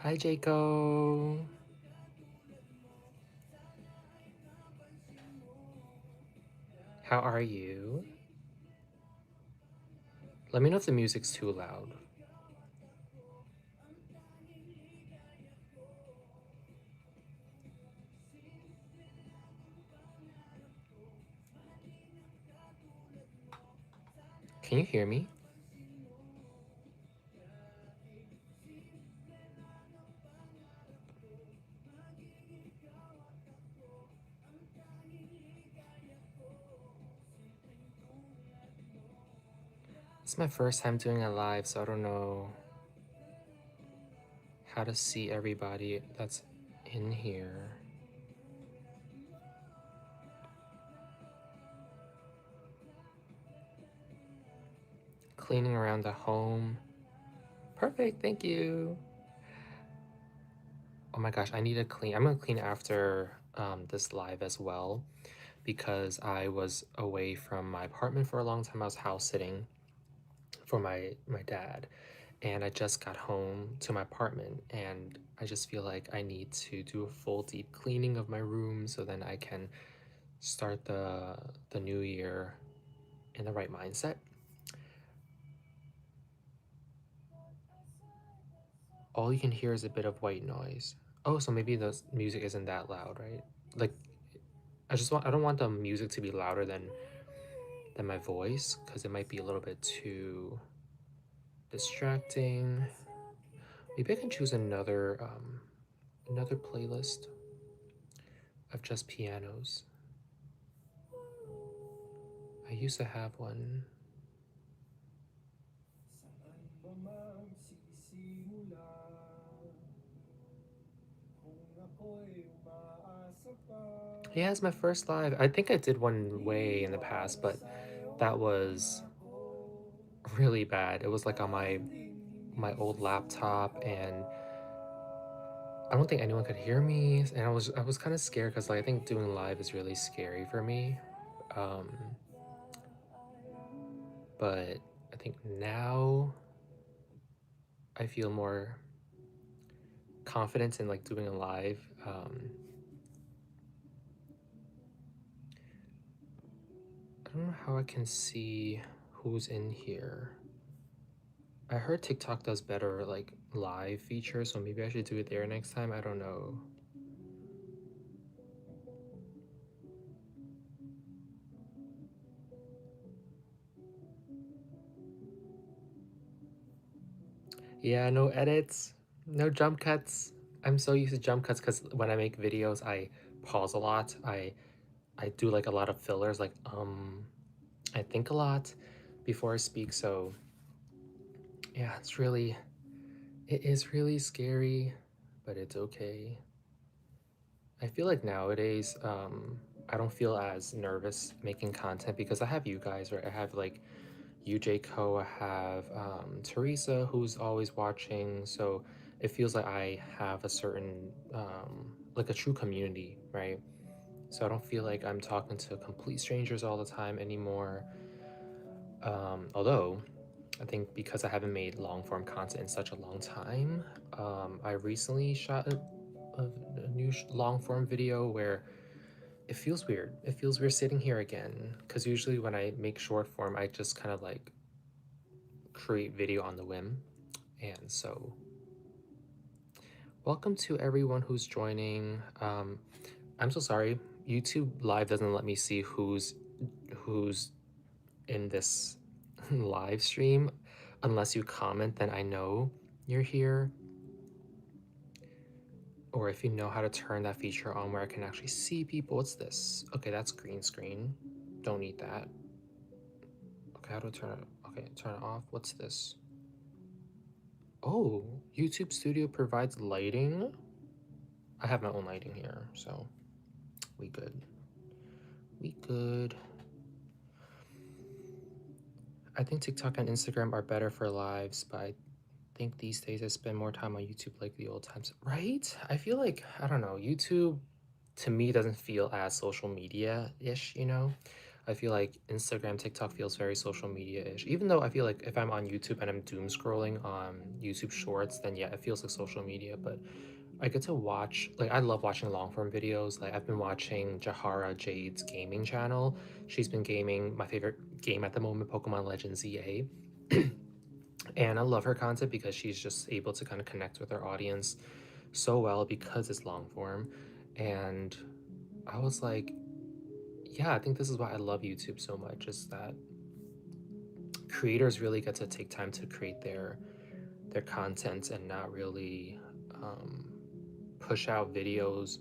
Hi, Jaco. How are you? Let me know if the music's too loud. Can you hear me? It's my first time doing a live, so I don't know how to see everybody that's in here. Cleaning around the home. Perfect, thank you. Oh my gosh, I need to clean. I'm gonna clean after this live as well because I was away from my apartment for a long time. I was house sitting for my dad, and I just got home to my apartment, and I just feel like I need to do a full deep cleaning of my room so then I can start the new year in the right mindset. All you can hear is a bit of white noise. Oh, so maybe the music isn't that loud, right? Like I don't want the music to be louder than my voice because it might be a little bit too distracting. Maybe I can choose another playlist of just pianos. I used to have one. Yeah, it's my first live. I think I did one way in the past, but that was really bad. It was like on my old laptop, and I don't think anyone could hear me, and I was kind of scared because like I think doing live is really scary for me. Um, but I think now I feel more confidence in like doing a live. I don't know how I can see who's in here. I heard TikTok does better like live features, so maybe I should do it there next time. I don't know. Yeah, no edits, no jump cuts. I'm so used to jump cuts because when I make videos, I pause a lot. I do like a lot of fillers, like I think a lot before I speak. So yeah, it is really scary, but it's okay. I feel like nowadays, I don't feel as nervous making content because I have you guys, right? I have like UJ Co. I have Teresa, who's always watching. So it feels like I have a certain, like a true community, right? So I don't feel like I'm talking to complete strangers all the time anymore. Although I think because I haven't made long form content in such a long time, I recently shot a new long form video where it feels weird. It feels weird sitting here again because usually when I make short form, I just kind of like create video on the whim. And so, welcome to everyone who's joining. I'm so sorry. YouTube Live doesn't let me see who's in this live stream unless you comment. Then I know you're here. Or if you know how to turn that feature on where I can actually see people. What's this? Okay, that's green screen. Don't need that. Okay, how do I turn it? Okay, turn it off. What's this? Oh, YouTube Studio provides lighting. I have my own lighting here, so we good. We good. I think TikTok and Instagram are better for lives, but I think these days I spend more time on YouTube like the old times. Right? I feel like, I don't know, YouTube to me doesn't feel as social media-ish, you know? I feel like Instagram, TikTok feels very social media-ish. Even though I feel like if I'm on YouTube and I'm doom scrolling on YouTube Shorts, then yeah, it feels like social media. But I get to watch, like, I love watching long form videos. Like, I've been watching Jahara Jade's gaming channel. She's been gaming my favorite game at the moment, Pokemon Legends ZA. And I love her content because she's just able to kind of connect with her audience so well because it's long form. And I was like, yeah, I think this is why I love YouTube so much, is that creators really get to take time to create their content and not really push out videos,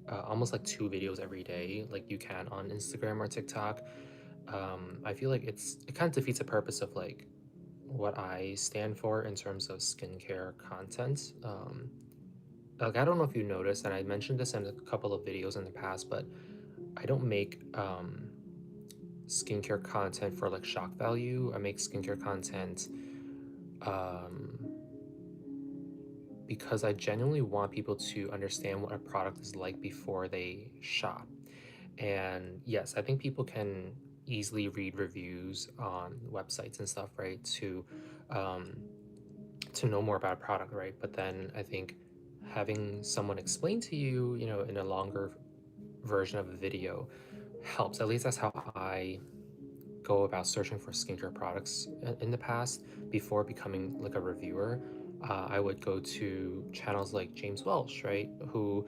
almost like 2 videos every day like you can on Instagram or TikTok. I feel like it kind of defeats the purpose of like what I stand for in terms of skincare content. Like, I don't know if you noticed, and I mentioned this in a couple of videos in the past, but I don't make skincare content for like shock value. I make skincare content um, because I genuinely want people to understand what a product is like before they shop. And yes, I think people can easily read reviews on websites and stuff, right? Um, to know more about a product, right? But then I think having someone explain to you, you know, in a longer version of a video helps. At least that's how I go about searching for skincare products in the past before becoming like a reviewer. I would go to channels like James Welsh, right, who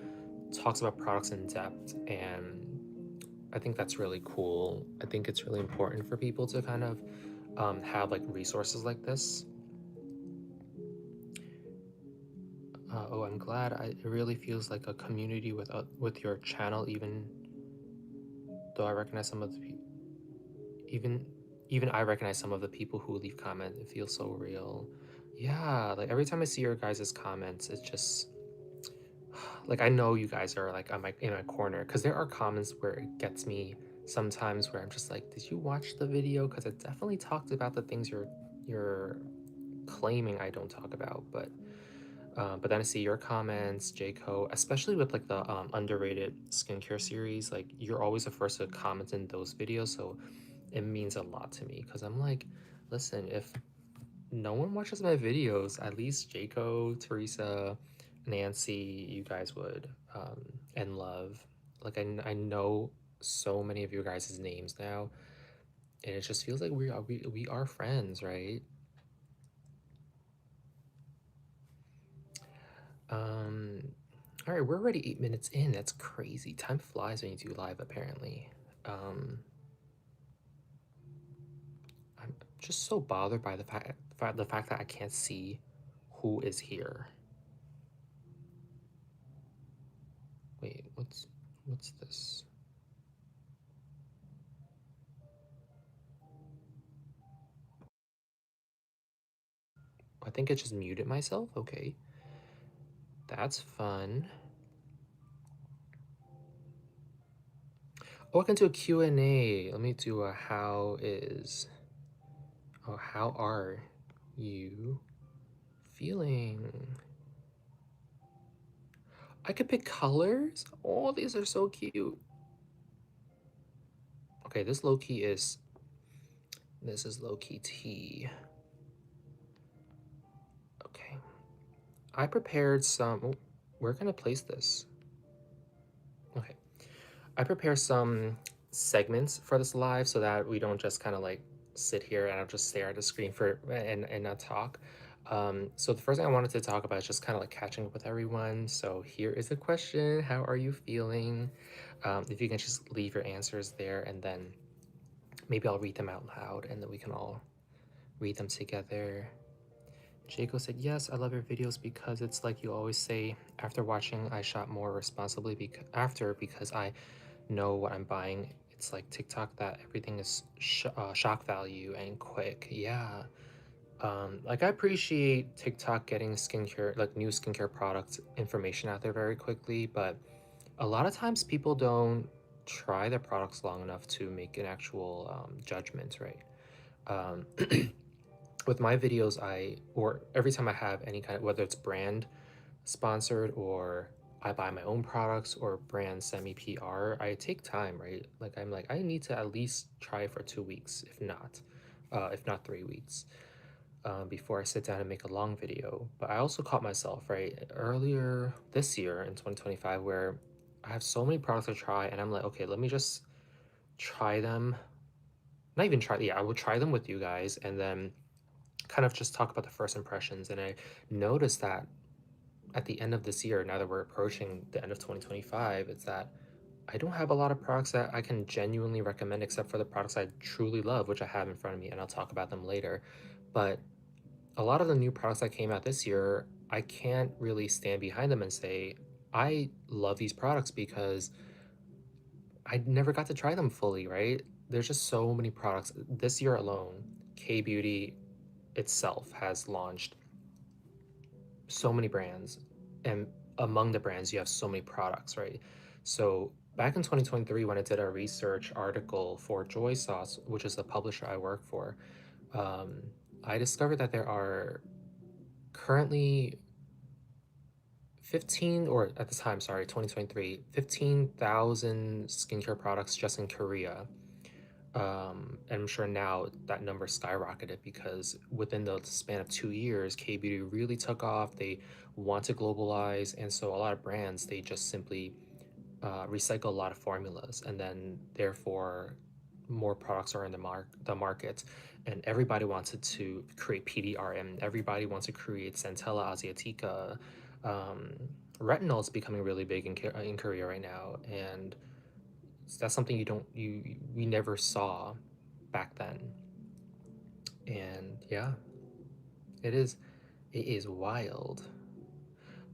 talks about products in depth, and I think that's really cool. I think it's really important for people to kind of have like resources like this. Oh, I'm glad. It really feels like a community with your channel, even though I recognize some of the even even I recognize some of the people who leave comments. It feels so real. Yeah, like every time I see your guys' comments, it's just like I know you guys are like on my in my corner, because there are comments where it gets me sometimes where I'm just like, did you watch the video? Because it definitely talked about the things you're claiming I don't talk about, but then I see your comments, Jayco, especially with like the underrated skincare series. Like, you're always the first to comment in those videos, so it means a lot to me because I'm like, listen, if no one watches my videos, at least Jayco, Teresa, Nancy, you guys would, and Love. Like, I know so many of your guys' names now, and it just feels like we are friends, right? Um, all right, we're already 8 minutes in. That's crazy. Time flies when you do live, apparently. Um, I'm just so bothered by the fact that I can't see who is here. Wait, what's this? I think I just muted myself. Okay, that's fun. Oh, I can do a Q&A. Let me do a how is. Oh, how are you feeling? I could pick colors. Oh, these are so cute. Okay, this is low key tea. Okay, I prepared some. Oh, where can I place this? Okay, I prepared some segments for this live so that we don't just kind of like sit here and I'll just stare at the screen for and not talk. So the first thing I wanted to talk about is just kind of like catching up with everyone. So here is the question: how are you feeling? If you can just leave your answers there, and then maybe I'll read them out loud, and then we can all read them together. Jaco said, yes, I love your videos because it's like you always say, after watching, I shop more responsibly because I know what I'm buying. It's like TikTok that everything is shock value and quick. Yeah. Like, I appreciate TikTok getting skincare, like new skincare products information out there very quickly, but a lot of times people don't try the products long enough to make an actual judgment, right? Um, with my videos, or every time I have any kind of, whether it's brand sponsored or I buy my own products or brands send me PR, I take time, right? Like I'm like, I need to at least try for 2 weeks, if not 3 weeks, before I sit down and make a long video. But I also caught myself, right, earlier this year in 2025, where I have so many products to try, and I'm like, okay, let me just try them. Not even try, yeah, I will try them with you guys, and then kind of just talk about the first impressions. And I noticed that at the end of this year, now that we're approaching the end of 2025, it's that I don't have a lot of products that I can genuinely recommend except for the products I truly love, which I have in front of me, and I'll talk about them later. But a lot of the new products that came out this year, I can't really stand behind them and say, I love these products because I never got to try them fully, right? There's just so many products. This year alone, K Beauty itself has launched so many brands, and among the brands you have so many products, right? So back in 2023, when I did a research article for Joy Sauce, which is the publisher I work for, um, I discovered that there are currently 15, or at the time, sorry, 2023, 15,000 skincare products just in Korea. And I'm sure now that number skyrocketed because within the span of 2 years, K Beauty really took off. They want to globalize, and so a lot of brands, they just simply recycle a lot of formulas, and then therefore more products are in the market, and everybody wanted to create PDRM. Everybody wants to create Centella Asiatica. Um, Retinol is becoming really big in Korea right now, and that's something we never saw back then. And yeah, it is wild.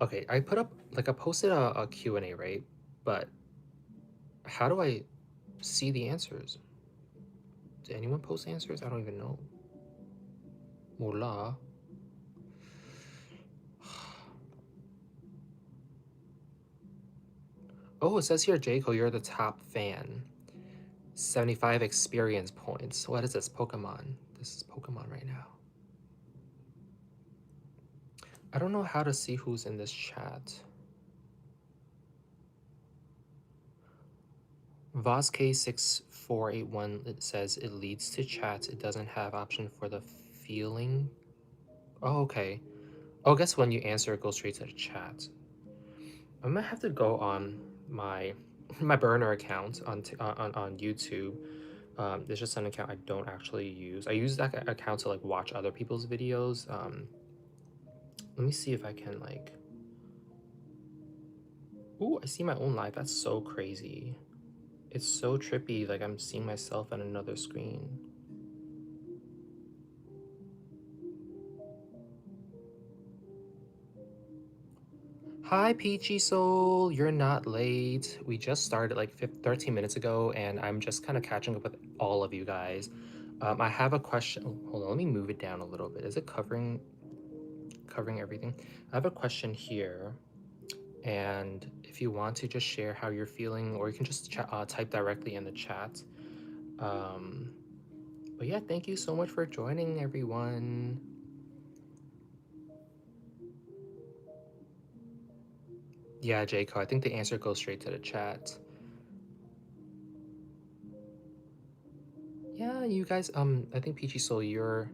Okay, I put up, like, I posted a Q&A, right? But how do I see the answers? Did anyone post answers? I don't even know. 몰라. Oh, it says here, Jayco, you're the top fan. 75 experience points. What is this? Pokemon. This is Pokemon right now. I don't know how to see who's in this chat. Vosk6481, it says it leads to chat. It doesn't have option for the feeling. Oh, okay. Oh, I guess when you answer, it goes straight to the chat. I might have to go on my my burner account on YouTube. It's just an account I don't actually use. I use that account to like watch other people's videos. Let me see if I can like. Ooh, I see my own live. That's so crazy. It's so trippy. Like I'm seeing myself on another screen. Hi, Peachy Soul. You're not late. We just started like 13 minutes ago, and I'm just kind of catching up with all of you guys. I have a question. Oh, hold on, let me move it down a little bit. Is it covering everything? I have a question here, and if you want to just share how you're feeling, or you can just type directly in the chat. Um, but yeah, thank you so much for joining, everyone. Yeah, Jayco, I think the answer goes straight to the chat. Yeah, you guys, I think Peachy Soul, you're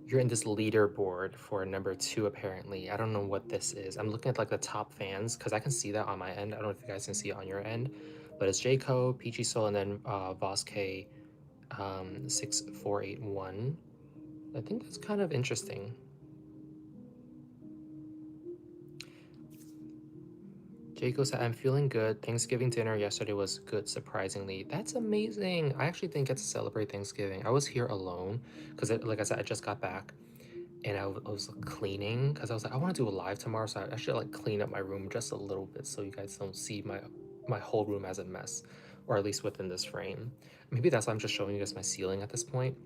in this leaderboard for number 2 apparently. I don't know what this is. I'm looking at like the top fans because I can see that on my end. I don't know if you guys can see it on your end, but it's Jayco, Peachy Soul, and then Vosk 6481. I think that's kind of interesting. Jayco said, I'm feeling good. Thanksgiving dinner yesterday was good, surprisingly. That's amazing. I actually didn't get to celebrate Thanksgiving. I was here alone because, like I said, I just got back. And I was cleaning because I was like, I want to do a live tomorrow, so I should like clean up my room just a little bit so you guys don't see my whole room as a mess, or at least within this frame. Maybe that's why I'm just showing you guys my ceiling at this point.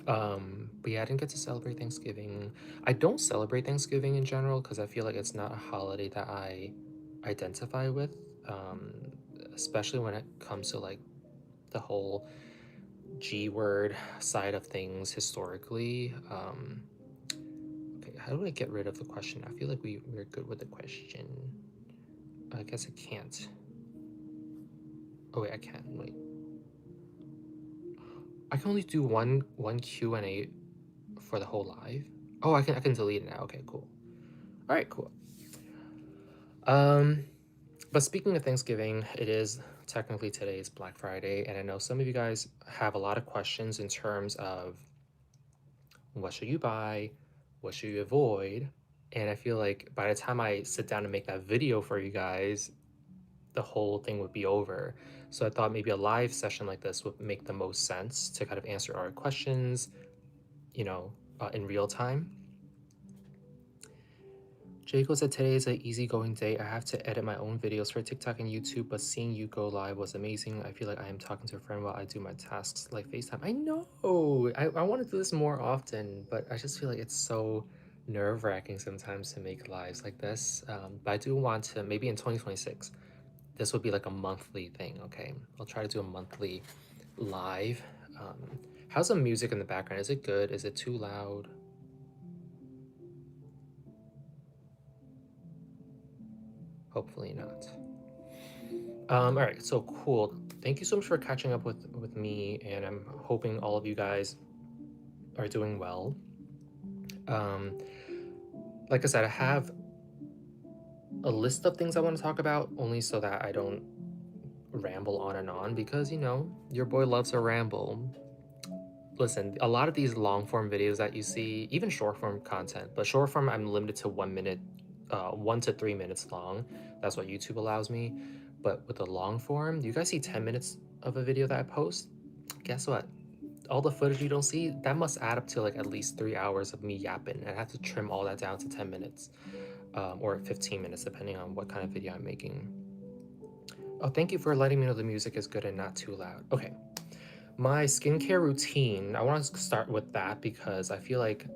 But yeah, I didn't get to celebrate Thanksgiving. I don't celebrate Thanksgiving in general because I feel like it's not a holiday that I identify with, um, especially when it comes to like the whole G word side of things historically. Okay, how do I get rid of the question? I feel like we're good with the question. I guess I can't. Oh wait, I can. Wait. I can only do one Q&A for the whole live. Oh, I can delete it now. Okay, cool. All right, cool. But speaking of Thanksgiving, it is technically today's Black Friday, and I know some of you guys have a lot of questions in terms of what should you buy, what should you avoid, and I feel like by the time I sit down and make that video for you guys, the whole thing would be over. So I thought maybe a live session like this would make the most sense to kind of answer our questions, in real time. Jacob said today is an easygoing day. I have to edit my own videos for TikTok and YouTube, but seeing you go live was amazing. I feel like I am talking to a friend while I do my tasks like FaceTime. I know. I want to do this more often, but I just feel like it's so nerve-wracking sometimes to make lives like this. But I do want to, maybe in 2026, this would be like a monthly thing, okay? I'll try to do a monthly live. How's the music in the background? Is it good? Is it too loud? Hopefully not. All right, so cool. Thank you so much for catching up with me, and I'm hoping all of you guys are doing well. Like I said, I have a list of things I want to talk about, only so that I don't ramble on and on, because your boy loves a ramble. Listen, a lot of these long form videos that you see, even short form content, but short form I'm limited to 1 minute, 1 to 3 minutes long. That's what YouTube allows me. But with the long form, you guys see 10 minutes of a video that I post? Guess what? All the footage you don't see, that must add up to like at least 3 hours of me yapping. And I have to trim all that down to 10 minutes, or 15 minutes, depending on what kind of video I'm making. Oh, thank you for letting me know the music is good and not too loud. Okay. My skincare routine, I want to start with that because I feel like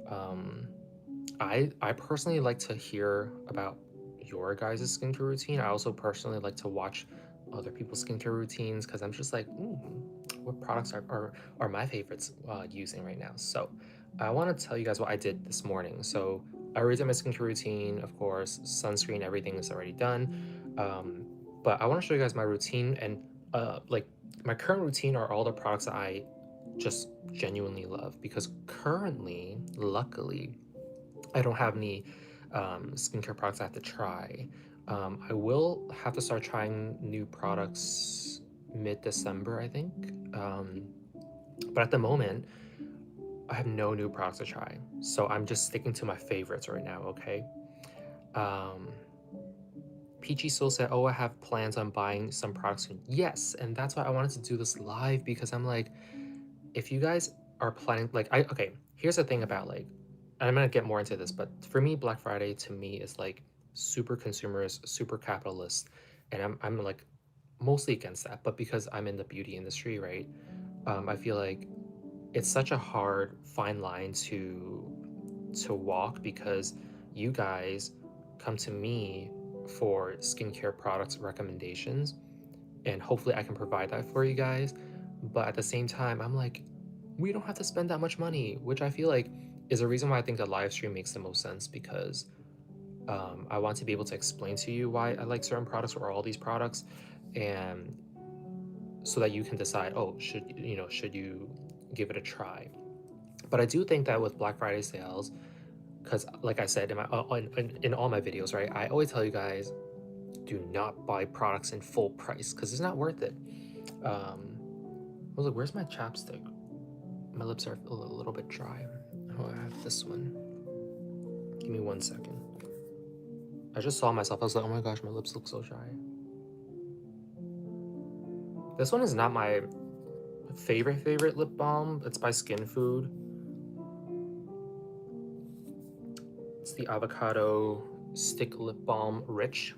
I personally like to hear about your guys' skincare routine. I also personally like to watch other people's skincare routines because I'm just like, what products are my favorites using right now? So I want to tell you guys what I did this morning. So I already did my skincare routine, of course, sunscreen, everything is already done. But I want to show you guys my routine and like my current routine are all the products that I just genuinely love because currently, luckily, I don't have any skincare products I have to try. I will have to start trying new products mid-December, I think. But at the moment, I have no new products to try. So I'm just sticking to my favorites right now, okay? Peachy Soul said, oh, I have plans on buying some products soon. Yes, and that's why I wanted to do this live because I'm like, if you guys are planning, like, okay, here's the thing about like, and I'm gonna get more into this, but for me, Black Friday to me is like super consumerist, super capitalist, and I'm like mostly against that. But because I'm in the beauty industry, right? I feel like it's such a hard fine line to walk because you guys come to me for skincare products recommendations, and hopefully I can provide that for you guys. But at the same time, I'm like, we don't have to spend that much money, which I feel like is a reason why I think the live stream makes the most sense because I want to be able to explain to you why I like certain products or all these products, and so that you can decide, oh, should you give it a try. But I do think that with Black Friday sales, because like I said in my in all my videos, right, I always tell you guys, do not buy products in full price because it's not worth it. I was like, where's my chapstick? My lips are a little bit dry. Oh, I have this one. Give me 1 second. I just saw myself. I was like, oh my gosh, my lips look so dry. This one is not my favorite lip balm. It's by Skin Food. It's the avocado stick lip balm rich.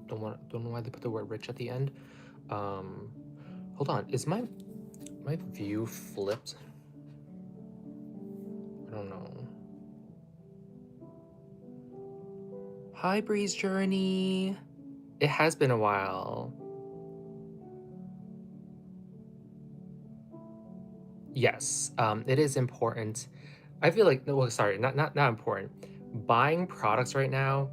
Don't know why they put the word rich at the end. Hold on, is my view flipped? I don't know. Hi, Breeze Journey. It has been a while. Yes, it is important. I feel like, well, sorry, not important. buying products right now,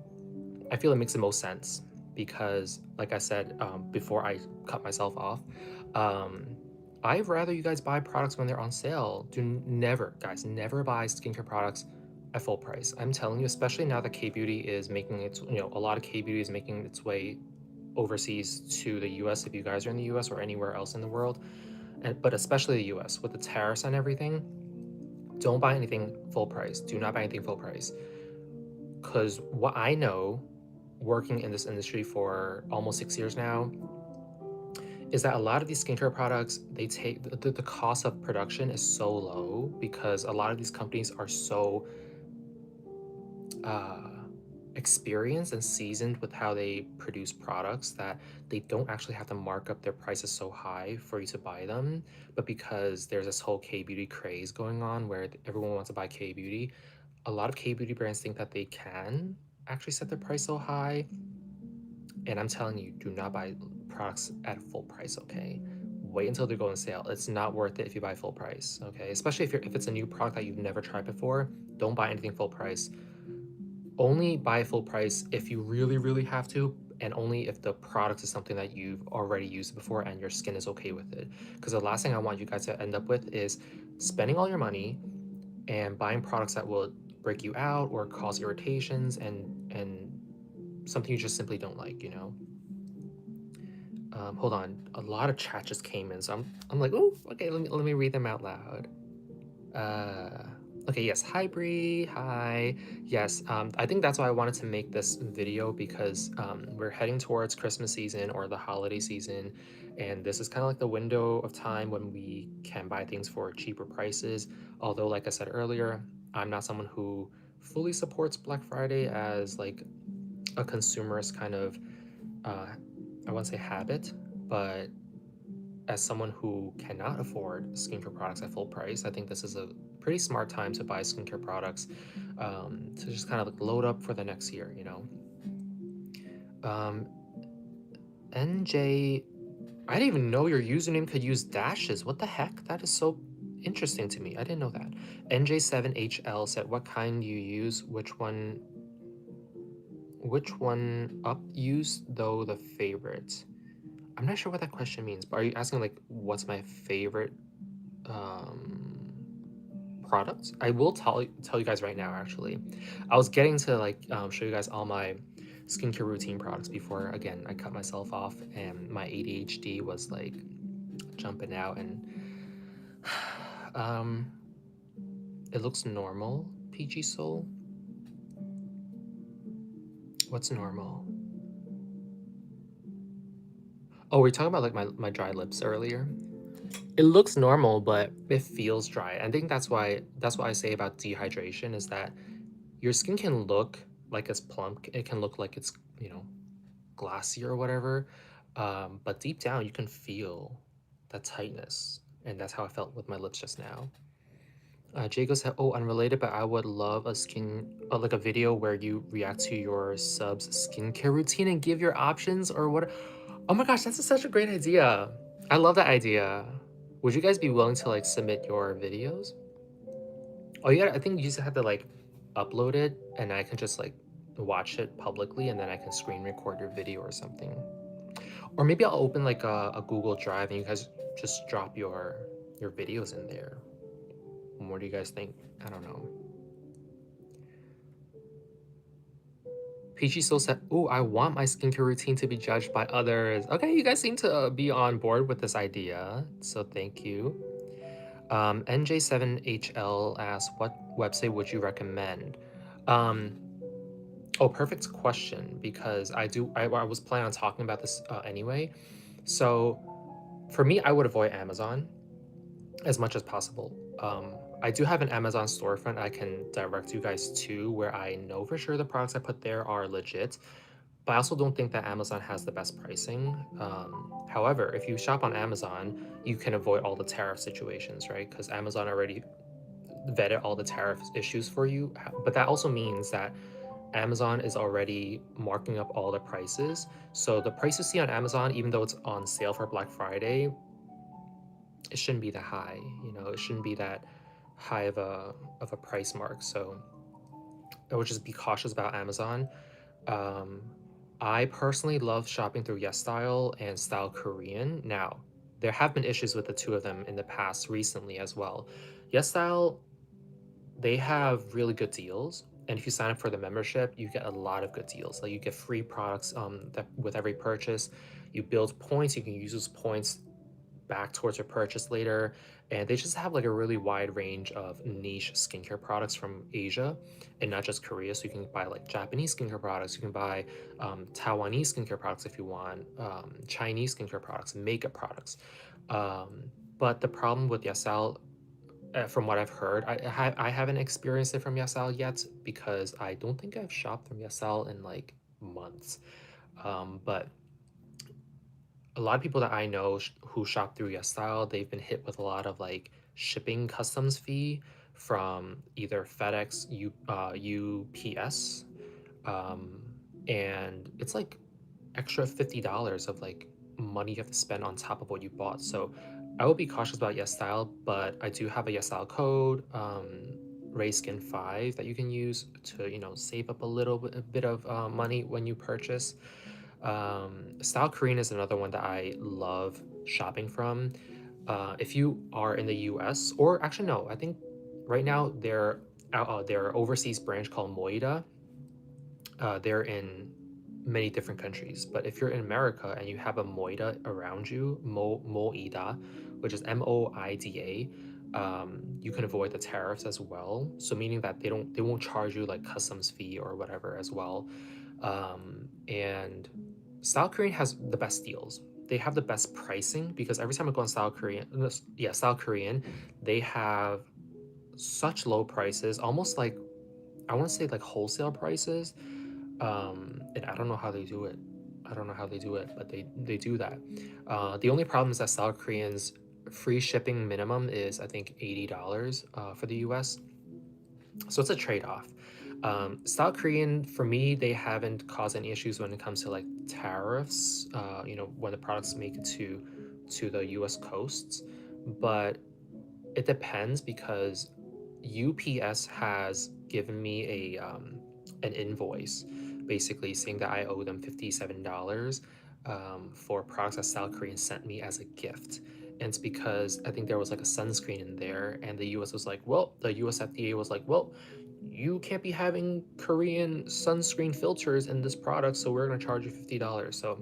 I feel it makes the most sense because, like I said before I cut myself off, um, I'd rather you guys buy products when they're on sale. Never, guys, never buy skincare products at full price. I'm telling you, especially now that K-beauty is making its, a lot of K-beauty is making its way overseas to the US if you guys are in the US or anywhere else in the world, but especially the US with the tariffs and everything. Don't buy anything full price. Do not buy anything full price. Because what I know, working in this industry for almost 6 years now, is that a lot of these skincare products, they take the cost of production is so low because a lot of these companies are so uh, experienced and seasoned with how they produce products that they don't actually have to mark up their prices so high for you to buy them. But because there's this whole K-beauty craze going on where everyone wants to buy K-beauty, a lot of K-beauty brands think that they can actually set their price so high. And I'm telling you, do not buy products at full price, okay? Wait until they go on sale. It's not worth it if you buy full price, okay? Especially if it's a new product that you've never tried before, don't buy anything full price. Only buy full price if you really, really have to, and only if the product is something that you've already used before and your skin is okay with it. Because the last thing I want you guys to end up with is spending all your money and buying products that will break you out or cause irritations and something you just simply don't like, hold on, a lot of chat just came in, so I'm like, oh, okay, let me read them out loud. Okay, yes, hi Bree, hi. Yes, I think that's why I wanted to make this video because we're heading towards Christmas season or the holiday season, and this is kind of like the window of time when we can buy things for cheaper prices. Although, like I said earlier, I'm not someone who fully supports Black Friday as like a consumerist kind of, I wouldn't say habit, but as someone who cannot afford skincare products at full price, I think this is a pretty smart time to buy skincare products, to just kind of like load up for the next year. Um, NJ, I didn't even know your username could use dashes. What the heck? That is so interesting to me. I didn't know that. NJ7HL said, "What kind you use? Which one up use though the favorite?" I'm not sure what that question means, but are you asking like what's my favorite um products? I will tell you guys right now, actually. I was getting to like show you guys all my skincare routine products before again I cut myself off and my ADHD was like jumping out, and um it looks normal. Peachy Soul, what's normal? Oh, we're talking about like my dry lips earlier. It looks normal, but it feels dry. I think that's what I say about dehydration is that your skin can look like it's plump. It can look like it's, glassy or whatever. But deep down, you can feel that tightness. And that's how I felt with my lips just now. Jago said, "Oh, unrelated, but I would love like a video where you react to your subs' skincare routine and give your options or what." Oh my gosh, that's such a great idea. I love that idea. Would you guys be willing to like submit your videos? Oh yeah, I think you just have to like upload it and I can just like watch it publicly and then I can screen record your video or something. Or maybe I'll open like a Google Drive and you guys just drop your videos in there. What do you guys think? I don't know. Peachy still said, "Oh, I want my skincare routine to be judged by others." Okay, you guys seem to be on board with this idea, so thank you. NJ7HL asks, "What website would you recommend?" Um, oh, perfect question because I was planning on talking about this anyway. So for me, I would avoid Amazon as much as possible. I do have an Amazon storefront I can direct you guys to where I know for sure the products I put there are legit, but I also don't think that Amazon has the best pricing. However, if you shop on Amazon, you can avoid all the tariff situations, right? Because Amazon already vetted all the tariff issues for you. But that also means that Amazon is already marking up all the prices. So the price you see on Amazon, even though it's on sale for Black Friday, it shouldn't be that high. It shouldn't be that high of a price mark. So I would just be cautious about Amazon. Um, I personally love shopping through YesStyle and Style Korean. Now, there have been issues with the two of them in the past recently as well. YesStyle, they have really good deals. And if you sign up for the membership, you get a lot of good deals. Like you get free products that with every purchase. You build points, you can use those points back towards your purchase later. And they just have like a really wide range of niche skincare products from Asia and not just Korea. So you can buy like Japanese skincare products, you can buy Taiwanese skincare products if you want, Chinese skincare products, makeup products. Um, but the problem with Yasal, from what I've heard, I haven't experienced it from Yasal yet because I don't think I've shopped from Yasal in like months. But a lot of people that I know who shop through YesStyle, they've been hit with a lot of like shipping customs fee from either FedEx, UPS, um, and it's like extra $50 of like money you have to spend on top of what you bought. So I will be cautious about YesStyle, but I do have a YesStyle code, RaySkin5, that you can use to save up a bit of money when you purchase. Style Korean is another one that I love shopping from. If you are in the US, or actually no, I think right now their overseas branch called Moida. They're in many different countries, but if you're in America and you have a Moida around you, Moida, which is Moida, you can avoid the tariffs as well. So meaning that they won't charge you like customs fee or whatever as well. And Style Korean has the best deals. They have the best pricing because every time I go on Style Korean, they have such low prices, almost like I want to say like wholesale prices. And I don't know how they do it. I don't know how they do it, but they do that. The only problem is that Style Korean's free shipping minimum is I think $80 for the US. So it's a trade-off. Style Korean, for me, they haven't caused any issues when it comes to like tariffs. When the products make it to the U.S. coasts, but it depends because UPS has given me an invoice, basically saying that I owe them $57 for products that Style Korean sent me as a gift. And it's because I think there was like a sunscreen in there, and the US was like, well, the US FDA was like, well, you can't be having Korean sunscreen filters in this product, so we're gonna charge you $50. So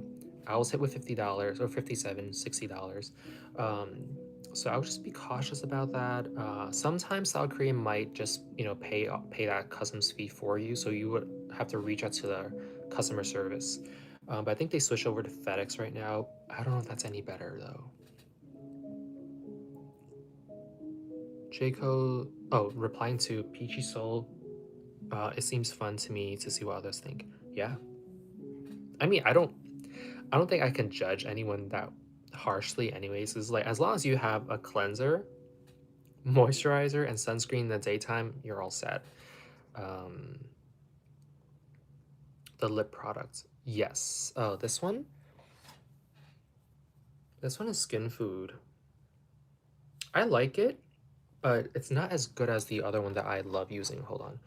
I was hit with $50 or 57, $60. Um, so I would just be cautious about that. Sometimes South Korea might just pay that customs fee for you, so you would have to reach out to the customer service. But I think they switched over to FedEx right now. I don't know if that's any better though. Jayco, oh, replying to Peachy Soul. It seems fun to me to see what others think. Yeah, I mean, I don't think I can judge anyone that harshly. Anyways, is like as long as you have a cleanser, moisturizer, and sunscreen in the daytime, you're all set. Um, the lip products, yes. Oh, this one. This one is Skin Food. I like it, but it's not as good as the other one that I love using. Hold on.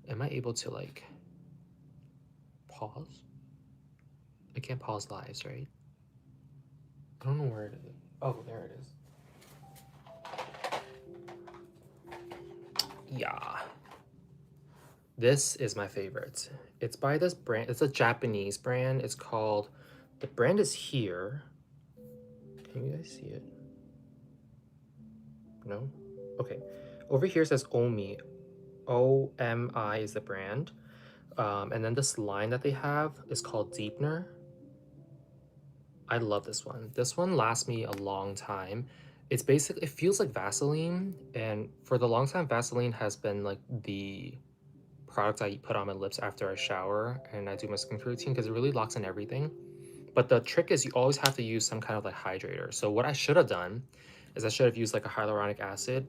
Am I able to like pause? I can't pause lives, right? I don't know where it is. Oh, there it is. Yeah. This is my favorite. It's by this brand. It's a Japanese brand. It's called, the brand is here. Can you guys see it? No? Okay. Over here says Omi. OMI is the brand. And then this line that they have is called Deepener. I love this one. This one lasts me a long time. It's basically, it feels like Vaseline. And for the long time, Vaseline has been like the product I put on my lips after I shower and I do my skincare routine because it really locks in everything. But the trick is you always have to use some kind of like hydrator. So what I should have done is I should have used like a hyaluronic acid,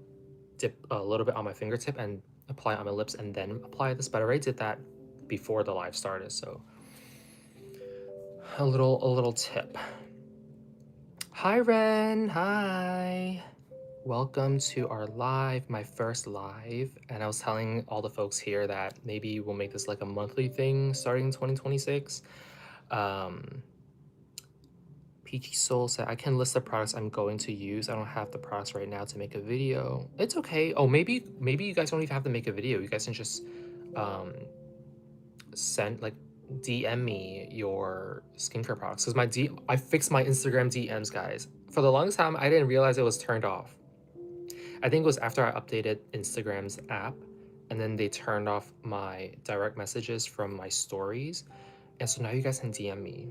dip a little bit on my fingertip and apply it on my lips and then apply this. But I already did that before the live started. So a little tip. Hi Ren, hi. Welcome to our live, my first live. And I was telling all the folks here that maybe we'll make this like a monthly thing starting in 2026. Peachy Soul said, I can list the products I'm going to use. I don't have the products right now to make a video. It's okay. Oh, maybe you guys don't even have to make a video. You guys can just um, send like DM me your skincare products. Because I fixed my Instagram DMs, guys. For the longest time, I didn't realize it was turned off. I think it was after I updated Instagram's app, and then they turned off my direct messages from my stories. And so now you guys can DM me.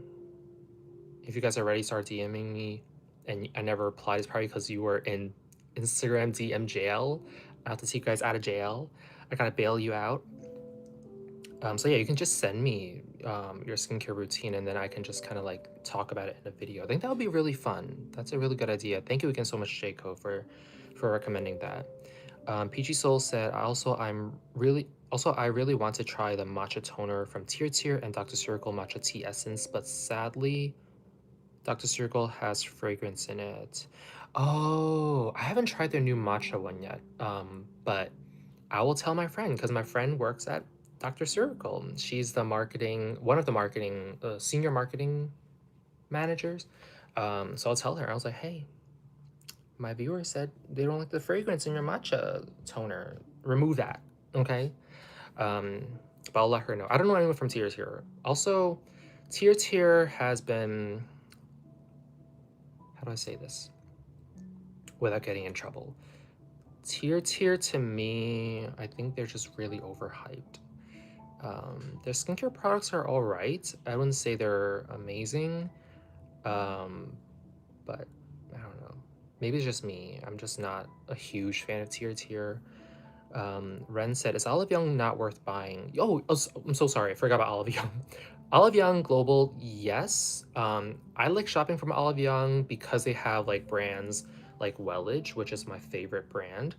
If you guys already start DMing me and I never replied, it's probably because you were in Instagram DM jail. I have to take you guys out of jail. I gotta bail you out. So yeah, you can just send me your skincare routine, and then I can just kind of like talk about it in a video. I think that would be really fun. That's a really good idea. Thank you again so much, Jayco, for recommending that. PG Soul said, I really want to try the matcha toner from Tier and Dr. Circle matcha tea essence, but sadly, Dr. Circle has fragrance in it. Oh, I haven't tried their new matcha one yet. But I will tell my friend because my friend works at Dr. Circle. She's one of the senior marketing managers. So I'll tell her. I was like, hey, my viewer said they don't like the fragrance in your matcha toner. Remove that, okay? Um, but I'll let her know. I don't know anyone from Tier here. Also, Tier has been, how do I say this without getting in trouble? Tier to me, I think they're just really overhyped. Their skincare products are all right. I wouldn't say they're amazing, but I don't know. Maybe it's just me. I'm just not a huge fan of Tier. Ren said, "Is Olive Young not worth buying?" I'm so sorry. I forgot about Olive Young. Olive Young Global, yes. I like shopping from Olive Young because they have like brands like Wellage, which is my favorite brand.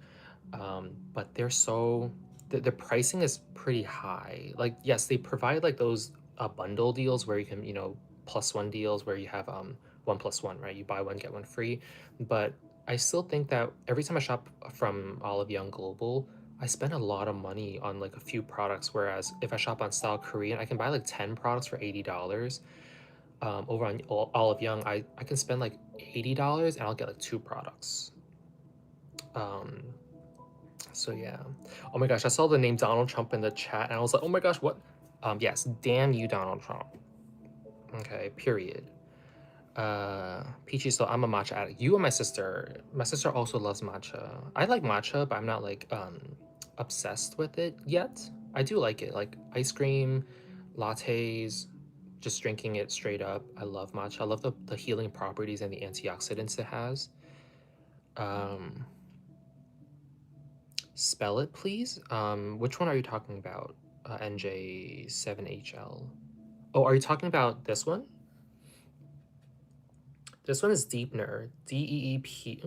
But the pricing is pretty high. Like, yes, they provide like those bundle deals where you can, plus one deals where you have 1+1, right? You buy one, get one free. But I still think that every time I shop from Olive Young Global, I spend a lot of money on like a few products. Whereas if I shop on Style Korean, I can buy like 10 products for $80. Over on Olive Young, I can spend like $80 and I'll get like two products. Um, so yeah. Oh my gosh, I saw the name Donald Trump in the chat and I was like, oh my gosh, what? Yes, damn you, Donald Trump. Okay, period. Peachy, so I'm a matcha addict. You and my sister. My sister also loves matcha. I like matcha, but I'm not like obsessed with it yet. I do like it, like ice cream, lattes, just drinking it straight up. I love matcha. I love the healing properties and the antioxidants it has. Spell it, please. Which one are you talking about? NJ7HL. Oh, are you talking about this one? This one is Deepner. DEEP.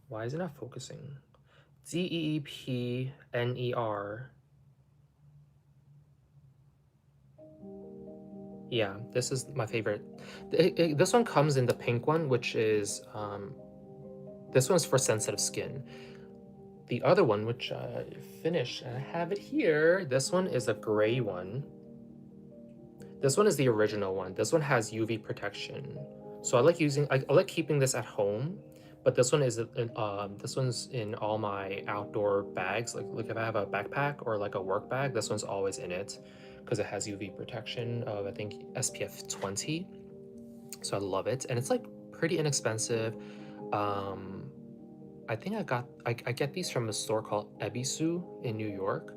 Why is it not focusing? DEEPNER. Yeah, this is my favorite. This one comes in the pink one, which is this one's for sensitive skin. The other one, which I finished, and I have it here. This one is a gray one. This one is the original one. This one has UV protection. So I like keeping this at home, but this one's in all my outdoor bags. Like if I have a backpack or like a work bag, this one's always in it because it has UV protection of I think SPF 20. So I love it, and it's like pretty inexpensive. Um, I think I get these from a store called Ebisu in New York.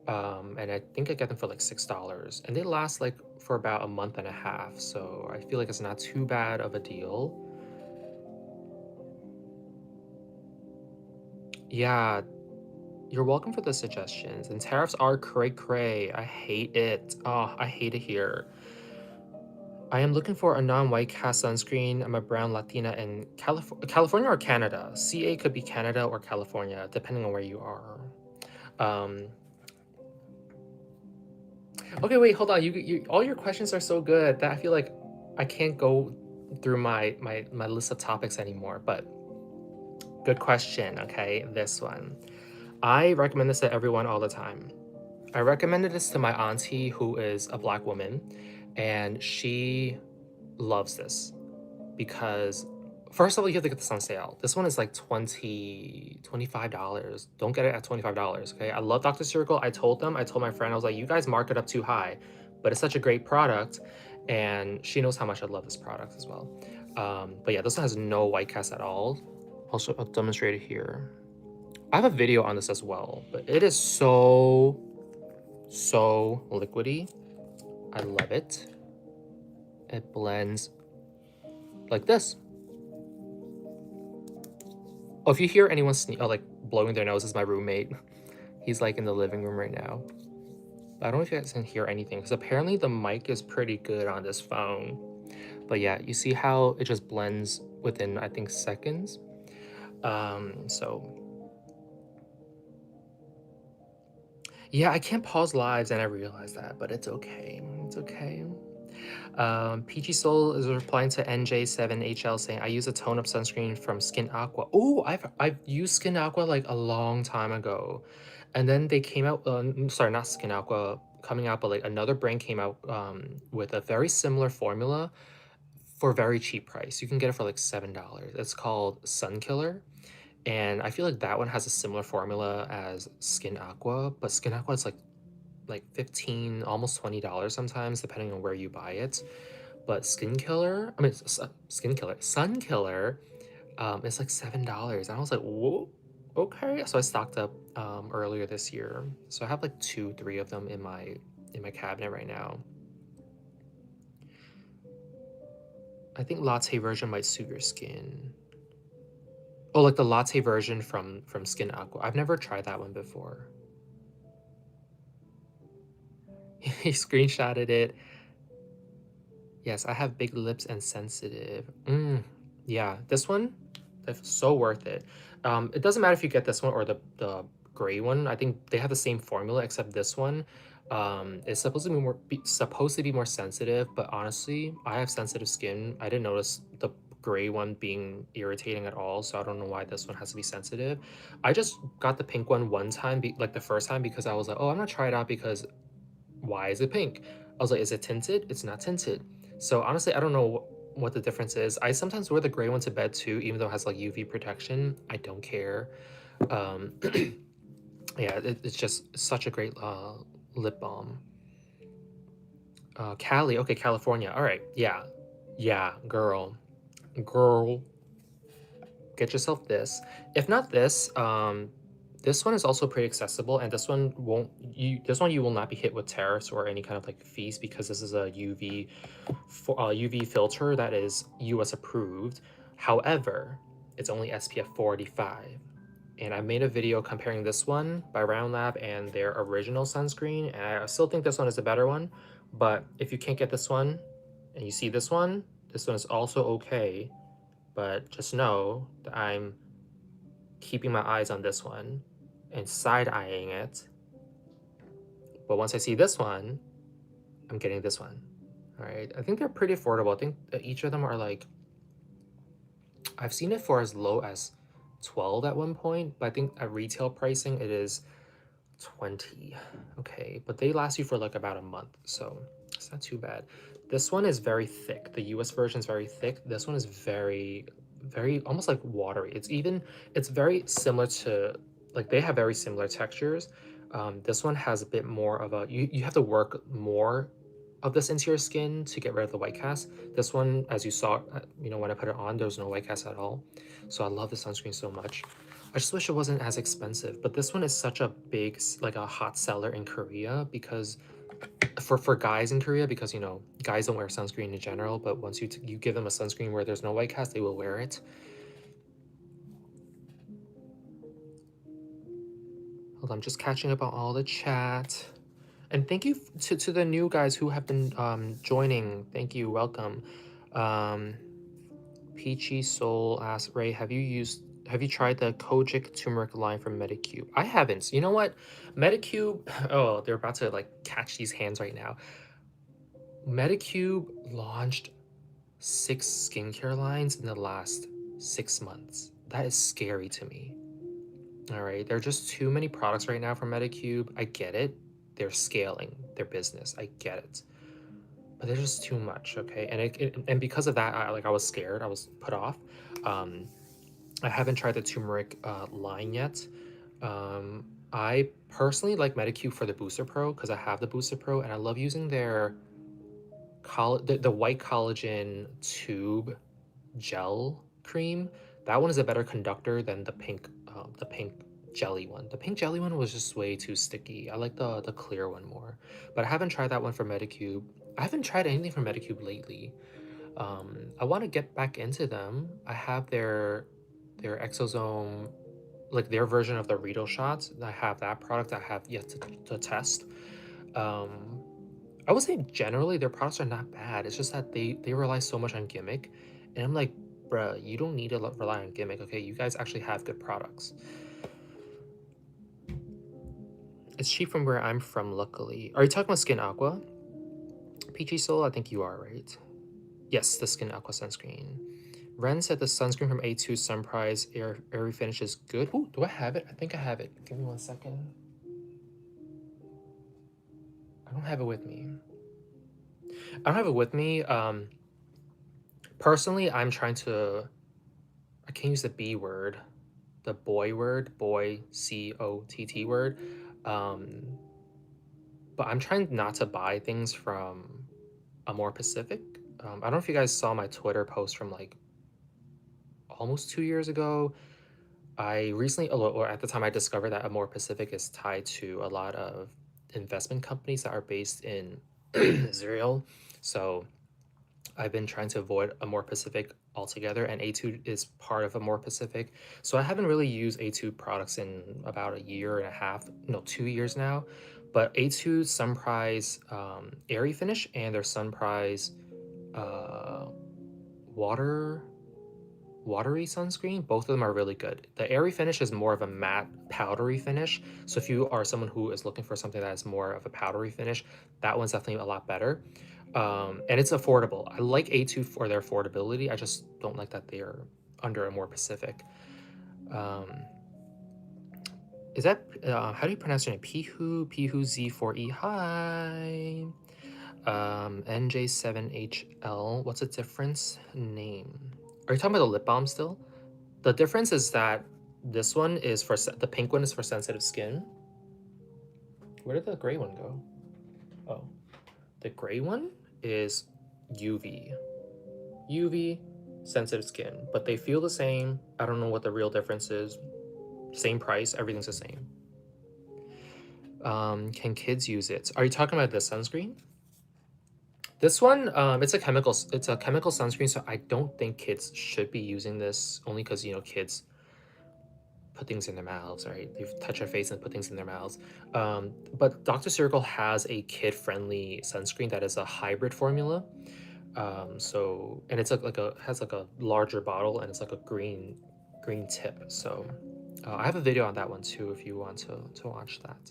And I think I get them for like $6, and they last like for about a month and a half. So I feel like it's not too bad of a deal. Yeah, you're welcome for the suggestions. And tariffs are cray cray. I hate it. Oh, I hate it here. I am looking for a non-white cast sunscreen. I'm a brown Latina in California or Canada. CA could be Canada or California, depending on where you are. Um, Okay, wait, hold on. You all your questions are so good that I feel like I can't go through my list of topics anymore, but good question. Okay, this one. I recommend this to everyone all the time. I recommended this to my auntie who is a black woman, and she loves this because first of all, you have to get this on sale. This one is like $25. Don't get it at $25. Okay. I love Dr. Circle. I told my friend, I was like, you guys mark it up too high, but it's such a great product. And she knows how much I love this product as well. But yeah, this one has no white cast at all. Also, I'll demonstrate it here. I have a video on this as well, but it is so liquidy. I love it. It blends like this. Oh, if you hear anyone like blowing their nose, is my roommate. He's like in the living room right now. I don't know if you guys can hear anything because apparently the mic is pretty good on this phone. But yeah, you see how it just blends within, I think, seconds. So yeah, I can't pause lives and I realize that, but it's okay. It's okay. PG Soul is replying to NJ7HL saying, I use a tone-up sunscreen from Skin Aqua. Oh, I've used Skin Aqua like a long time ago. And then they came out, sorry, not Skin Aqua coming out, but like another brand came out with a very similar formula for a very cheap price. You can get it for like $7. It's called Sun Killer. And I feel like that one has a similar formula as Skin Aqua, but Skin Aqua is like 15, almost $20 sometimes, depending on where you buy it. But Sun Killer, Sun Killer, it's like $7. And I was like, whoa, okay. So I stocked up earlier this year. So I have like 2, 3 of them in my cabinet right now. I think latte version might suit your skin. Oh, like the latte version from Skin Aqua. I've never tried that one before. He screenshotted it. Yes, I have big lips and sensitive. Yeah, this one, that's so worth it. It doesn't matter if you get this one or the gray one. I think they have the same formula, except this one is supposed to be more sensitive. But honestly, I have sensitive skin. I didn't notice the gray one being irritating at all, so I don't know why this one has to be sensitive. I just got the pink one time, like the first time, because I was like, oh, I'm gonna try it out because why is it pink? I was like, is it tinted? It's not tinted. So honestly, I don't know what the difference is. I sometimes wear the gray one to bed too, even though it has like UV protection. I don't care. Um, yeah, it's just such a great lip balm. Cali, okay, California. All right, yeah, girl, get yourself this. If not this, this one is also pretty accessible, and this one you will not be hit with tariffs or any kind of like fees because this is a UV filter that is US approved. However, it's only SPF 45. And I made a video comparing this one by Round Lab and their original sunscreen, and I still think this one is a better one. But if you can't get this one and you see this one is also okay. But just know that I'm keeping my eyes on this one and side-eyeing it. But once I see this one, I'm getting this one. All right, I think they're pretty affordable. I think that each of them are like, I've seen it for as low as 12 at one point, but I think at retail pricing it is 20. Okay, but they last you for like about a month, so it's not too bad. This one is very thick. The US version is very thick. This one is very almost like watery. It's very similar to, like, they have very similar textures. This one has a bit more of a, you have to work more of this into your skin to get rid of the white cast. This one, as you saw, when I put it on, there was no white cast at all. So I love the sunscreen so much. I just wish it wasn't as expensive, but this one is such a big, like a hot seller in Korea because for guys in Korea, because guys don't wear sunscreen in general, but once you give them a sunscreen where there's no white cast, they will wear it. Hold on, I'm just catching up on all the chat. And thank you to the new guys who have been joining. Thank you, welcome. Peachy Soul asks, Ray, have you tried the Kojic turmeric line from Medicube? I haven't. You know what? Medicube, oh, they're about to like catch these hands right now. Medicube launched 6 skincare lines in the last 6 months. That is scary to me. All right, there are just too many products right now from Medicube. I get it. They're scaling their business. I get it. But there's just too much, okay? And because of that, I was scared. I was put off. Um, I haven't tried the turmeric line yet. I personally like Medicube for the Booster Pro because I have the Booster Pro and I love using their the white collagen tube gel cream. That one is a better conductor than the pink jelly one. The pink jelly one was just way too sticky. I like the clear one more. But I haven't tried that one for Medicube. I haven't tried anything from Medicube lately. I want to get back into them. I have their exosome, like their version of the Rito shots. I have that product. I have yet to test. Um, I would say generally their products are not bad. It's just that they rely so much on gimmick, and I'm like, bruh, you don't need to rely on gimmick. Okay, you guys actually have good products. It's cheap from where I'm from, luckily. Are you talking about Skin Aqua? Peachy Soul, I think you are, right? Yes, the Skin Aqua sunscreen. Ren said the sunscreen from A2 Sunprise Airy Finish is good. Ooh, do I have it? I think I have it. Give me 1 second. I don't have it with me. I don't have it with me. Personally, I'm trying to. I can't use the B word, the boy word, boy COTT word. Um, but I'm trying not to buy things from Amore Pacific. I don't know if you guys saw my Twitter post from like almost 2 years ago. I recently, or at the time, I discovered that Amore Pacific is tied to a lot of investment companies that are based in Israel. So I've been trying to avoid Amore Pacific altogether, and A2 is part of Amore Pacific. So I haven't really used A2 products in about a year and a half, no, 2 years now. But A2 Sunprise Airy Finish and their Sunprise uh, water watery sunscreen, both of them are really good. The Airy Finish is more of a matte powdery finish, so if you are someone who is looking for something that is more of a powdery finish, that one's definitely a lot better. And it's affordable. I like A2 for their affordability. I just don't like that they are under a more Pacific. Um, is that how do you pronounce your name? Pihu Z4E. Hi. NJ7HL. What's the difference? Name. Are you talking about the lip balm still? The difference is that this one is for the pink one is for sensitive skin. Where did the gray one go? Oh, the gray one is UV. UV, sensitive skin, but they feel the same. I don't know what the real difference is. Same price, everything's the same. Can kids use it? Are you talking about this sunscreen? This one, it's a chemical sunscreen, so I don't think kids should be using this, only because kids put things in their mouths, right? They touch their face and put things in their mouths. But Dr. Circle has a kid-friendly sunscreen that is a hybrid formula. And it's has like a larger bottle, and it's like a green tip. So I have a video on that one too if you want to watch that.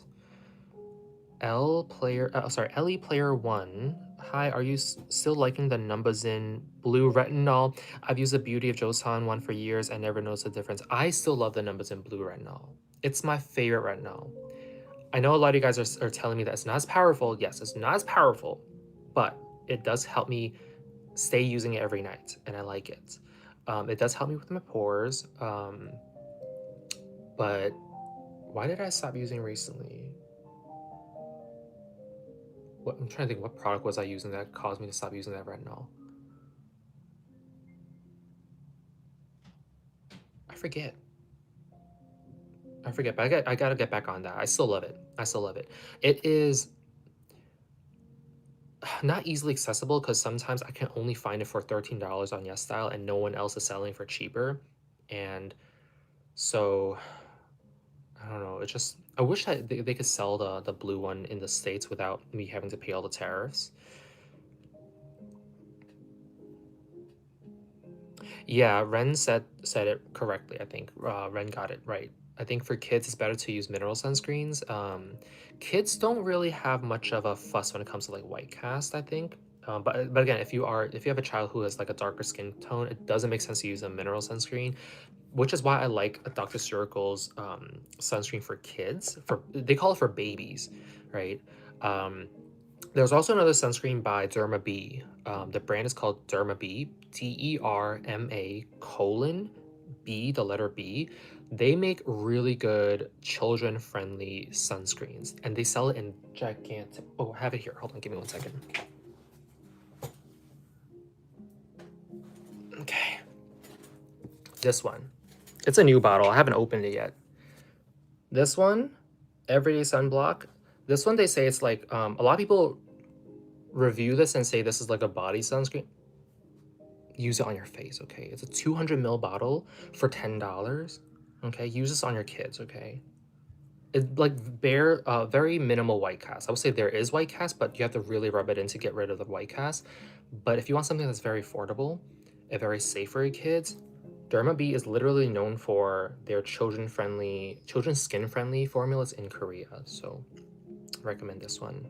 Ellie Player 1. Hi, are you still liking the Numbuzin Blue Retinol? I've used the Beauty of Joseon one for years and never noticed a difference. I still love the Numbuzin Blue Retinol. It's my favorite retinol. I know a lot of you guys are telling me that it's not as powerful. Yes, it's not as powerful, but it does help me stay using it every night, and I like it. It does help me with my pores, but why did I stop using recently? I'm trying to think, what product was I using that caused me to stop using that retinol? I forget. But I gotta get back on that. I still love it. It is not easily accessible because sometimes I can only find it for $13 on YesStyle and no one else is selling for cheaper. And so I don't know. It's just I wish that they could sell the blue one in the States without me having to pay all the tariffs. Yeah, Ren said it correctly. I think Ren got it right. I think for kids, it's better to use mineral sunscreens. Kids don't really have much of a fuss when it comes to like white cast, I think. But again, if you have a child who has like a darker skin tone, it doesn't make sense to use a mineral sunscreen, which is why I like Dr. Circle's sunscreen for kids. For they call it for babies, right? Um, there's also another sunscreen by Derma B. The brand is called Derma B, DERMA colon B, the letter B. They make really good children friendly sunscreens and they sell it in gigantic. Oh, I have it here. Hold on, give me 1 second. Okay. This one. It's a new bottle. I haven't opened it yet. This one, Everyday Sunblock. This one, they say it's like, a lot of people review this and say this is like a body sunscreen. Use it on your face, okay? It's a 200 ml bottle for $10. Okay, use this on your kids, okay? It's like very minimal white cast. I would say there is white cast, but you have to really rub it in to get rid of the white cast. But if you want something that's very affordable and very safe for your kids, Derma B is literally known for their children skin friendly formulas in Korea. So recommend this one.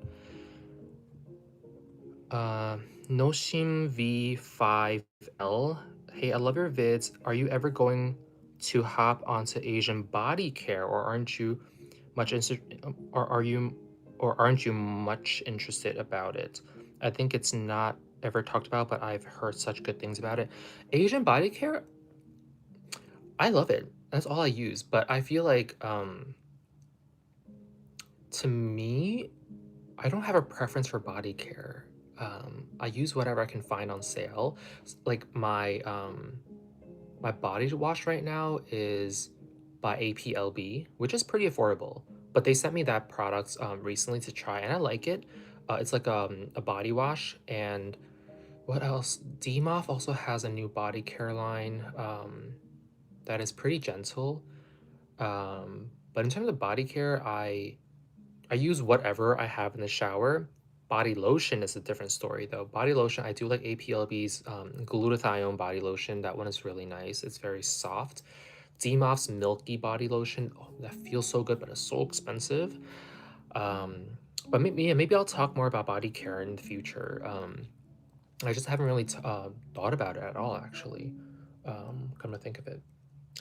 Noshim V5L. Hey, I love your vids. Are you ever going to hop onto Asian body care, or aren't you much interested, or aren't you much interested about it? I think it's not ever talked about, but I've heard such good things about it. Asian body care, I love it. That's all I use, but I feel like to me, I don't have a preference for body care. I use whatever I can find on sale. Like my body wash right now is by APLB, which is pretty affordable. But they sent me that product recently to try, and I like it. It's like a body wash, and what else? DMOF also has a new body care line that is pretty gentle. But in terms of body care, I use whatever I have in the shower. Body lotion is a different story though. Body lotion, I do like APLB's glutathione body lotion. That one is really nice. It's very soft. DMOF's milky body lotion, oh, that feels so good, but it's so expensive. Um, but maybe, yeah, maybe I'll talk more about body care in the future. I just haven't really thought about it at all, actually. Come to think of it.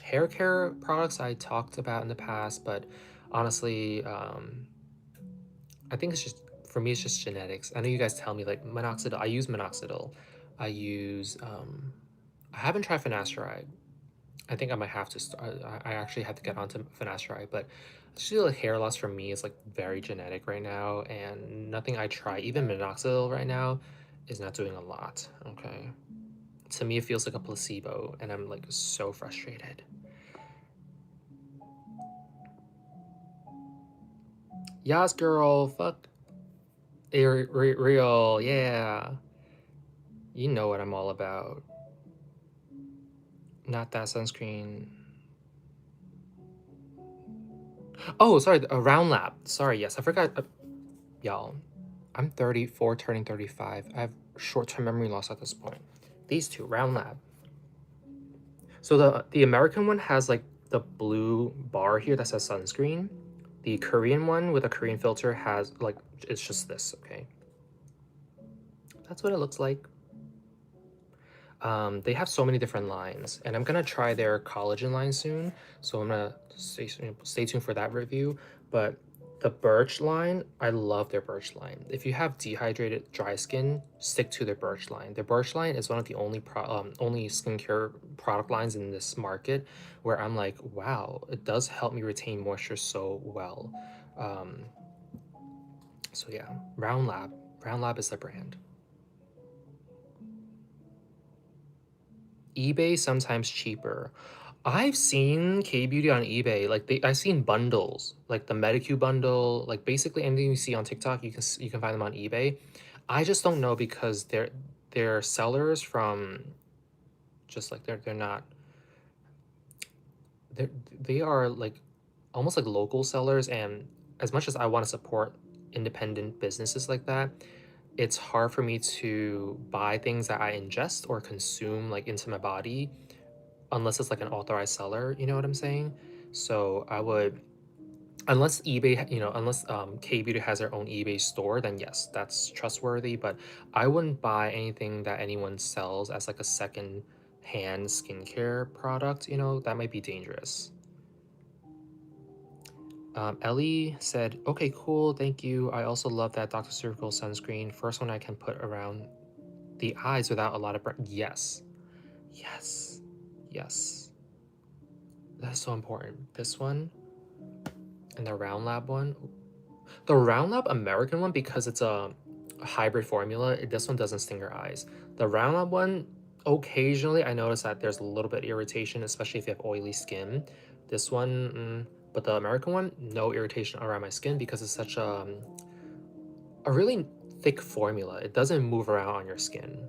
Hair care products I talked about in the past, but honestly, I think it's just for me. It's just genetics. I know you guys tell me like minoxidil. I use minoxidil. I use. I haven't tried finasteride. I think I might have to. I actually have to get onto finasteride, but just like hair loss for me is like very genetic right now, and nothing I try, even minoxidil right now, is not doing a lot. Okay, to me it feels like a placebo, and I'm like so frustrated. Yas, girl. Fuck. Real. Yeah. You know what I'm all about. Not that sunscreen. Oh, sorry, a Round Lab. Sorry, yes, I forgot. Y'all, I'm 34, turning 35. I have short-term memory loss at this point. These two, Round Lab. So the American one has like the blue bar here that says sunscreen. The Korean one with a Korean filter has like, it's just this, okay? That's what it looks like. They have so many different lines, and I'm gonna try their collagen line soon. So I'm gonna stay tuned for that review. But the Birch line, I love their Birch line. If you have dehydrated dry skin, stick to their Birch line. Their Birch line is one of the only skincare product lines in this market where I'm like, wow, it does help me retain moisture so well. Um, so yeah, Round Lab. Round Lab is the brand. eBay sometimes cheaper. I've seen K beauty on eBay. Like I've seen bundles, like the Medicube bundle, like basically anything you see on TikTok, you can find them on eBay. I just don't know because they're sellers from just like they're not they're they are like almost like local sellers, and as much as I want to support independent businesses like that, it's hard for me to buy things that I ingest or consume like into my body unless it's like an authorized seller, you know what I'm saying? So I would Unless eBay, unless K-Beauty has their own eBay store, then yes, that's trustworthy. But I wouldn't buy anything that anyone sells as like a second hand skincare product. That might be dangerous. Ellie said, "Okay, cool, thank you. I also love that Dr. Circle sunscreen. First one I can put around the eyes without a lot of burn." Yes, yes, yes. That's so important. This one and the Round Lab one. The Round Lab American one, because it's a hybrid formula, this one doesn't sting your eyes. The Round Lab one, occasionally I notice that there's a little bit irritation, especially if you have oily skin. This one, but the American one, no irritation around my skin because it's such a really thick formula. It doesn't move around on your skin.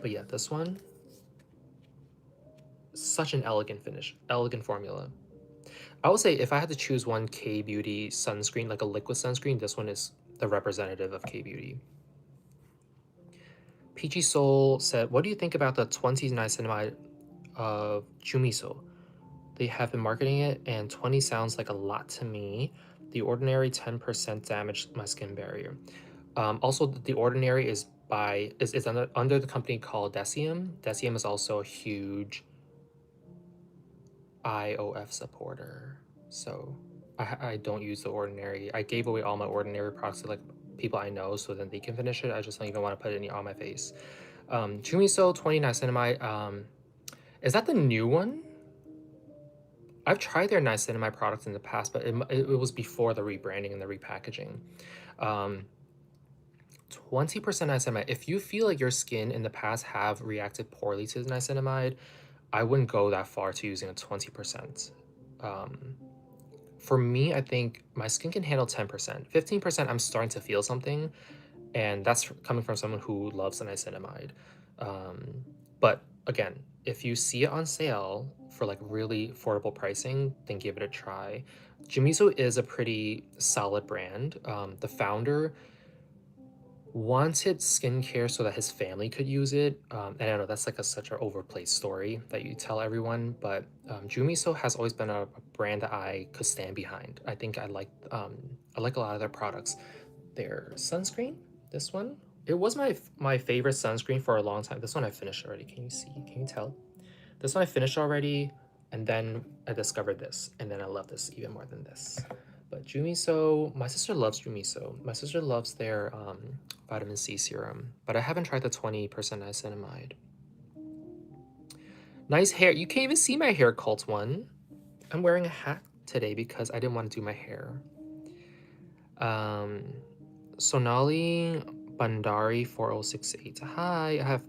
But yeah, this one, such an elegant finish, elegant formula. I would say if I had to choose one K-Beauty sunscreen, like a liquid sunscreen, this one is the representative of K-Beauty. Peachy Soul said, "What do you think about the 20 niacinamide of Jumiso? They have been marketing it, and 20 sounds like a lot to me. The Ordinary 10% damaged my skin barrier." Also, The Ordinary is under the company called Decium. Decium is also a huge IOF supporter. So I don't use The Ordinary. I gave away all my Ordinary products to like people I know so then they can finish it. I just don't even want to put any on my face. Chumiso 20 niacinamide. Is that the new one? I've tried their niacinamide products in the past, but it was before the rebranding and the repackaging. 20% niacinamide. If you feel like your skin in the past have reacted poorly to the niacinamide, I wouldn't go that far to using a 20%. For me, I think my skin can handle 10%. 15%, I'm starting to feel something, and that's coming from someone who loves the niacinamide. But again, if you see it on sale for like really affordable pricing, then give it a try. Jimiso is a pretty solid brand. The founder wanted skincare so that his family could use it. And I know that's like such an overplayed story that you tell everyone, but Jumiso has always been a brand that I could stand behind. I think I like a lot of their products. Their sunscreen, this one, it was my favorite sunscreen for a long time. This one I finished already. Can you see? Can you tell? This one I finished already, and then I discovered this, and then I love this even more than this. But Jumiso, my sister loves Jumiso. My sister loves their vitamin C serum, but I haven't tried the 20% niacinamide. Nice hair. You can't even see my hair, Cult One. I'm wearing a hat today because I didn't want to do my hair. Sonali Bandari 4068. Hi, I have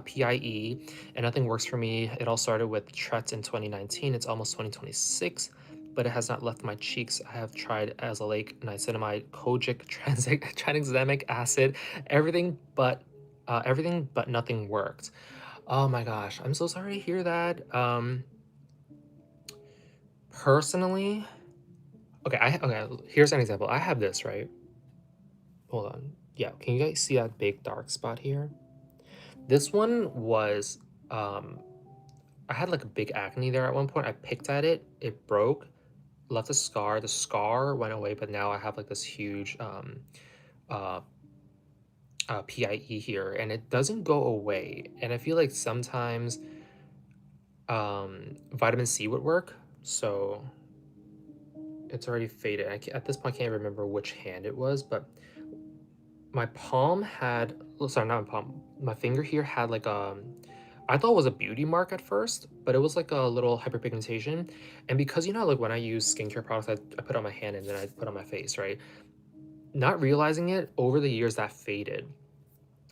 PIE and nothing works for me. It all started with Tret in 2019. It's almost 2026, but it has not left my cheeks. I have tried Azalake, niacinamide, kojic, tranexamic acid, everything but nothing worked. Oh my gosh, I'm so sorry to hear that. Personally, okay, here's an example. I have this, right? Hold on. Yeah, can you guys see that big dark spot here? This one was, I had like a big acne there at one point. I picked at it, it broke, left a scar. The scar went away, but now I have like this huge uh, PIE here, and it doesn't go away. And I feel like sometimes vitamin C would work. So it's already faded. At this point, I can't remember which hand it was, but my palm had, oh, sorry, not my palm, my finger here had like I thought it was a beauty mark at first, but it was like a little hyperpigmentation. And because like when I use skincare products, I put on my hand and then I put on my face, right? Not realizing it, over the years that faded.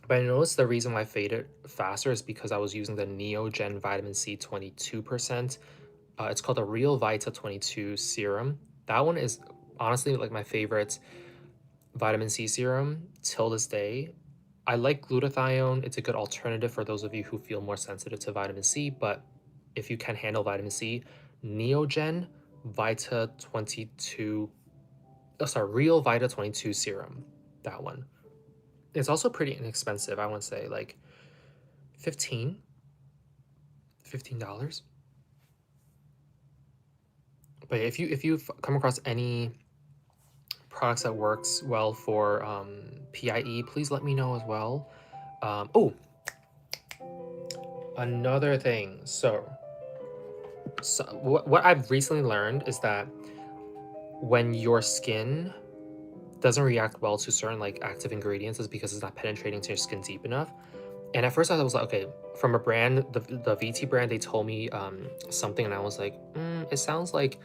But I noticed the reason why it faded faster is because I was using the Neogen Vitamin C 22%. It's called the Real Vita 22 serum. That one is honestly like my favorite vitamin C serum till this day. I like glutathione. It's a good alternative for those of you who feel more sensitive to vitamin C, but if you can handle vitamin C, Neogen Vita 22, Real Vita 22 serum, that one. It's also pretty inexpensive, I want to say, like 15 $15. Wait, if you've come across any products that works well for PIE, please let me know as well. Oh, another thing. So what I've recently learned is that when your skin doesn't react well to certain like active ingredients is because it's not penetrating to your skin deep enough. And at first I was like, okay, from a brand, the VT brand, they told me something, and I was like, it sounds like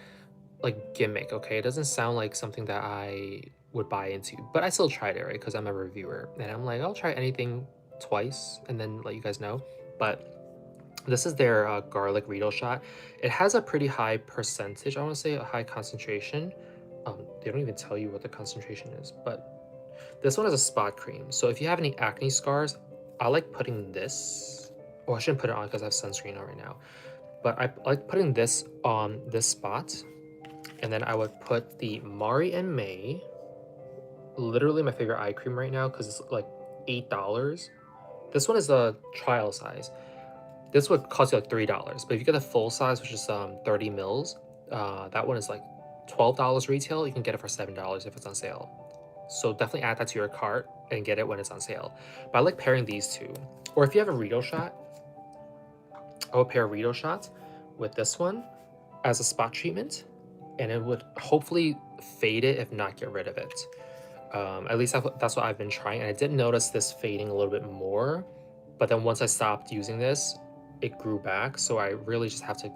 gimmick. Okay, it doesn't sound like something that I would buy into. But I still tried it, right? Because I'm a reviewer, and I'm like, I'll try anything twice and then let you guys know. But this is their garlic Rito shot. It has a pretty high percentage. I want to say a high concentration. They don't even tell you what the concentration is, but this one is a spot cream. So if you have any acne scars, I like putting this. Oh, I shouldn't put it on because I have sunscreen on right now. But I like putting this on this spot, and then I would put the Mari and May. Literally my favorite eye cream right now because it's like $8. This one is a trial size. This would cost you like $3, but if you get the full size, which is 30 mils, that one is like $12 retail. You can get it for $7 if it's on sale. So definitely add that to your cart and get it when it's on sale. But I like pairing these two. Or if you have a Rito shot, I would pair Rito shots with this one as a spot treatment, and it would hopefully fade it, if not get rid of it. At least that's what I've been trying, and I did notice this fading a little bit more. But then once I stopped using this, it grew back. So I really just have to,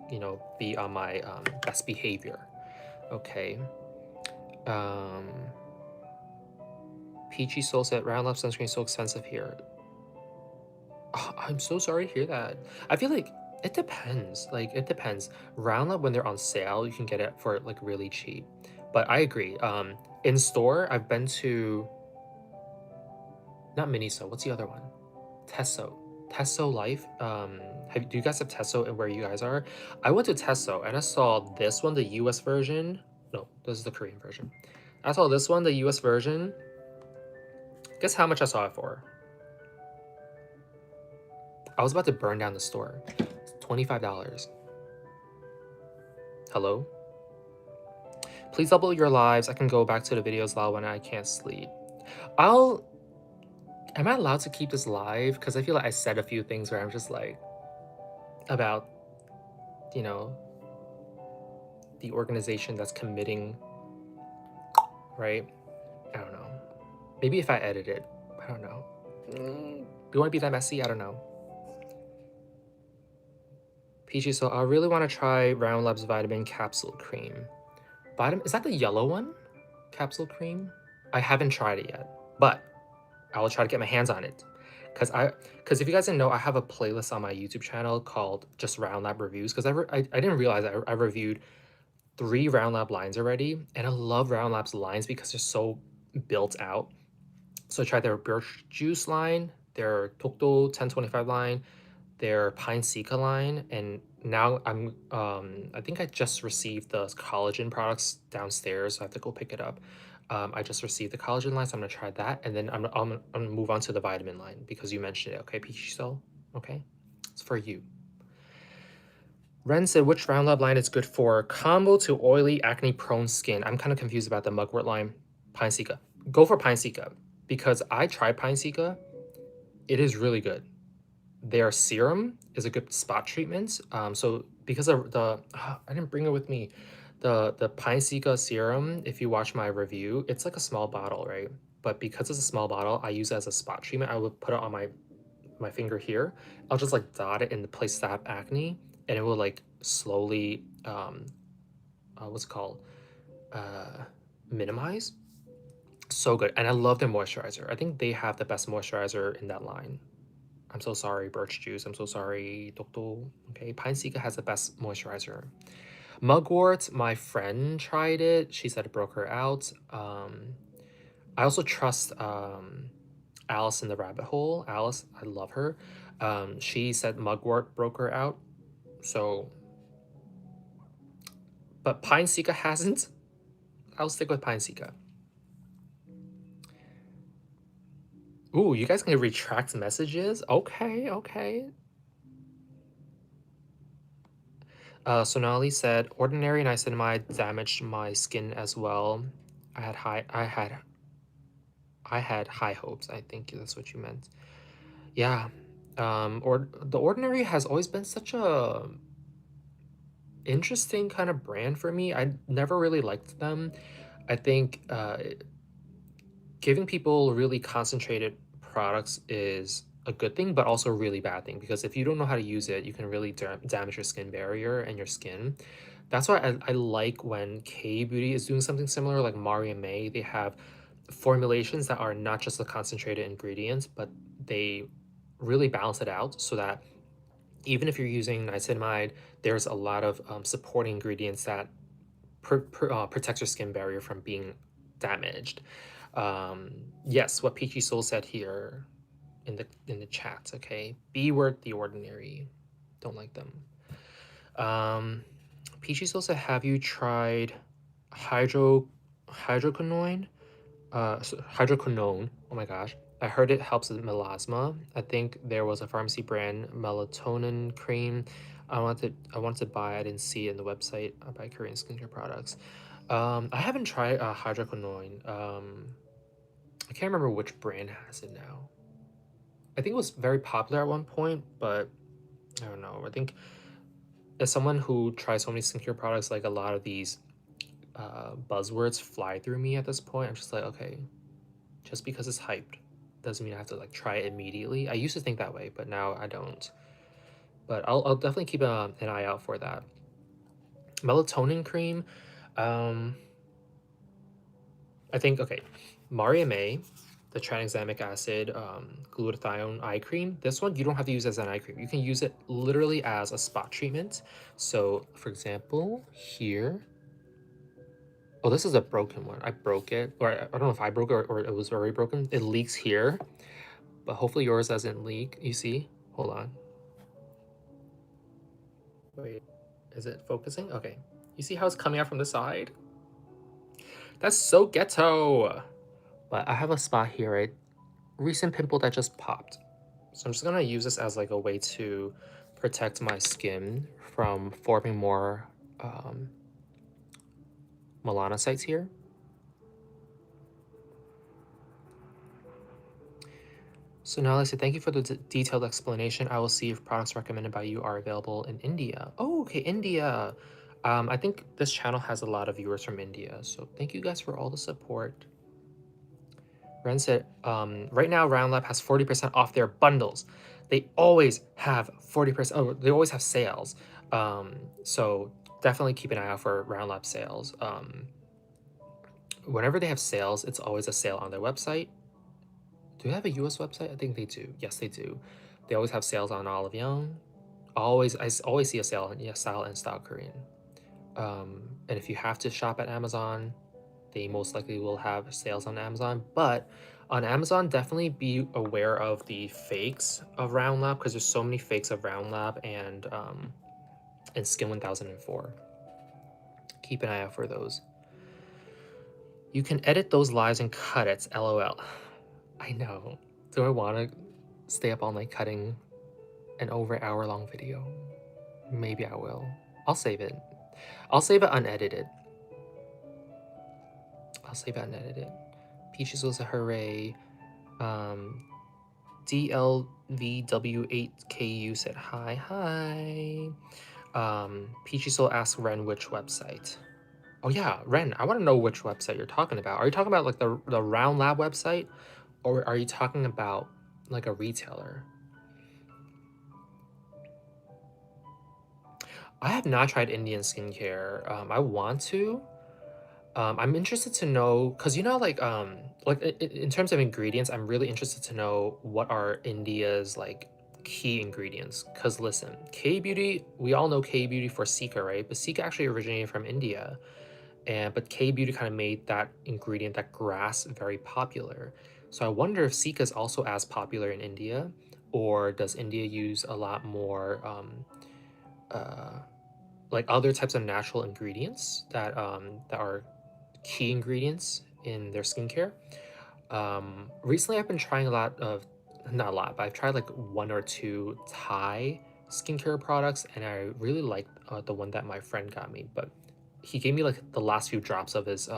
be on my best behavior. Okay. Peachy Soul said, Round Lab sunscreen is so expensive here. Oh, I'm so sorry to hear that. I feel like it depends. Like, it depends. Round Lab, when they're on sale, you can get it for like really cheap. But I agree. In store, I've been to, not Miniso, what's the other one? Tesso Life. Do you guys have Tesso where you guys are? I went to Tesso and I saw this one, the US version. No, this is the Korean version. I saw this one, the US version. Guess how much I saw it for? I was about to burn down the store. It's $25. Hello? Please double your lives. I can go back to the videos loud when I can't sleep. Am I allowed to keep this live? Because I feel like I said a few things where I'm just like, about, you know, the organization that's committing, right? I don't know. Maybe if I edit it, I don't know. Do you want to be that messy? I don't know. Peachy, so I really want to try Round Labs Vitamin Capsule Cream. Is that the yellow one? Capsule Cream? I haven't tried it yet, but I will try to get my hands on it. Because if you guys didn't know, I have a playlist on my YouTube channel called just Round Lab Reviews, because I didn't realize I reviewed 3 Round Lab lines already, and I love Round Lab's lines because they're so built out. So I tried their Birch Juice line, their Tokdo 1025 line, their Pine Sika line, and now I think I just received the collagen products downstairs, so I have to go pick it up. I just received the collagen line, so I'm gonna try that, and then I'm gonna move on to the vitamin line because you mentioned it. Okay, Peachy Soul. Okay, it's for you. Ren said, which Round Lab line is good for combo to oily, acne-prone skin? I'm kind of confused about the mugwort line. Pine Sika. Go for Pine Sika because I tried Pine Sika. It is really good. Their serum is a good spot treatment. So because of I didn't bring it with me. The Pine Sika serum, if you watch my review, it's like a small bottle, right? But because it's a small bottle, I use it as a spot treatment. I would put it on my finger here. I'll just like dot it in the place that I have acne, and it will like slowly what's it called? Minimize. So good. And I love their moisturizer. I think they have the best moisturizer in that line. I'm so sorry, Birch Juice. I'm so sorry, Tokto. Okay, Pine Sika has the best moisturizer. Mugwort, my friend tried it. She said it broke her out. I also trust Alice in the Rabbit Hole. Alice, I love her. She said Mugwort broke her out. So, but Pine Sika hasn't. I'll stick with Pine Sika. Ooh, you guys can retract messages? Okay, okay. Sonali said, ordinary niacinamide damaged my skin as well. I had high hopes. I think that's what you meant. Yeah. Or the ordinary has always been such a interesting kind of brand for me. I never really liked them. I think giving people really concentrated products is a good thing, but also a really bad thing because if you don't know how to use it, you can really damage your skin barrier and your skin. That's why I like when K Beauty is doing something similar, like Mari and May. They have formulations that are not just the concentrated ingredients, but they really balance it out so that even if you're using niacinamide, there's a lot of supporting ingredients that protects your skin barrier from being damaged. Yes, what Peachy Soul said here in the chat. Okay, B word, the ordinary. Don't like them. Peachy Soul said, "Have you tried hydroquinone? Hydroquinone. Oh my gosh." I heard it helps with melasma. I think there was a pharmacy brand melatonin cream. I wanted to buy. I didn't see it in the website. I buy Korean skincare products. I haven't tried hydroquinone. I can't remember which brand has it now. I think it was very popular at one point, but I don't know. I think as someone who tries so many skincare products, like a lot of these buzzwords fly through me at this point. I'm just like, okay, just because it's hyped doesn't mean I have to like try it immediately. I used to think that way, but now I don't. But I'll definitely keep an eye out for that. Melatonin cream. Um, I think, okay, Maria May, the tranexamic acid glutathione eye cream. This one you don't have to use as an eye cream. You can use it literally as a spot treatment. So, for example, here. Oh, this is a broken one. I broke it, or I don't know if I broke it or it was already broken. It leaks here, but hopefully yours doesn't leak. You see? Hold on. Wait, is it focusing? Okay. You see how it's coming out from the side? That's so ghetto. But I have a spot here, right? Recent pimple that just popped. So I'm just gonna use this as like a way to protect my skin from forming more melanocytes here. So now let's say thank you for the detailed explanation. I will see if products recommended by you are available in India. Oh, okay, India. I think this channel has a lot of viewers from India, so thank you guys for all the support. Ren said, right now Round Lab has 40% off their bundles. They always have 40%. Oh, they always have sales. So definitely keep an eye out for Round Lab sales. Whenever they have sales, it's always a sale on their website. Do they have a US website? I think they do. Yes, they do. They always have sales on Olive Young. I always see a sale on Style and Style Korean. And if you have to shop at Amazon, they most likely will have sales on Amazon. But on Amazon, definitely be aware of the fakes of Round Lab because there's so many fakes of Round Lab and Skin 1004. Keep an eye out for those. You can edit those lives and cut it. LOL. I know. Do I want to stay up all night cutting an over hour-long video? Maybe I will. I'll save it. I'll save it unedited. I'll save it unedited. Peaches was a hooray. DLVW8KU said hi, hi. Peachy Soul asked Ren which website. Oh yeah, Ren, I want to know which website you're talking about. Are you talking about like the Round Lab website, or are you talking about like a retailer? I have not tried Indian skincare. I want to. I'm interested to know because you know, like in terms of ingredients, I'm really interested to know what are India's like key ingredients. Because listen, K beauty, we all know K beauty for Sika, right? But Sika actually originated from India, and but K beauty kind of made that ingredient, that grass, very popular. So I wonder if Sika is also as popular in India, or does India use a lot more uh, like other types of natural ingredients that are key ingredients in their skincare. Recently, I've been trying a lot of, not a lot, but I've tried like one or two Thai skincare products, and I really liked the one that my friend got me. But he gave me like the last few drops of his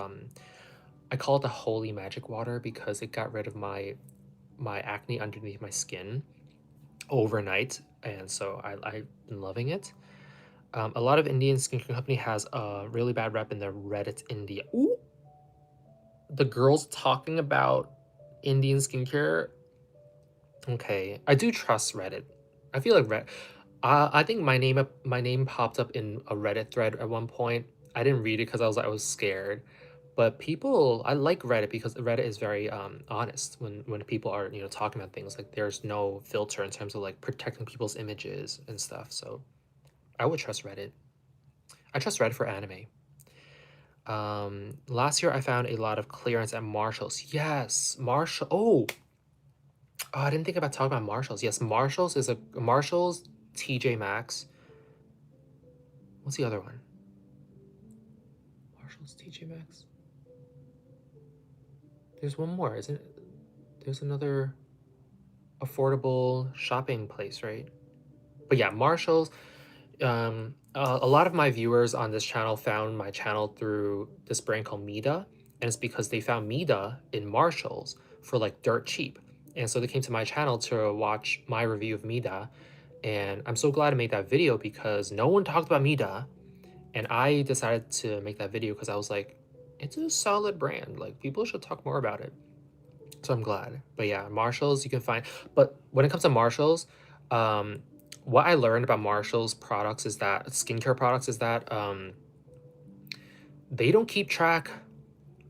I call it the holy magic water because it got rid of my acne underneath my skin overnight, and so I've been loving it. A lot of Indian skincare company has a really bad rep in the Reddit India. Ooh, the girls talking about Indian skincare. Okay, I do trust Reddit. I feel like Reddit. I think my name popped up in a Reddit thread at one point. I didn't read it because I was scared. But people, I like Reddit because Reddit is very honest when people are talking about things. Like there's no filter in terms of like protecting people's images and stuff. So I would trust Reddit. I trust Reddit for anime. Last year I found a lot of clearance at Marshalls. Yes, Marshall. Oh, I didn't think about talking about Marshalls. Yes, Marshalls, TJ Maxx. What's the other one? Marshalls, TJ Maxx. There's one more, isn't it? There's another affordable shopping place, right? But yeah, Marshalls. A lot of my viewers on this channel found my channel through this brand called Mida, and it's because they found Mida in Marshalls for like dirt cheap. And so they came to my channel to watch my review of Mida, and I'm so glad I made that video because no one talked about Mida, and I decided to make that video because I was like, it's a solid brand. Like people should talk more about it. So I'm glad. But yeah, Marshalls you can find. But when it comes to Marshalls, um, what I learned about Marshalls products is that skincare products is that they don't keep track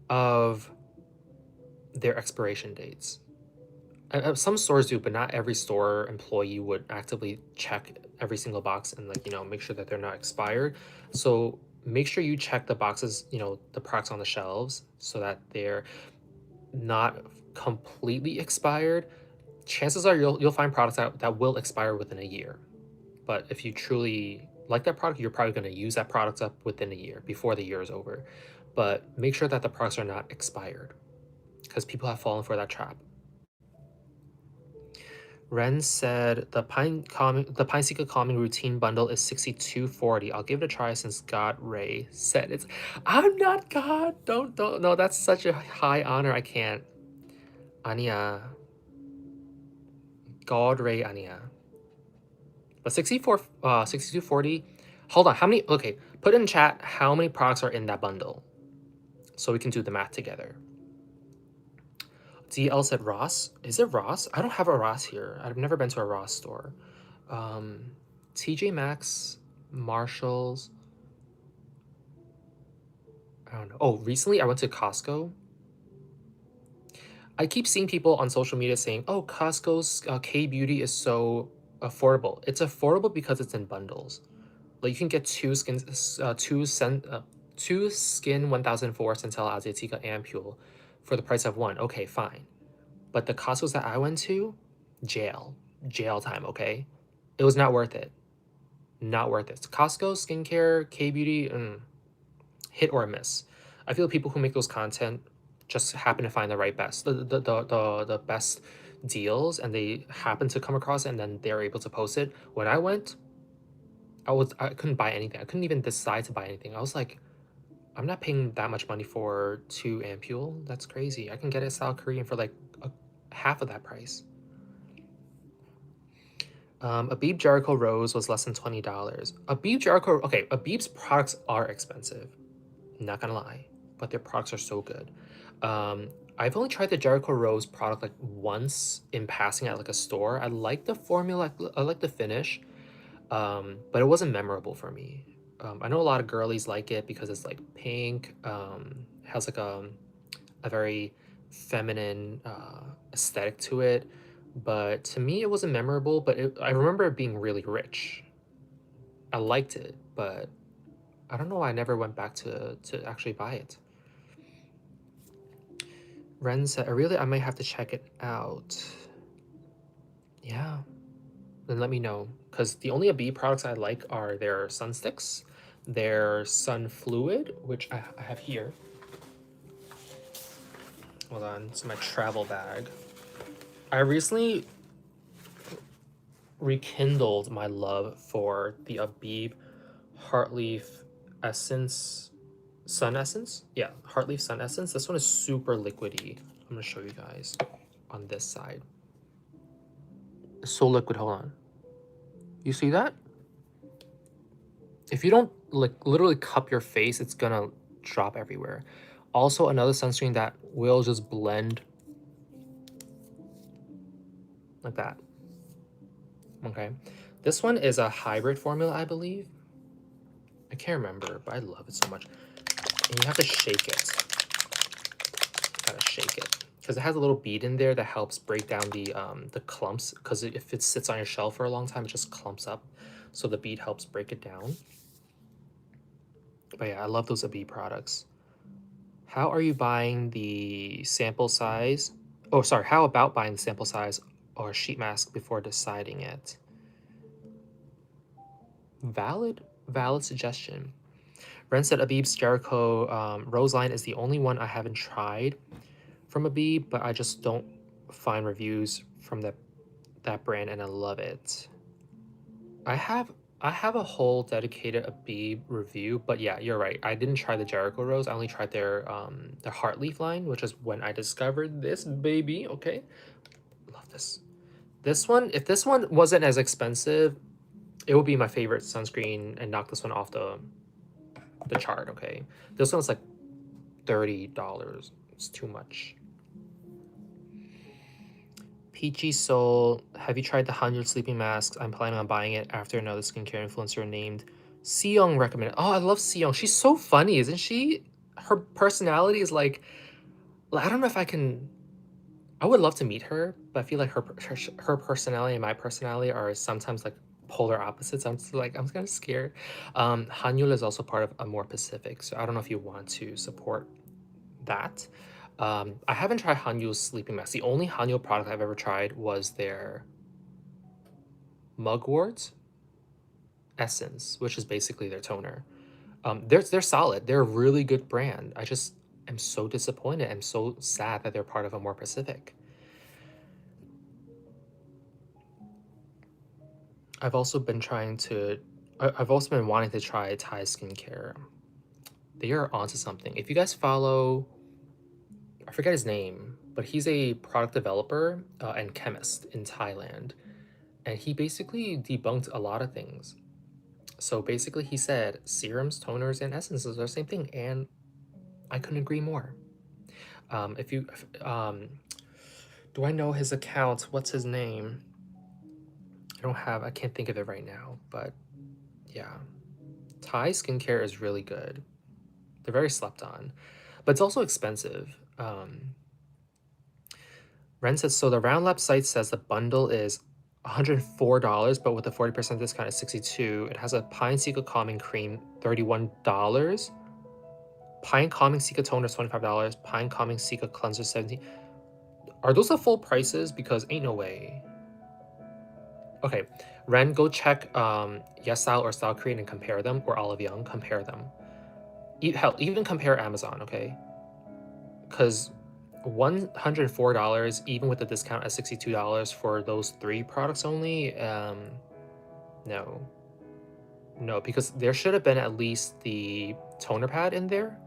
of their expiration dates. Some stores do, but not every store employee would actively check every single box and like make sure that they're not expired. So make sure you check the boxes, the products on the shelves, so that they're not completely expired. Chances are you'll find products that will expire within a year. But if you truly like that product, you're probably going to use that product up within a year before the year is over. But make sure that the products are not expired because people have fallen for that trap. Ren said the Pine Seeker Calming Routine Bundle is $62.40. I'll give it a try since God Ray said it's. I'm not God. Don't no. That's such a high honor. I can't. Anya. God Ray Anya. But 62.40. Hold on. How many? Okay, put in chat how many products are in that bundle, so we can do the math together. DL said Ross. Is it Ross? I don't have a Ross here. I've never been to a Ross store. TJ Maxx, Marshalls. I don't know. Oh, recently I went to Costco. I keep seeing people on social media saying, "Oh, Costco's K Beauty is so affordable." It's affordable because it's in bundles. Like you can get two skin 1004 Centella Asiatica ampule for the price of one. Okay, fine. But the Costco's that I went to, jail time. Okay, it was not worth it. Not worth it. Costco skincare, K beauty, hit or miss. I feel people who make those content just happen to find the right best, the best deals, and they happen to come across it, and then they're able to post it. When I went, I couldn't buy anything. I couldn't even decide to buy anything. I was like, I'm not paying that much money for two ampule. That's crazy. I can get it South Korean for like half of that price. Abib Jericho Rose was less than $20. Abib Jericho, okay, Abib's products are expensive. Not gonna lie, but their products are so good. I've only tried the Jericho Rose product like once in passing at like a store. I like the formula, I like the finish, but it wasn't memorable for me. I know a lot of girlies like it because it's like pink, has like a very feminine aesthetic to it. But to me, it wasn't memorable. But I remember it being really rich. I liked it, but I don't know why I never went back to actually buy it. Ren said, I might have to check it out. Yeah, then let me know. Because the only Abib products I like are their sun sticks, their sun fluid, which I have here. Hold on, it's my travel bag. I recently rekindled my love for the Abib Heartleaf Essence, Sun Essence. Yeah, Heartleaf Sun Essence. This one is super liquidy. I'm gonna show you guys on this side. It's so liquid. Hold on. You see that? If you don't like literally cup your face, it's gonna drop everywhere. Also, another sunscreen that will just blend like that. Okay. This one is a hybrid formula, I believe. I can't remember, but I love it so much. And you have to shake it. Gotta shake it. Because it has a little bead in there that helps break down the clumps. Because if it sits on your shelf for a long time, it just clumps up. So the bead helps break it down. But yeah, I love those Abib products. How are you buying the sample size? Oh, sorry. How about buying the sample size or sheet mask before deciding it? Valid suggestion. Ren said Abib's Jericho Rose line is the only one I haven't tried from Abib, but I just don't find reviews from that brand, and I love it. I have a whole dedicated Abib review, but yeah, you're right. I didn't try the Jericho Rose. I only tried their Heartleaf line, which is when I discovered this baby. Okay, love this. This one, if this one wasn't as expensive, it would be my favorite sunscreen and knock this one off the chart. Okay, this one's like $30. It's too much. Peachy Soul, have you tried the 100 sleeping masks? I'm planning on buying it after another skincare influencer named Seong recommended. Oh, I love Seong. She's so funny, isn't she? Her personality is like I don't know if I can. I would love to meet her, but I feel like her personality and my personality are sometimes like polar opposites. I'm just like I'm kind of scared. Hanyul is also part of Amore Pacific, so I don't know if you want to support that. I haven't tried Hanyul's sleeping mask. The only Hanyul product I've ever tried was their Mugwort Essence, which is basically their toner. They're solid. They're a really good brand. I just am so disappointed. I'm so sad that they're part of Amore Pacific. I've also been wanting to try Thai skincare. They are onto something. If you guys follow, I forget his name, but he's a product developer and chemist in Thailand. And he basically debunked a lot of things. So basically he said serums, toners, and essences are the same thing. And I couldn't agree more. Do I know his account? What's his name? I can't think of it right now, but yeah. Thai skincare is really good. They're very slept on, but it's also expensive. Ren says, so the Round Lab site says the bundle is $104, but with a 40% discount it's $62. It has a Pine Cica Calming Cream, $31. Pine Calming Cica Toner, $25. Pine Calming Cica Cleanser, $17. Are those the full prices? Because ain't no way. Okay, Ren, go check Yes Style or Style Korean and compare them, or Olive Young, compare them. Hell, even compare Amazon, okay? Because $104, even with the discount at $62 for those 3 products only, no. No, because there should have been at least the toner pad in there.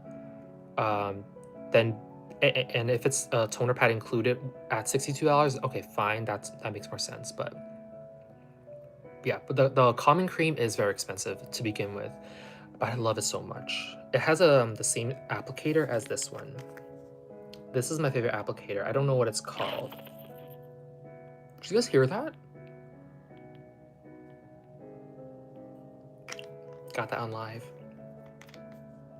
Then, and if it's a toner pad included at $62, okay, fine, that makes more sense. But yeah, but the calming cream is very expensive to begin with, but I love it so much. It has the same applicator as this one. This is my favorite applicator. I don't know what it's called. Did you guys hear that? Got that on live.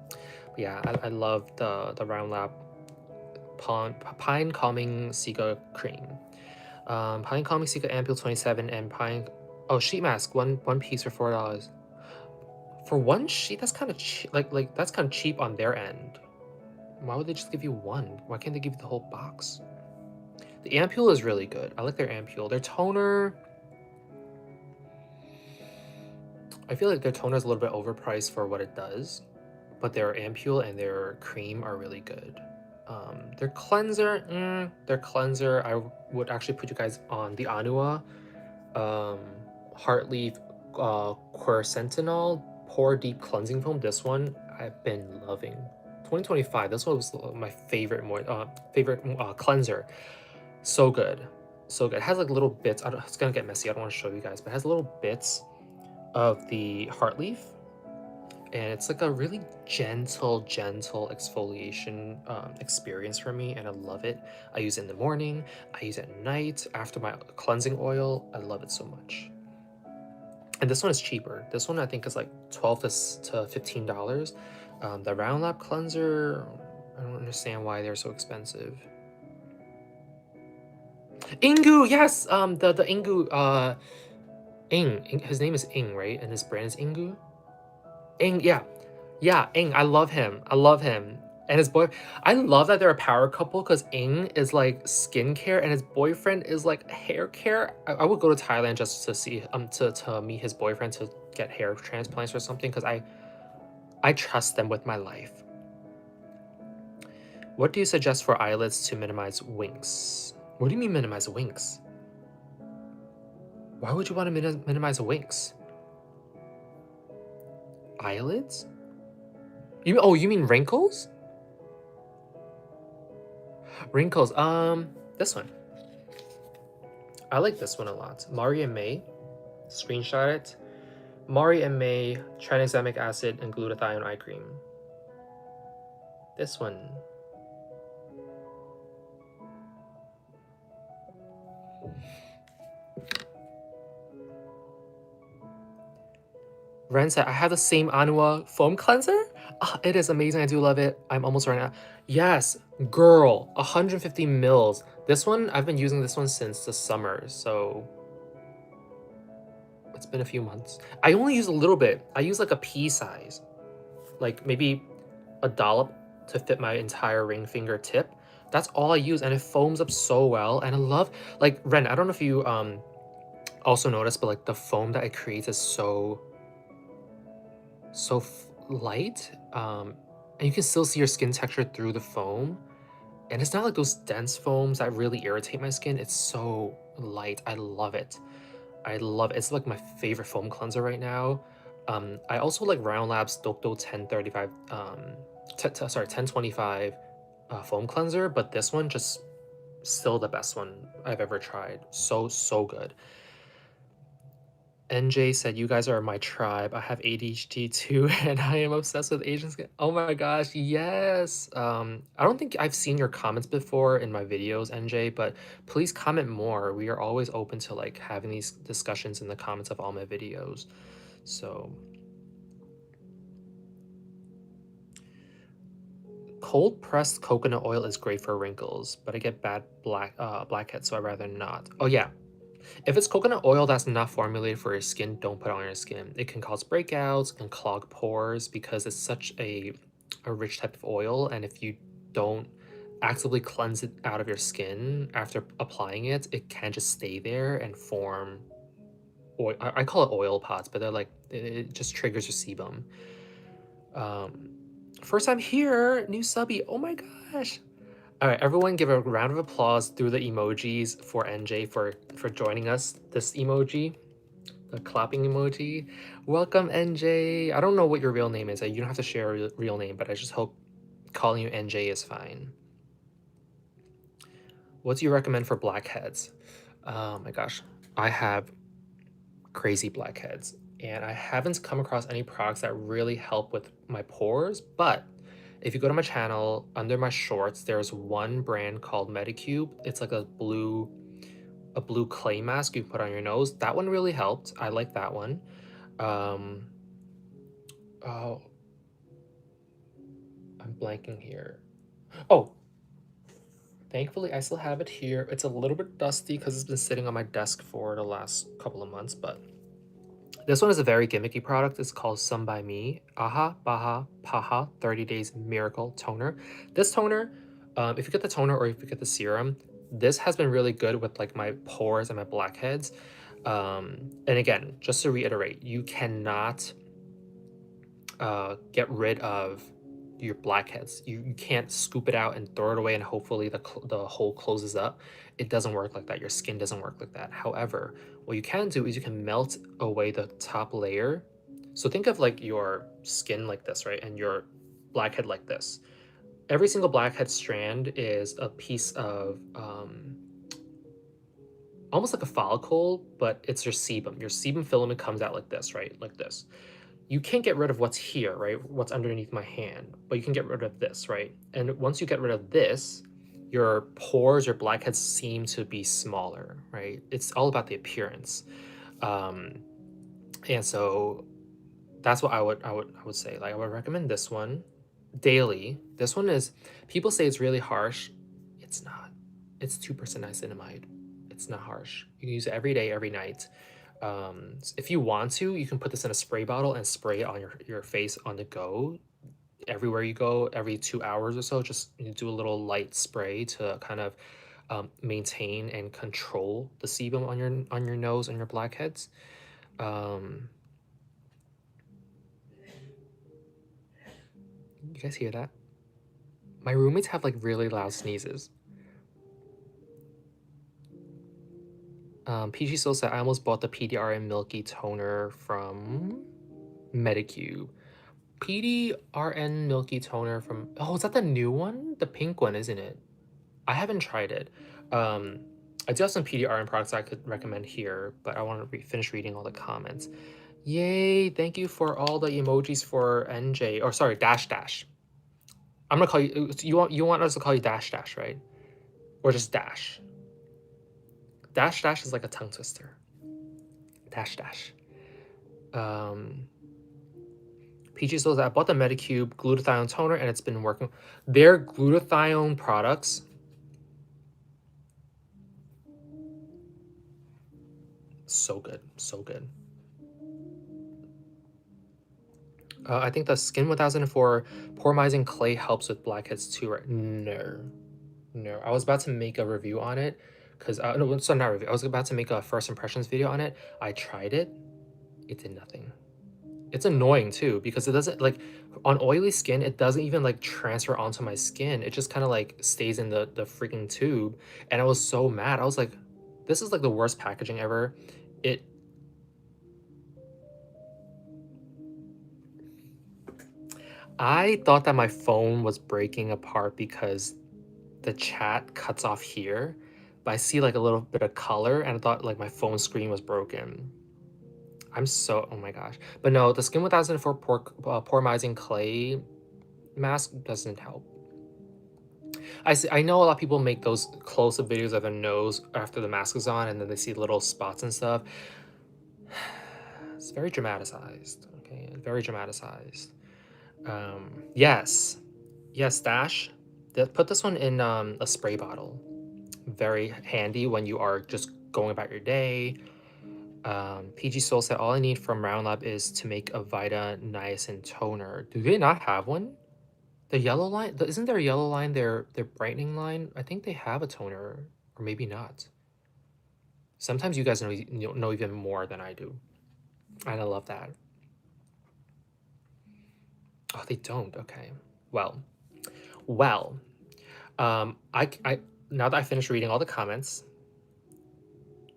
But yeah, I love the Round Lab Pine Calming Cica Cream. Pine Calming Cica Ampule 27 and Pine... Oh, sheet mask, one piece for $4. For one sheet, that's kind of cheap. Like that's kind of cheap on their end. Why would they just give you one? Why can't they give you the whole box? The ampule is really good. I like their ampule. Their toner... I feel like their toner is a little bit overpriced for what it does, but their ampule and their cream are really good. Their cleanser, I would actually put you guys on the Anua um, Heartleaf Quercetinol Pore Deep Cleansing Foam. This one I've been loving. 2025. This one was my favorite cleanser. So good, so good. It has like little bits. It's gonna get messy. I don't want to show you guys, but it has little bits of the Heartleaf, and it's like a really gentle exfoliation experience for me, and I love it. I use it in the morning, I use it at night after my cleansing oil. I love it so much. And this one is cheaper. This one I think is like $12 to $15. The Round Lab cleanser, I don't understand why they're so expensive. Ingu, yes. The Ingu, his name is Ing, right? And his brand is Ingu. Ing, yeah. Yeah, Ing, I love him. I love him. And his boy, I love that they're a power couple because Ing is like skincare and his boyfriend is like hair care. I would go to Thailand just to see to meet his boyfriend to get hair transplants or something because I trust them with my life. What do you suggest for eyelids to minimize winks? What do you mean minimize winks? Why would you want to minimize winks? Eyelids? You mean wrinkles? Wrinkles. This one. I like this one a lot. Mari and May. Screenshot it. Mari and May tranexamic acid and glutathione eye cream. This one. Ren said, I have the same Anua foam cleanser. It is amazing. I do love it. I'm almost running out. Yes, girl, 150 mils. This one, I've been using this one since the summer, so it's been a few months. I only use a little bit. I use like a pea size, like maybe a dollop to fit my entire ring finger tip. That's all I use, and it foams up so well. And I love, like, Ren, I don't know if you also noticed, but like the foam that it creates is so light, and you can still see your skin texture through the foam, and it's not like those dense foams that really irritate my skin. It's so light. I love it. I love it. It's like my favorite foam cleanser right now. I also like Round Lab's Docto 1035 1025 foam cleanser, but this one just still the best one I've ever tried. So good. NJ said, you guys are my tribe. I have ADHD too, and I am obsessed with Asian skin. Oh my gosh, yes. I don't think I've seen your comments before in my videos, NJ, but please comment more. We are always open to like having these discussions in the comments of all my videos. So cold pressed coconut oil is great for wrinkles, but I get bad blackheads, so I'd rather not. Oh yeah, if it's coconut oil that's not formulated for your skin, don't put it on your skin. It can cause breakouts and clog pores because it's such a rich type of oil. And if you don't actively cleanse it out of your skin after applying it, it can just stay there and form oil. I call it oil pots, but they're like, it just triggers your sebum. First time here, new subby. Oh my gosh. All right, everyone give a round of applause through the emojis for NJ for joining us. This emoji, the clapping emoji. Welcome, NJ. I don't know what your real name is. You don't have to share a real name, but I just hope calling you NJ is fine. What do you recommend for blackheads? Oh my gosh, I have crazy blackheads, and I haven't come across any products that really help with my pores, but if you go to my channel, under my shorts, there's one brand called Medicube. It's like a blue clay mask you put on your nose. That one really helped. I like that one. Oh, I'm blanking here. Oh, thankfully I still have it here. It's a little bit dusty because it's been sitting on my desk for the last couple of months, but this one is a very gimmicky product. It's called Sun by Me. Aha, Baha, Paha, 30 Days Miracle Toner. This toner, if you get the toner or if you get the serum, this has been really good with like my pores and my blackheads. And again, just to reiterate, you cannot get rid of your blackheads. You can't scoop it out and throw it away and hopefully the hole closes up. It doesn't work like that. Your skin doesn't work like that. However, what you can do is you can melt away the top layer. So think of like your skin like this, right? And your blackhead like this. Every single blackhead strand is a piece of almost like a follicle, but it's your sebum. Your sebum filament comes out like this, right? Like this. You can't get rid of what's here, right? What's underneath my hand, but you can get rid of this, right? And once you get rid of this, your pores, your blackheads seem to be smaller, right? It's all about the appearance. Um, and so that's what I would say. Like I would recommend this one daily. This one is, people say it's really harsh. It's not. It's 2% niacinamide. It's not harsh. You can use it every day, every night. If you want to, you can put this in a spray bottle and spray it on your face on the go. Everywhere you go, every 2 hours or so, just do a little light spray to kind of maintain and control the sebum on your nose and your blackheads. Um, you guys hear that? My roommates have like really loud sneezes. PG Soul said, I almost bought the PDRN Milky Toner from Medicube. PDRN Milky Toner from, oh, is that the new one? The pink one, isn't it? I haven't tried it. I do have some PDRN products I could recommend here, but I want to finish reading all the comments. Yay, thank you for all the emojis for NJ, or sorry, Dash Dash. I'm gonna call you, you want us to call you Dash Dash, right? Or just Dash. Dash Dash is like a tongue twister. Dash Dash. PG Souls, I bought the Medicube glutathione toner and it's been working. Their glutathione products, so good, so good. I think the Skin 1004 Pormizing Clay helps with blackheads too, right? No. I was about to make a review on it because, no, so not review. I was about to make a first impressions video on it. I tried it. It did nothing. It's annoying too because it doesn't, like, on oily skin, it doesn't even like transfer onto my skin. It just kind of like stays in the freaking tube. And I was so mad. I was like, this is like the worst packaging ever. I thought that my phone was breaking apart because the chat cuts off here, but I see like a little bit of color and I thought like my phone screen was broken. I'm so, oh my gosh. But no, the Skin 1004 Pormizing Clay mask doesn't help. I know a lot of people make those close-up videos of their nose after the mask is on and then they see little spots and stuff. It's very dramatized, okay? Very dramatized. Yes, Dash. Put this one in a spray bottle. Very handy when you are just going about your day. PG Soul said, all I need from Round Lab is to make a Vita Niacin toner. Do they not have one? The yellow line, isn't there a yellow line, their brightening line? I think they have a toner, or maybe not. Sometimes you guys know even more than I do. And I love that. Oh, they don't. Okay. Well. I now that I finished reading all the comments,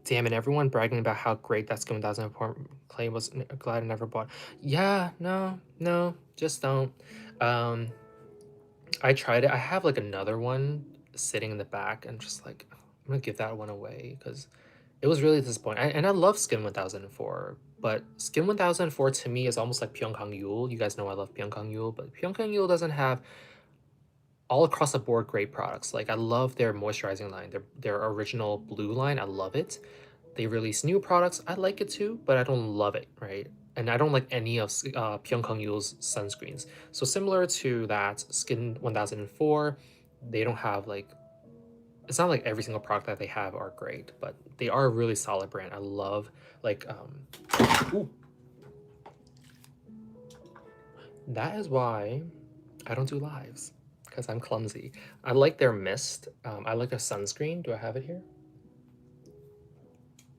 damn it, everyone bragging about how great that Skin 1004 clay was. Glad I never bought. Yeah, no, just don't. Um, I tried it. I have like another one sitting in the back, and just like I'm gonna give that one away because it was really disappointing. And I love Skin 1004, but Skin 1004 to me is almost like Pyeongkang Yule. You guys know I love Pyeongkang Yule, but Pyeongkang Yule doesn't have all across the board great products. Like I love their moisturizing line, their original blue line. I love it. They release new products. I like it too, but I don't love it, right? And I don't like any of Pyeongkang Yule's sunscreens. So similar to that, Skin 1004, they don't have like, it's not like every single product that they have are great, but they are a really solid brand. I love like, ooh. That is why I don't do lives, because I'm clumsy. I like their mist. I like their sunscreen. Do I have it here?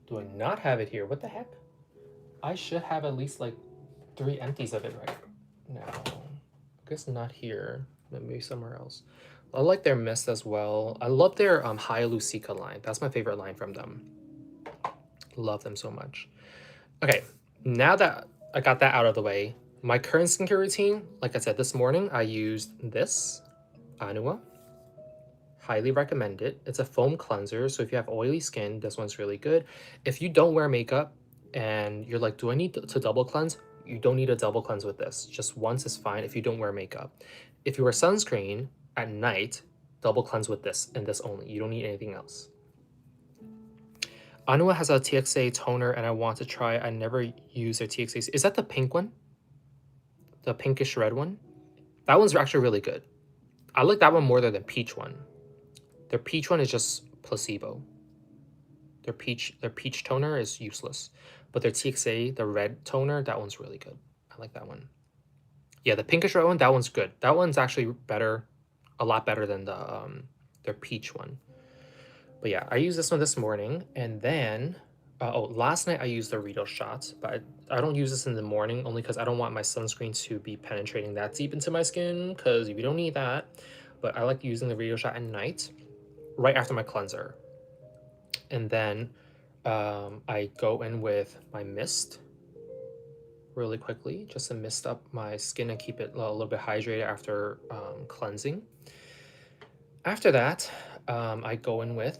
Do I not have it here? What the heck? I should have at least like 3 empties of it right now. I guess not here, maybe somewhere else. I like their mist as well. I love their Hyaluronic line. That's my favorite line from them. Love them so much. Okay, now that I got that out of the way, my current skincare routine, like I said this morning, I used this Anua. Highly recommend it. It's a foam cleanser, so if you have oily skin, this one's really good. If you don't wear makeup and you're like, do I need to double cleanse? You don't need a double cleanse with this. Just once is fine if you don't wear makeup. If you wear sunscreen at night, double cleanse with this and this only. You don't need anything else. Anua has a TXA toner and I want to try. I never use their TXA. Is that the pink one? The pinkish red one? That one's actually really good. I like that one more than the peach one. Their peach one is just placebo. Their peach toner is useless. But their TXA, the red toner, that one's really good. I like that one. Yeah, the pinkish red one, that one's good. That one's actually better, a lot better than the their peach one. But yeah, I used this one this morning, and then last night I used the Rito shots, but I don't use this in the morning only because I don't want my sunscreen to be penetrating that deep into my skin because we don't need that. But I like using the Rito shot at night, right after my cleanser. And then I go in with my mist really quickly, just to mist up my skin and keep it a little bit hydrated after cleansing. After that, I go in with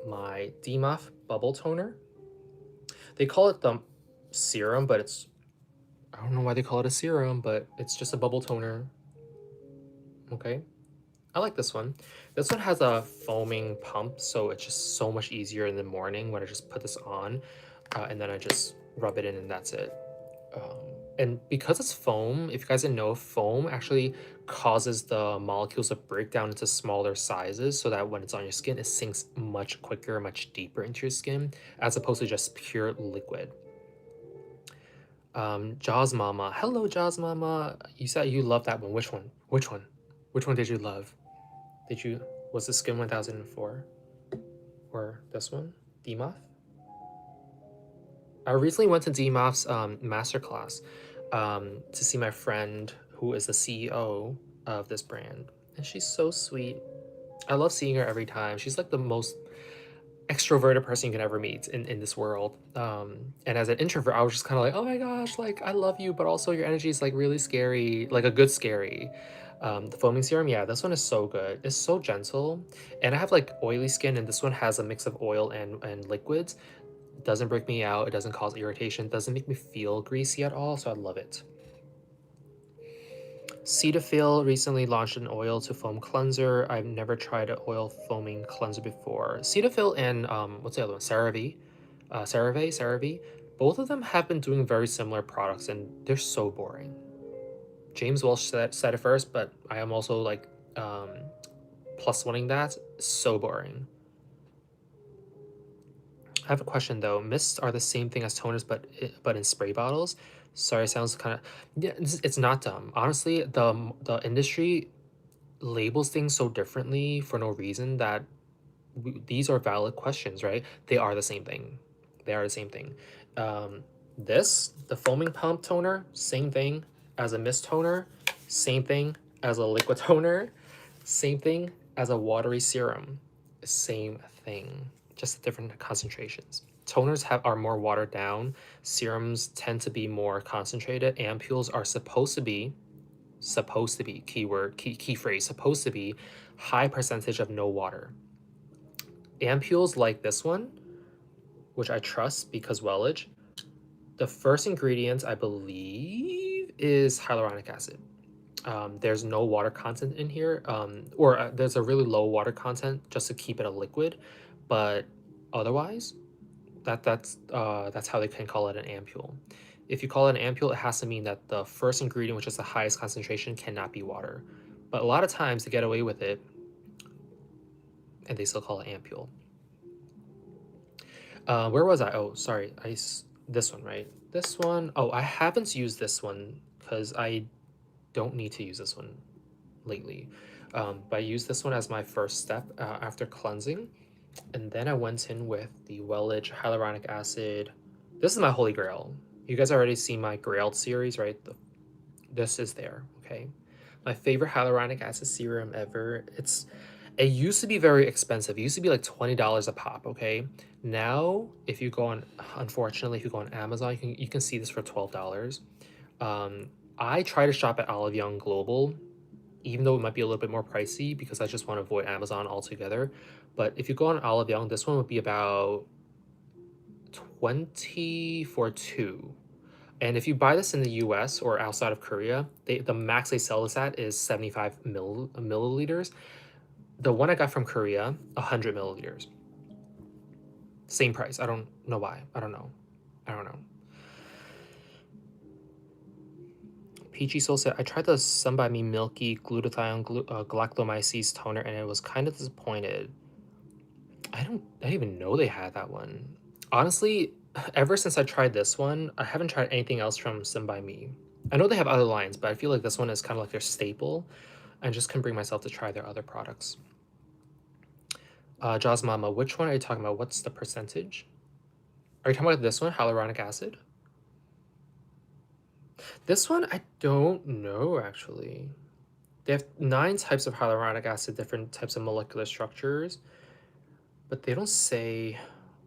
my DMOF bubble toner. They call it the serum, but it's, I don't know why they call it a serum, but it's just a bubble toner. Okay. I like this one. This one has a foaming pump, so it's just so much easier in the morning when I just put this on, and then I just rub it in and that's it. And because it's foam, if you guys didn't know, foam actually causes the molecules to break down into smaller sizes so that when it's on your skin, it sinks much quicker, much deeper into your skin, as opposed to just pure liquid. Jaws Mama. Hello, Jaws Mama. You said you love that one. Which one? Which one? Which one did you love? Was the Skin 1004? Or this one? DMOF? I recently went to DMOF's masterclass to see my friend who is the CEO of this brand. And she's so sweet. I love seeing her every time. She's like the most extroverted person you can ever meet in this world. And as an introvert, I was just kind of like, oh my gosh, like I love you, but also your energy is like really scary, like a good scary. The foaming serum, yeah, this one is so good. It's so gentle. And I have like oily skin, and this one has a mix of oil and liquids. It doesn't break me out, it doesn't cause irritation, it doesn't make me feel greasy at all, so I love it. Cetaphil recently launched an oil to foam cleanser. I've never tried an oil foaming cleanser before. Cetaphil and what's the other one? CeraVe. Both of them have been doing very similar products, and they're so boring. James Welsh said it first, but I am also like plus oneing that. So boring. I have a question though. Mists are the same thing as toners, but in spray bottles. Sorry, sounds kind of, yeah. It's not dumb. Honestly, the industry labels things so differently for no reason that these are valid questions, right? They are the same thing. They are the same thing. The foaming pump toner, same thing as a mist toner, same thing as a liquid toner, same thing as a watery serum, same thing, just different concentrations. Toners are more watered down. Serums tend to be more concentrated. Ampules are supposed to be key phrase, supposed to be high percentage of no water. Ampules like this one, which I trust because Wellage, the first ingredient I believe is hyaluronic acid. There's no water content in here, or there's a really low water content just to keep it a liquid, but otherwise, that's how they can call it an ampule. If you call it an ampule, it has to mean that the first ingredient, which is the highest concentration, cannot be water. But a lot of times they get away with it, and they still call it ampule. Where was I? Oh, sorry. This one, right? This one. Oh, I haven't used this one because I don't need to use this one lately. But I used this one as my first step after cleansing. And then I went in with the Wellage hyaluronic acid. This is my holy grail. You guys already see my Grailed series, right? This is there, okay? My favorite hyaluronic acid serum ever. It used to be very expensive. It used to be like $20 a pop, okay? Now, if you go on, unfortunately, if you go on Amazon, you can see this for $12. Um, I try to shop at Olive Young Global, even though it might be a little bit more pricey because I just want to avoid Amazon altogether. But if you go on Olive Young, this one would be about 20 for two. And if you buy this in the US or outside of Korea, the max they sell this at is 75 milliliters. The one I got from Korea, 100 milliliters. Same price. I don't know why. I don't know. I don't know. Peachy Soul said, I tried the Sun By Me Milky Glutathione Galactomyces toner and I was kind of disappointed. I didn't even know they had that one. Honestly, ever since I tried this one, I haven't tried anything else from Sun By Me. I know they have other lines, but I feel like this one is kind of like their staple. I just couldn't bring myself to try their other products. Jaws Mama, which one are you talking about? What's the percentage? Are you talking about this one, hyaluronic acid? This one, I don't know, actually. They have 9 types of hyaluronic acid, different types of molecular structures, but they don't say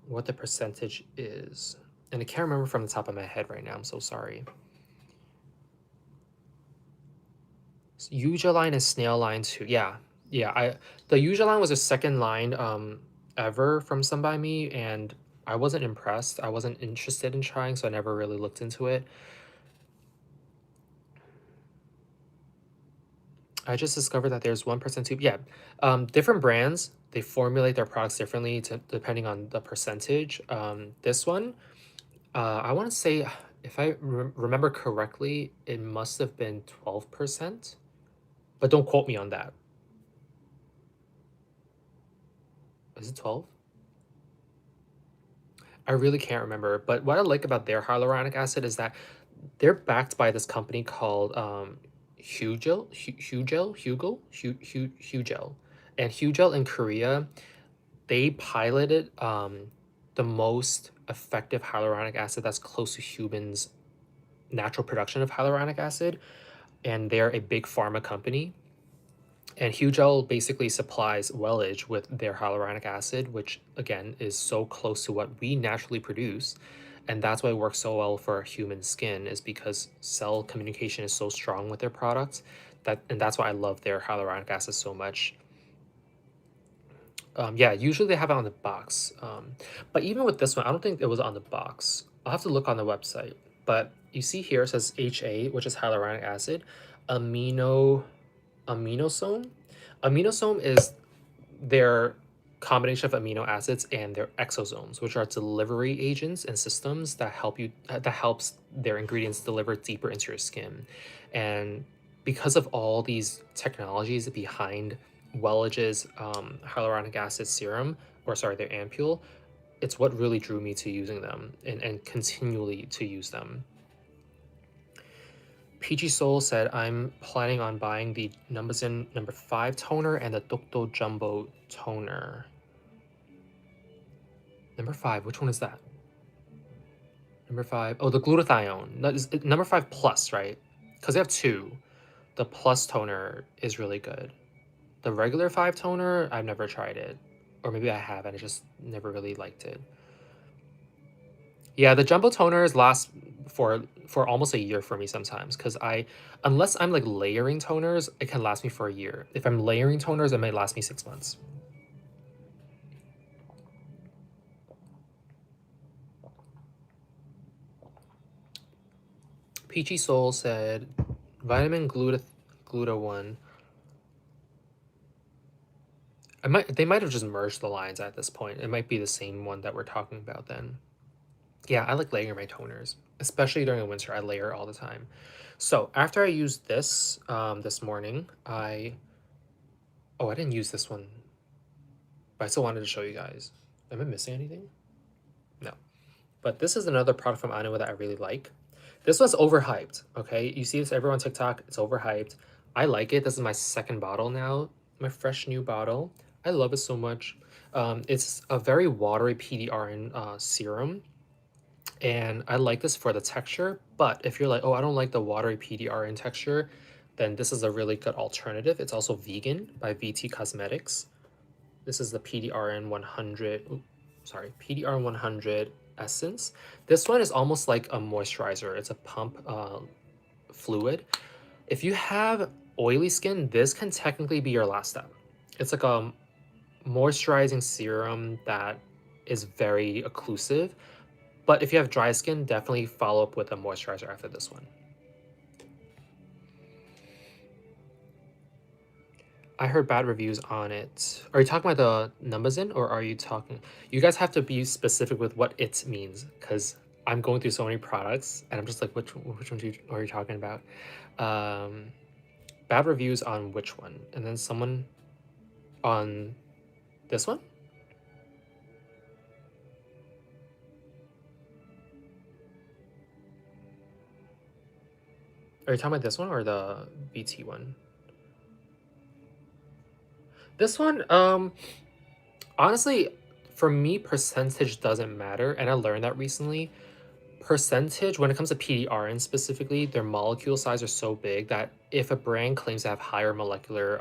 what the percentage is. And I can't remember from the top of my head right now. I'm so sorry. Yuja line and snail line too. Yeah, yeah. The Yuja line was a second line ever from Some By Me, and I wasn't impressed. I wasn't interested in trying, so I never really looked into it. I just discovered that there's 1% tube. Yeah, different brands, they formulate their products differently depending on the percentage. This one, I want to say, if I remember correctly, it must have been 12%, but don't quote me on that. Is it 12? I really can't remember. But what I like about their hyaluronic acid is that they're backed by this company called Hugel, and Hugel in Korea. They piloted the most effective hyaluronic acid that's close to humans' natural production of hyaluronic acid, and they're a big pharma company. And Hugel basically supplies Wellage with their hyaluronic acid, which again is so close to what we naturally produce. And that's why it works so well for human skin, is because cell communication is so strong with their products. And that's why I love their hyaluronic acid so much. Yeah, usually they have it on the box. But even with this one, I don't think it was on the box. I'll have to look on the website. But you see here it says HA, which is hyaluronic acid, aminosome. Aminosome is their combination of amino acids and their exosomes, which are delivery agents and systems that helps their ingredients deliver deeper into your skin. And because of all these technologies behind Wellage's hyaluronic acid serum, or sorry, their ampule, it's what really drew me to using them and continually to use them. PG Soul said, I'm planning on buying the Numbuzin number 5 toner and the Dokdo Jumbo toner. Number 5, which one is that? Number 5, oh, the glutathione. Number 5 plus, right? Because they have 2. The plus toner is really good. The regular 5 toner, I've never tried it. Or maybe I have, and I just never really liked it. Yeah, the jumbo toners last for almost a year for me sometimes, because unless I'm like layering toners, it can last me for a year. If I'm layering toners, it might last me 6 months. Peachy Soul said, vitamin gluta 1. They might have just merged the lines at this point. It might be the same one that we're talking about then. Yeah, I like layering my toners, especially during the winter. I layer all the time. So after I used this this morning, I didn't use this one, but I still wanted to show you guys. Am I missing anything? No. But this is another product from Anua that I really like. This one's overhyped, okay? You see this everywhere on TikTok. It's overhyped. I like it. This is my second bottle now, my fresh new bottle. I love it so much. It's a very watery PDRN serum, and I like this for the texture. But if you're like, oh, I don't like the watery PDRN texture, then this is a really good alternative. It's also vegan by VT Cosmetics. This is the PDRN 100, PDRN 100 Essence. This one is almost like a moisturizer. It's a pump fluid. If you have oily skin, this can technically be your last step. It's like a moisturizing serum that is very occlusive. But if you have dry skin, definitely follow up with a moisturizer after this one. I heard bad reviews on it. Are you talking about the Numbazin, or are you talking... You guys have to be specific with what it means, because I'm going through so many products, and I'm just like, which one are you talking about? Bad reviews on which one? And then someone on this one? Are you talking about this one or the BT one? This one, honestly, for me, percentage doesn't matter, and I learned that recently. Percentage, when it comes to PDRN specifically, their molecule size are so big that if a brand claims to have higher molecular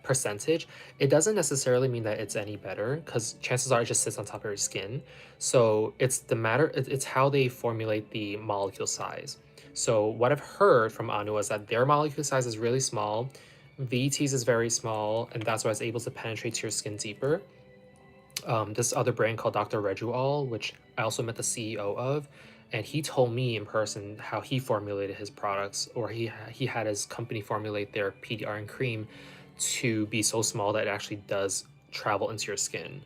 percentage, it doesn't necessarily mean that it's any better, because chances are it just sits on top of your skin. So it's it's how they formulate the molecule size. So what I've heard from Anu is that their molecule size is really small, VT's is very small, and that's why it's able to penetrate to your skin deeper. This other brand called Dr. Rejual, which I also met the CEO of, and he told me in person how he formulated his products, or he had his company formulate their PDRN cream to be so small that it actually does travel into your skin.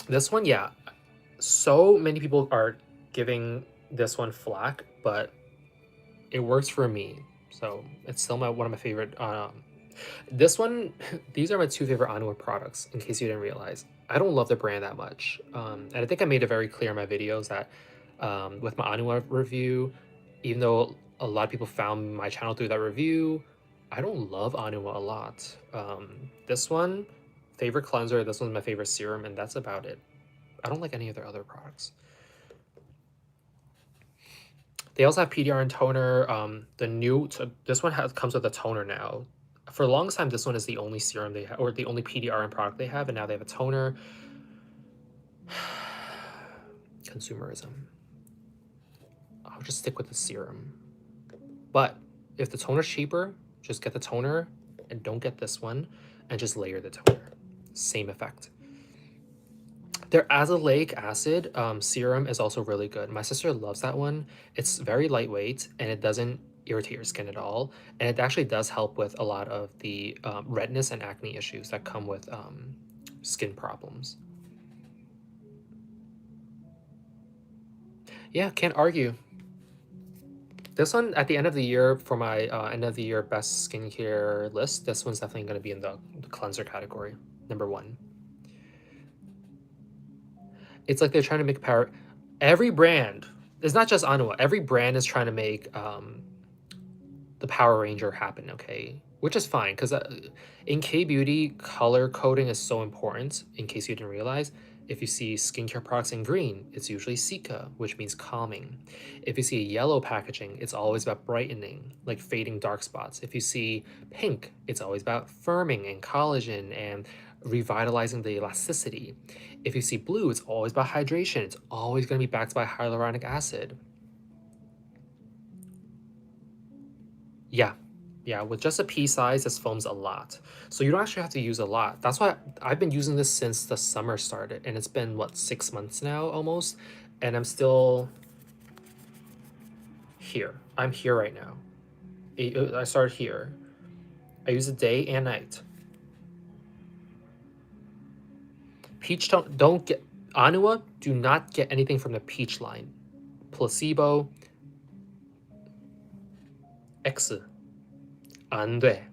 This one, yeah, so many people are giving this one flack, but it works for me. So it's still one of my favorite. This one, these are my two favorite Anua products, in case you didn't realize. I don't love the brand that much. And I think I made it very clear in my videos that with my Anua review, even though a lot of people found my channel through that review, I don't love Anua a lot. This one, favorite cleanser, this one's my favorite serum, and that's about it. I don't like any of their other products. They also have PDRN toner. This one comes with a toner now. For the longest time, this one is the only serum they have, or the only PDRN product they have, and now they have a toner. Consumerism. I'll just stick with the serum. But if the toner's cheaper, just get the toner and don't get this one, and just layer the toner. Same effect. Their azelaic acid serum is also really good. My sister loves that one. It's very lightweight and it doesn't irritate your skin at all. And it actually does help with a lot of the redness and acne issues that come with skin problems. Yeah, can't argue. This one, at the end of the year, for my end of the year best skincare list, this one's definitely going to be in the cleanser category, #1. It's like they're trying to make power. Every brand, it's not just Anua, every brand is trying to make the Power Ranger happen, okay? Which is fine, because in K-beauty, color coding is so important, in case you didn't realize. If you see skincare products in green, it's usually Cica, which means calming. If you see yellow packaging, it's always about brightening, like fading dark spots. If you see pink, it's always about firming and collagen and revitalizing the elasticity. If you see blue, it's always about hydration. It's always going to be backed by hyaluronic acid. Yeah, with just a pea size, this foams a lot. So you don't actually have to use a lot. That's why I've been using this since the summer started, and it's been, what, 6 months now almost? And I'm still here. I'm here right now. I started here. I use it day and night. Peach don't get... Anua, do not get anything from the peach line. Placebo, X. 안 돼.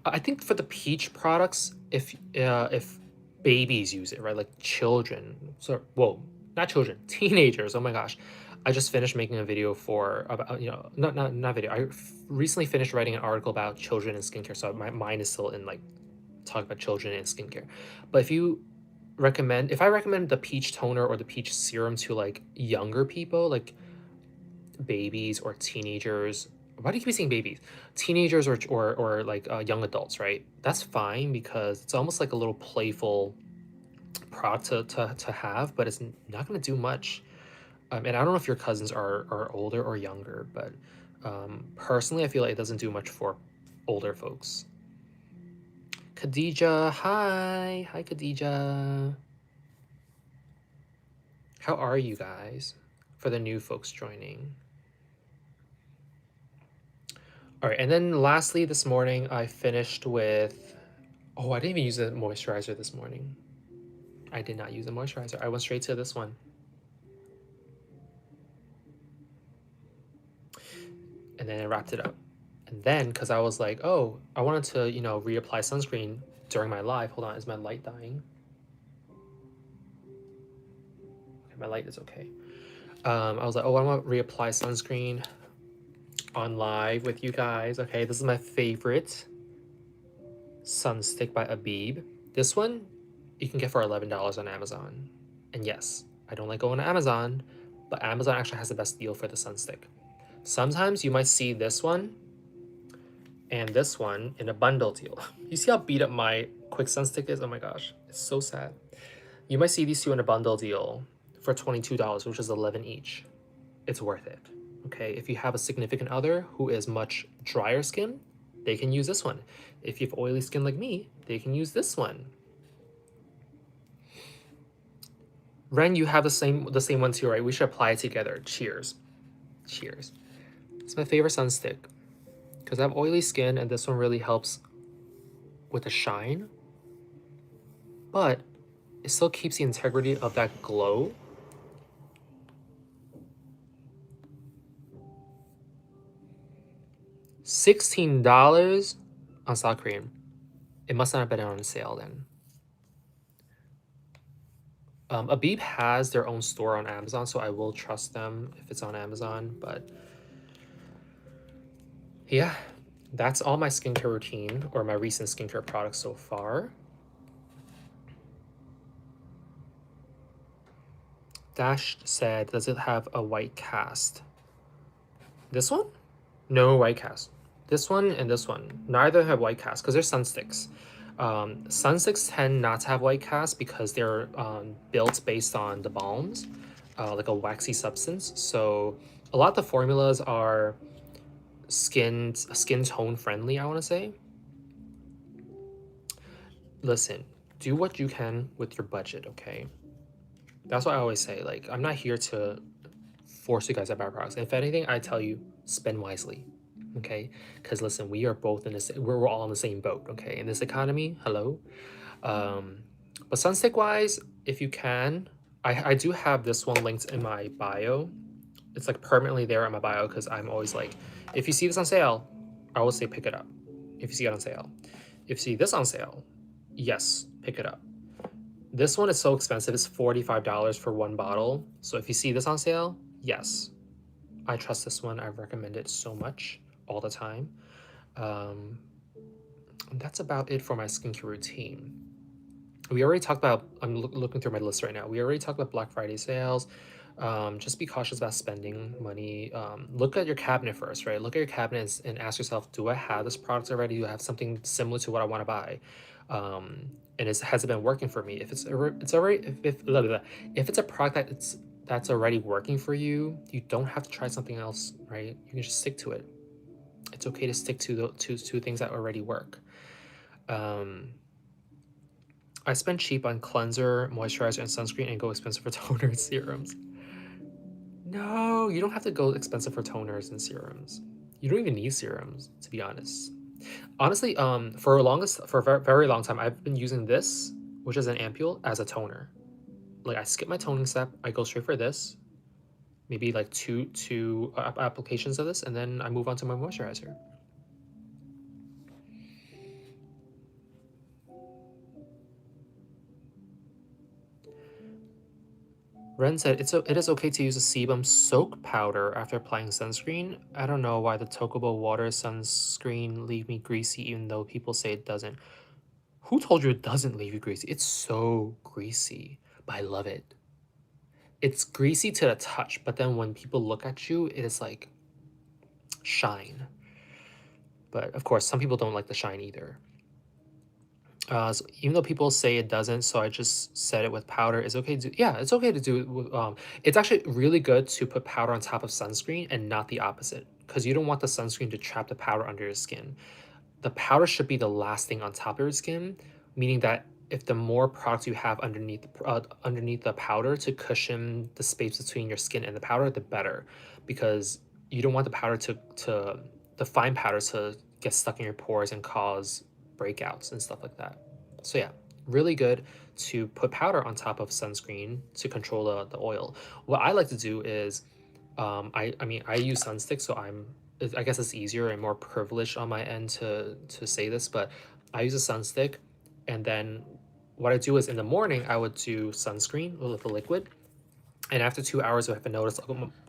I think for the peach products, if babies use it, right, like children, so, whoa, not children, teenagers. Oh my gosh, I just finished making a video for about, not video. I recently finished writing an article about children and skincare, so my mind is still in like talk about children and skincare. But if you recommend, if I recommend the peach toner or the peach serum to like younger people, like babies or teenagers, why do you keep saying babies? Teenagers or like young adults, right? That's fine because it's almost like a little playful product to have, but it's not going to do much. And I don't know if your cousins are older or younger, but personally, I feel like it doesn't do much for older folks. Khadija, hi. Hi, Khadija. How are you guys? For the new folks joining. All right, and then lastly, this morning, I finished with... Oh, I didn't even use a moisturizer this morning. I did not use a moisturizer. I went straight to this one. And then I wrapped it up. And then, because I was like, oh, I wanted to, you know, reapply sunscreen during my live. Hold on, is my light dying? Okay, my light is okay. I was like, oh, I want to reapply sunscreen on live with you guys. Okay, this is my favorite Sunstick by Abib. This one you can get for $11 on Amazon. And yes, I don't like going to Amazon, but Amazon actually has the best deal for the Sunstick. Sometimes you might see this one and this one in a bundle deal. You see how beat up my quick Sunstick is? Oh my gosh, it's so sad. You might see these two in a bundle deal for $22, which is 11 each. It's worth it. Okay, if you have a significant other who is much drier skin, they can use this one. If you have oily skin like me, they can use this one. Ren, you have the same one too, right? We should apply it together. Cheers. Cheers. It's my favorite Sunstick because I have oily skin and this one really helps with the shine, but it still keeps the integrity of that glow. $16 on sock cream. It must not have been on sale then. Abib has their own store on Amazon, so I will trust them if it's on Amazon. But yeah, that's all my skincare routine or my recent skincare products so far. Dash said, does it have a white cast? This one? No white cast. This one and this one. Neither have white cast because they're Sunsticks. Sunsticks tend not to have white cast because they're built based on the balms, like a waxy substance. So a lot of the formulas are skin tone friendly, I want to say. Listen, do what you can with your budget, okay? That's what I always say. Like, I'm not here to force you guys to buy products. If anything, I tell you, spend wisely, okay? Because listen, we are both in this. We're all in the same boat, okay? In this economy, hello. But Sunstick wise, if you can, I do have this one linked in my bio. It's like permanently there in my bio because I'm always like, if you see this on sale, I will say pick it up. If you see it on sale, if you see this on sale, yes, pick it up. This one is so expensive. It's $45 for one bottle. So if you see this on sale, yes, I trust this one. I recommend it so much all the time. And that's about it for my skincare routine. We already talked about, I'm looking through my list right now. We already talked about Black Friday sales. Just be cautious about spending money. Look at your cabinet first, right? Look at your cabinet and ask yourself, do I have this product already? Do I have something similar to what I want to buy? And has it been working for me? If it's already, if it's a product that's already working for you, you don't have to try something else, right? You can just stick to it. It's okay to stick to the two things that already work. I spend cheap on cleanser, moisturizer, and sunscreen and go expensive for toner and serums. No, you don't have to go expensive for toners and serums. You don't even need serums, to be honest. Honestly, for a very, very long time, I've been using this, which is an ampule, as a toner. Like I skip my toning step, I go straight for this, maybe like two applications of this, and then I move on to my moisturizer. Ren said it is okay to use a sebum soak powder after applying sunscreen. I don't know why the Tokobo water sunscreen leave me greasy even though people say it doesn't. Who told you it doesn't leave you greasy? It's so greasy, but I love it. It's greasy to the touch, but then when people look at you, it is like shine. But of course, some people don't like the shine either. So even though people say it doesn't, so I just said it with powder. It's okay to yeah, it's okay to do it with, it's actually really good to put powder on top of sunscreen and not the opposite, because you don't want the sunscreen to trap the powder under your skin. The powder should be the last thing on top of your skin, meaning that if the more products you have underneath the powder to cushion the space between your skin and the powder, the better, because you don't want the powder to the fine powder to get stuck in your pores and cause breakouts and stuff like that. So yeah, really good to put powder on top of sunscreen to control the oil. What I like to do is I mean, I use Sunstick, so I guess it's easier and more privileged on my end to say this, but I use a Sunstick, and then what I do is in the morning I would do sunscreen with the liquid, and after 2 hours, if I notice,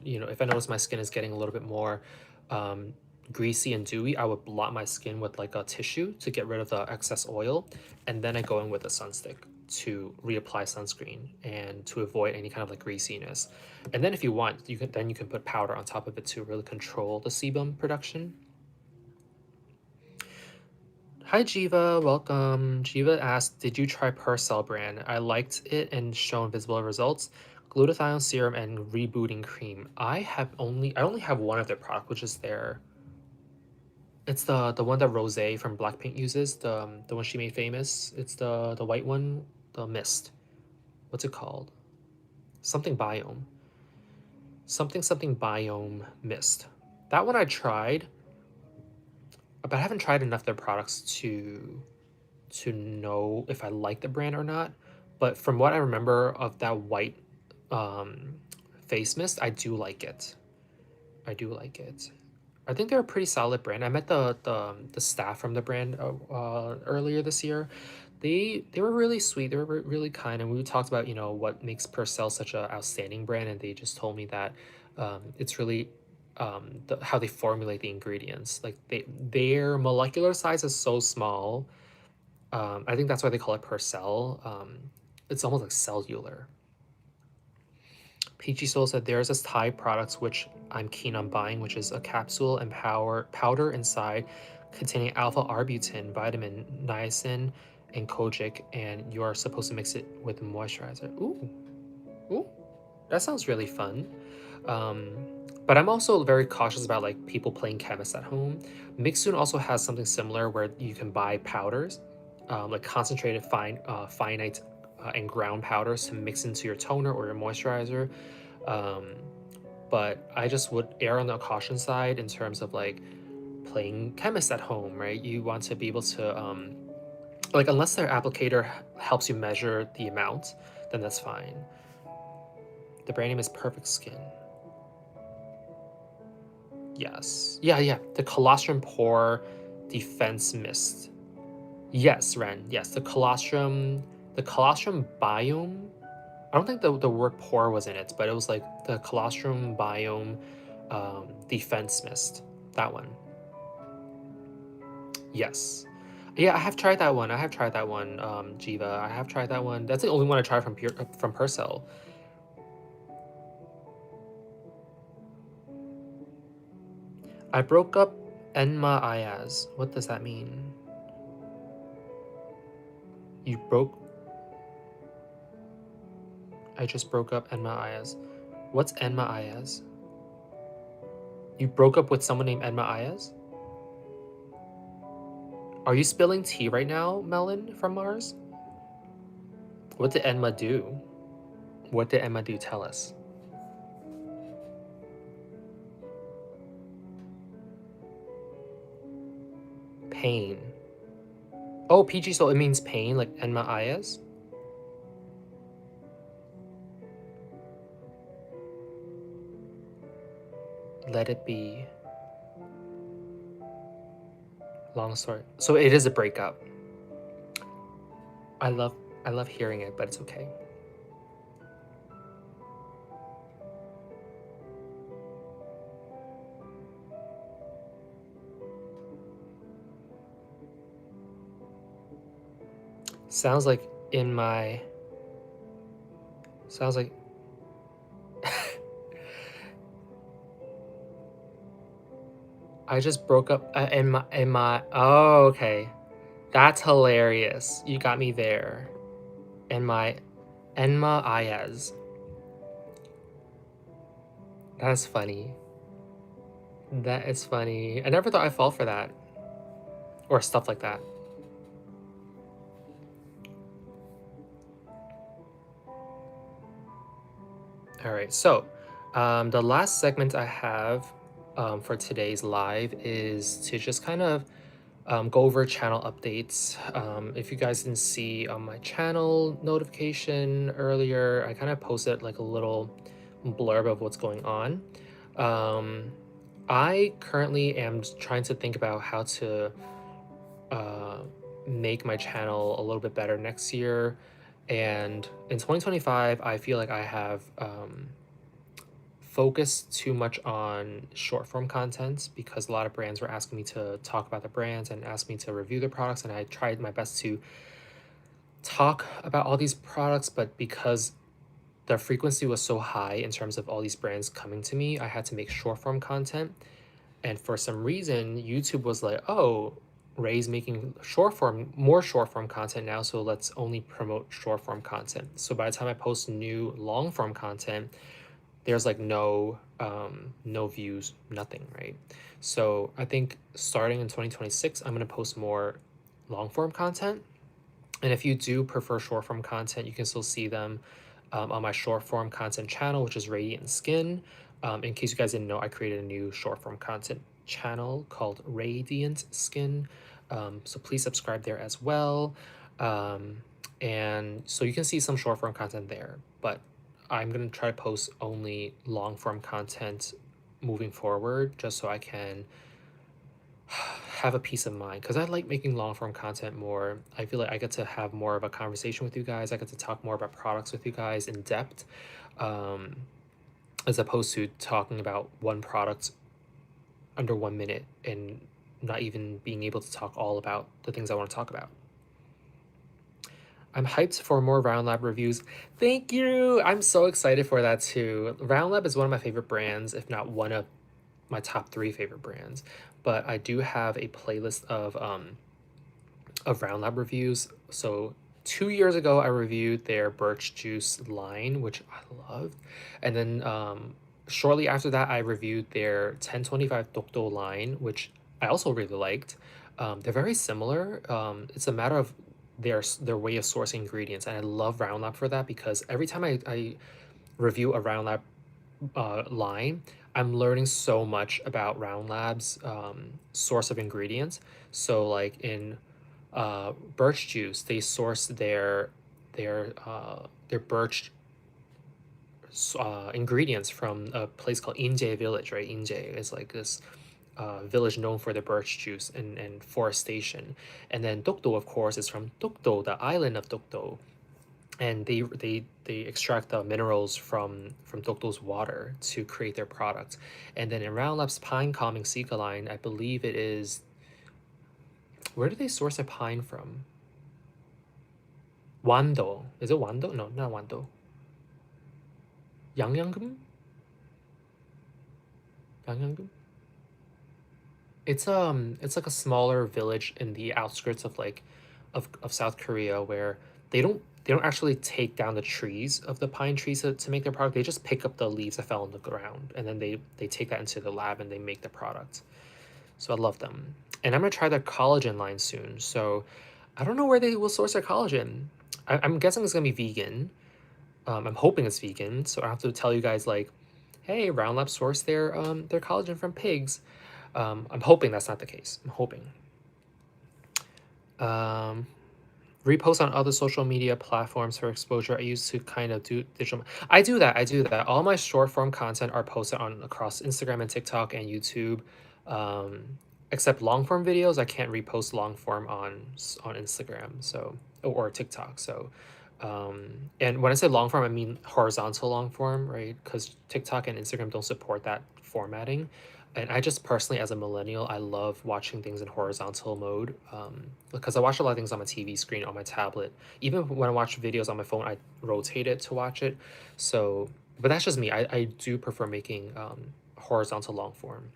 if I notice my skin is getting a little bit more um, greasy and dewy, I would blot my skin with like a tissue to get rid of the excess oil, and then I go in with a sunstick to reapply sunscreen and to avoid any kind of like greasiness. And then if you want, you can put powder on top of it to really control the sebum production. Hi Jiva, welcome. Jiva asked, did you try Percel brand? I liked it and shown visible results. Glutathione serum and rebooting cream. I only have one of their product, which is their it's the one that Rose from Blackpink uses, the one she made famous. It's the white one, the mist. What's it called? Something biome. Something biome mist. That one I tried, but I haven't tried enough of their products to know if I like the brand or not. But from what I remember of that white um, face mist, I do like it. I do like it. I think they're a pretty solid brand. I met the staff from the brand earlier this year. They were really sweet. They were really kind, and we talked about what makes Purcell such a outstanding brand, and they just told me that it's really how they formulate the ingredients. Like their molecular size is so small. I think that's why they call it Purcell. It's almost like cellular. Peachy Soul said there's this Thai products which I'm keen on buying, which is a capsule and powder inside containing alpha arbutin, vitamin, niacin, and kojic, and you are supposed to mix it with moisturizer. Ooh, that sounds really fun. Um, but I'm also very cautious about like people playing chemist at home. Mixun also has something similar where you can buy powders, like concentrated finite and ground powders to mix into your toner or your moisturizer. Um, but I just would err on the caution side in terms of like playing chemist at home, right? You want to be able to like unless their applicator helps you measure the amount, then that's fine. The brand name is Perfect Skin. Yes. Yeah. The colostrum pore defense mist. Yes, Ren. Yes, the colostrum biome. I don't think the word pore was in it, but it was like the colostrum biome defense mist. That one. Yes. Yeah, I have tried that one. Jiva. I have tried that one. That's the only one I tried from Purcell. I broke up Enma Ayaz. What does that mean? You broke I just broke up Enma Ayaz. What's Enma Ayaz? You broke up with someone named Enma Ayaz? Are you spilling tea right now, Melon from Mars? What did Enma do? What did Enma do? Tell us. Pain. Oh, PG Soul, it means pain, like Enma Ayaz? Let it be. Long story. So it is a breakup. I love I love hearing it, but it's okay. Sounds like in my sounds like I just broke up in my oh, okay. That's hilarious. You got me there. In my Enma Ayaz. That's funny. That is funny. I never thought I'd fall for that. Or stuff like that. Alright, so the last segment I have for today's live is to just kind of go over channel updates. If you guys didn't see on my channel notification earlier, I kind of posted like a little blurb of what's going on. I currently am trying to think about how to uh, make my channel a little bit better next year. And in 2025, I feel like I have focused too much on short form content because a lot of brands were asking me to talk about the brands and ask me to review the products. And I tried my best to talk about all these products, but because the frequency was so high in terms of all these brands coming to me, I had to make short form content. And for some reason, YouTube was like, oh, Ray's making more short form content now, so let's only promote short form content. So by the time I post new long form content, there's like no views, nothing, right? So I think starting in 2026, I'm gonna post more long form content. And if you do prefer short form content, you can still see them on my short form content channel, which is Radiant Skin. In case you guys didn't know, I created a new short form content channel called Radiant Skin. So please subscribe there as well. And so you can see some short form content there, but I'm going to try to post only long form content moving forward just so I can have a peace of mind because I like making long form content more. I feel like I get to have more of a conversation with you guys. I get to talk more about products with you guys in depth, um, as opposed to talking about one product under 1 minute and not even being able to talk all about the things I want to talk about. I'm hyped for more Round Lab reviews. Thank you. I'm so excited for that too. Round Lab is one of my favorite brands, if not one of my top 3 favorite brands. But I do have a playlist of Round Lab reviews. So 2 years ago, I reviewed their birch juice line, which I loved, and then shortly after that, I reviewed their 1025 Dokdo line, which I also really liked. They're very similar. It's a matter of their way of sourcing ingredients, and I love Round Lab for that because every time I review a Round Lab line, I'm learning so much about Round Lab's source of ingredients. So like in birch juice, they source their birch ingredients from a place called Inje Village, right? Inje is like this village known for the birch juice and forestation. And then Dokdo, of course, is from Dokdo, the island of Dokdo, and they extract the minerals from Dokdo's water to create their product. And then in Round Lab's pine calming Sika line, I believe it is, where do they source their pine from? Wando. Is it Wando? No, not Wando. Yangyangum? Yangyangum? It's like a smaller village in the outskirts of like of South Korea where they don't actually take down the trees of the pine trees to make their product. They just pick up the leaves that fell on the ground and then they take that into the lab and they make the product. So I love them. And I'm gonna try their collagen line soon. So I don't know where they will source their collagen. I'm guessing it's gonna be vegan. I'm hoping it's vegan, so I have to tell you guys like, hey, Round Lab source their collagen from pigs. I'm hoping that's not the case. I'm hoping. Um, Repost on other social media platforms for exposure. I used to kind of do digital. I do that. I do that. All my short form content are posted on across Instagram and TikTok and YouTube. Um, except long form videos, I can't repost long form on Instagram. So or TikTok. So and when I say long form, I mean horizontal long form, right? Because TikTok and Instagram don't support that formatting. And I just personally, as a millennial, I love watching things in horizontal mode, because I watch a lot of things on my TV screen, on my tablet. Even when I watch videos on my phone, I rotate it to watch it. So, but that's just me. I do prefer making horizontal long form.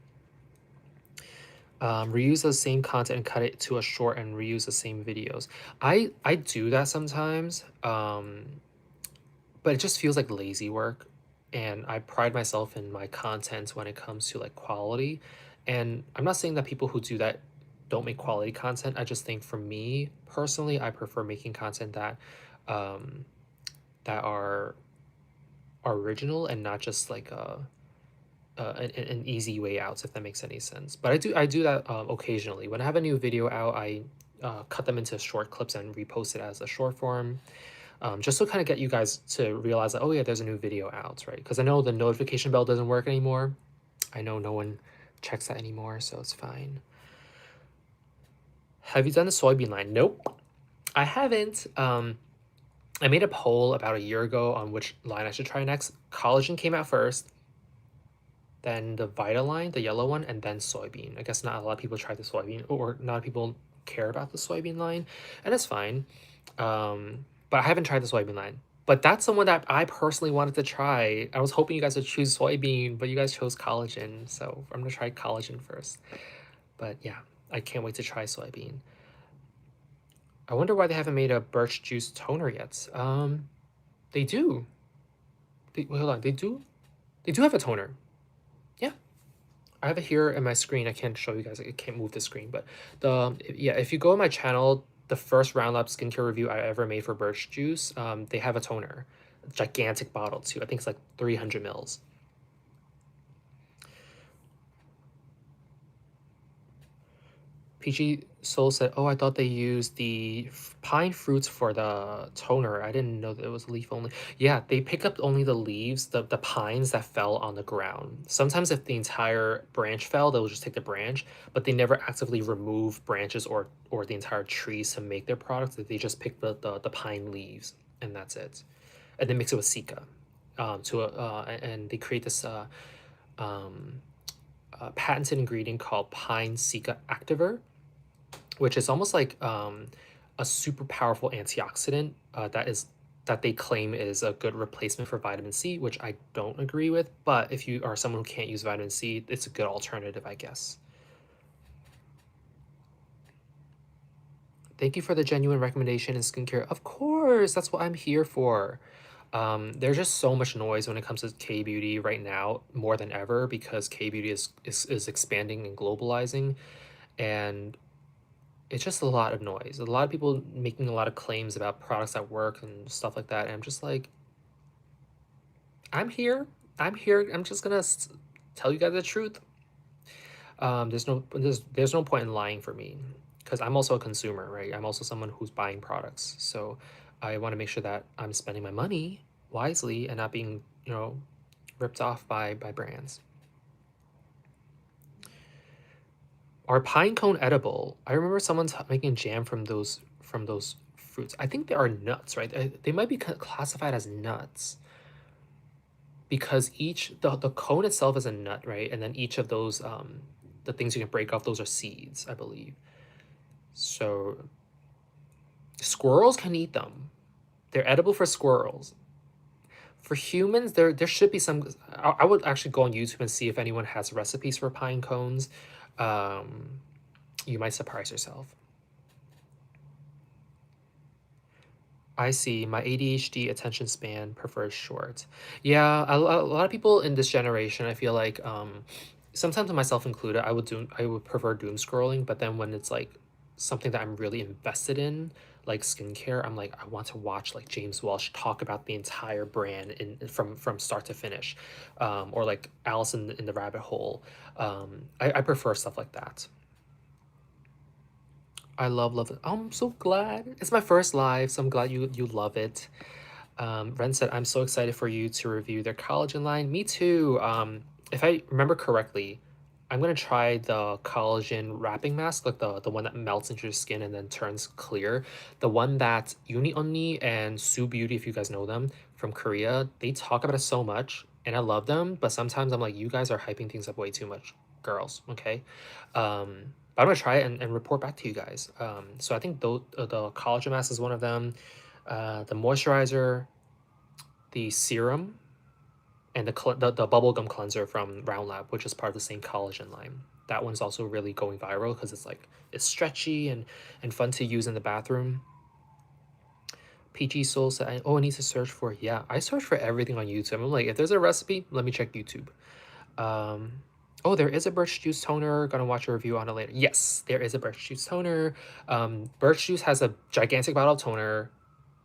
Reuse the same content and cut it to a short and reuse the same videos. I do that sometimes, but it just feels like lazy work. And I pride myself in my content when it comes to like quality. And I'm not saying that people who do that don't make quality content. I just think for me personally, I prefer making content that um, that are original and not just like an easy way out, if that makes any sense. But I do that occasionally. When I have a new video out, I cut them into short clips and repost it as a short form, just to kind of get you guys to realize that, oh yeah, there's a new video out, right? Because I know the notification bell doesn't work anymore. I know no one checks that anymore, so it's fine. Have you done the soybean line? Nope, I haven't. I made a poll about a year ago on which line I should try next. Collagen came out first, then the Vita line, the yellow one, and then soybean. I guess not a lot of people try the soybean, or not a lot of people care about the soybean line, and it's fine. But I haven't tried the soybean line. But that's the one that I personally wanted to try. I was hoping you guys would choose soybean, but you guys chose collagen, so I'm gonna try collagen first. But yeah, I can't wait to try soybean. I wonder why they haven't made a birch juice toner yet. They do. Wait, hold on. They do. They do have a toner. Yeah, I have it here in my screen. I can't show you guys. I can't move the screen, but yeah, if you go on my channel, the first Roundup skincare review I ever made for birch juice, they have a toner, a gigantic bottle too. I think it's like 300 mils. PG Soul said, "Oh, I thought they used the pine fruits for the toner. I didn't know that it was leaf only." Yeah, they pick up only the leaves, the pines that fell on the ground. Sometimes if the entire branch fell, they'll just take the branch, but they never actively remove branches or the entire trees to make their products. They just pick the pine leaves, and that's it. And then mix it with Sika, and they create this um, patented ingredient called pine Sika activer, which is almost like a super powerful antioxidant that they claim is a good replacement for vitamin C, which I don't agree with. But if you are someone who can't use vitamin C, it's a good alternative, I guess. Thank you for the genuine recommendation in skincare. Of course, that's what I'm here for. There's just so much noise when it comes to K beauty right now, more than ever, because K beauty is expanding and globalizing, and it's just a lot of noise. A lot of people making a lot of claims about products that work and stuff like that. And I'm just like, I'm here. I'm here. I'm just gonna tell you guys the truth. There's no point in lying for me, because I'm also a consumer, right? I'm also someone who's buying products. So I want to make sure that I'm spending my money wisely and not being, ripped off by brands. Are pine cone edible? I remember someone making jam from those fruits. I think they are nuts, right? They might be classified as nuts because the cone itself is a nut, right? And then each of those the things you can break off, those are seeds, I believe. So squirrels can eat them. They're edible for squirrels. For humans, there should be some. I would actually go on YouTube and see if anyone has recipes for pine cones. You might surprise yourself. I see. My ADHD attention span prefers short. Yeah, a lot of people in this generation, I feel like, sometimes myself included, I would prefer doom scrolling, but then when it's like something that I'm really invested in, like skincare, I'm like, I want to watch like James Welsh talk about the entire brand from start to finish, or like Alice in the Rabbit Hole. I prefer stuff like that. I love it. Oh, I'm so glad. It's my first live, so I'm glad you love it. Ren said, I'm so excited for you to review their collagen line. Me too. If I remember correctly, I'm gonna try the collagen wrapping mask, like the one that melts into your skin and then turns clear. The one that Uni Onni and Sue Beauty, if you guys know them from Korea, they talk about it so much, and I love them. But sometimes I'm like, you guys are hyping things up way too much. girls, okay? But I'm gonna try it and report back to you guys. So I think the collagen mask is one of them, the moisturizer, the serum, and the bubblegum cleanser from Round Lab, which is part of the same collagen line. That one's also really going viral because it's stretchy and fun to use in the bathroom. PG Soul said, "Oh, I need to search for." Yeah, I search for everything on YouTube. I'm like, if there's a recipe, let me check YouTube. Oh, there is a birch juice toner. Gonna watch a review on it later. Yes, there is a birch juice toner. Birch juice has a gigantic bottle of toner.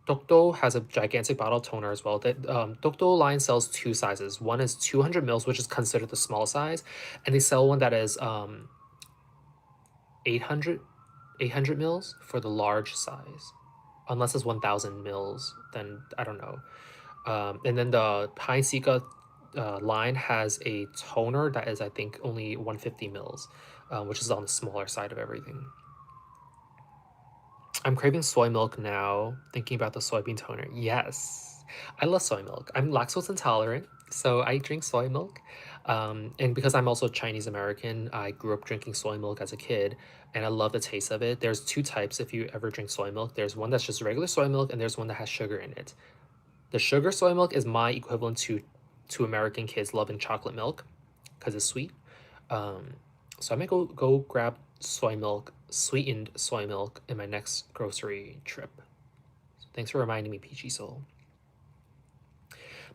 Dokdo has a gigantic bottle of toner as well. That Dokdo line sells two sizes. One is 200 mils, which is considered the small size, and they sell one that is 800 mils for the large size. Unless it's 1000 mils, then I don't know. And then the Pine Sika line has a toner that is, I think, only 150 mils, which is on the smaller side of everything. I'm craving soy milk now, thinking about the soybean toner. Yes, I love soy milk. I'm lactose intolerant, so I drink soy milk. And because I'm also Chinese American, I grew up drinking soy milk as a kid, and I love the taste of it. There's two types if you ever drink soy milk. There's one that's just regular soy milk, and there's one that has sugar in it. The sugar soy milk is my equivalent to American kids loving chocolate milk because it's sweet. Um, so I might go grab soy milk, sweetened soy milk, in my next grocery trip. So thanks for reminding me, Peachy Soul.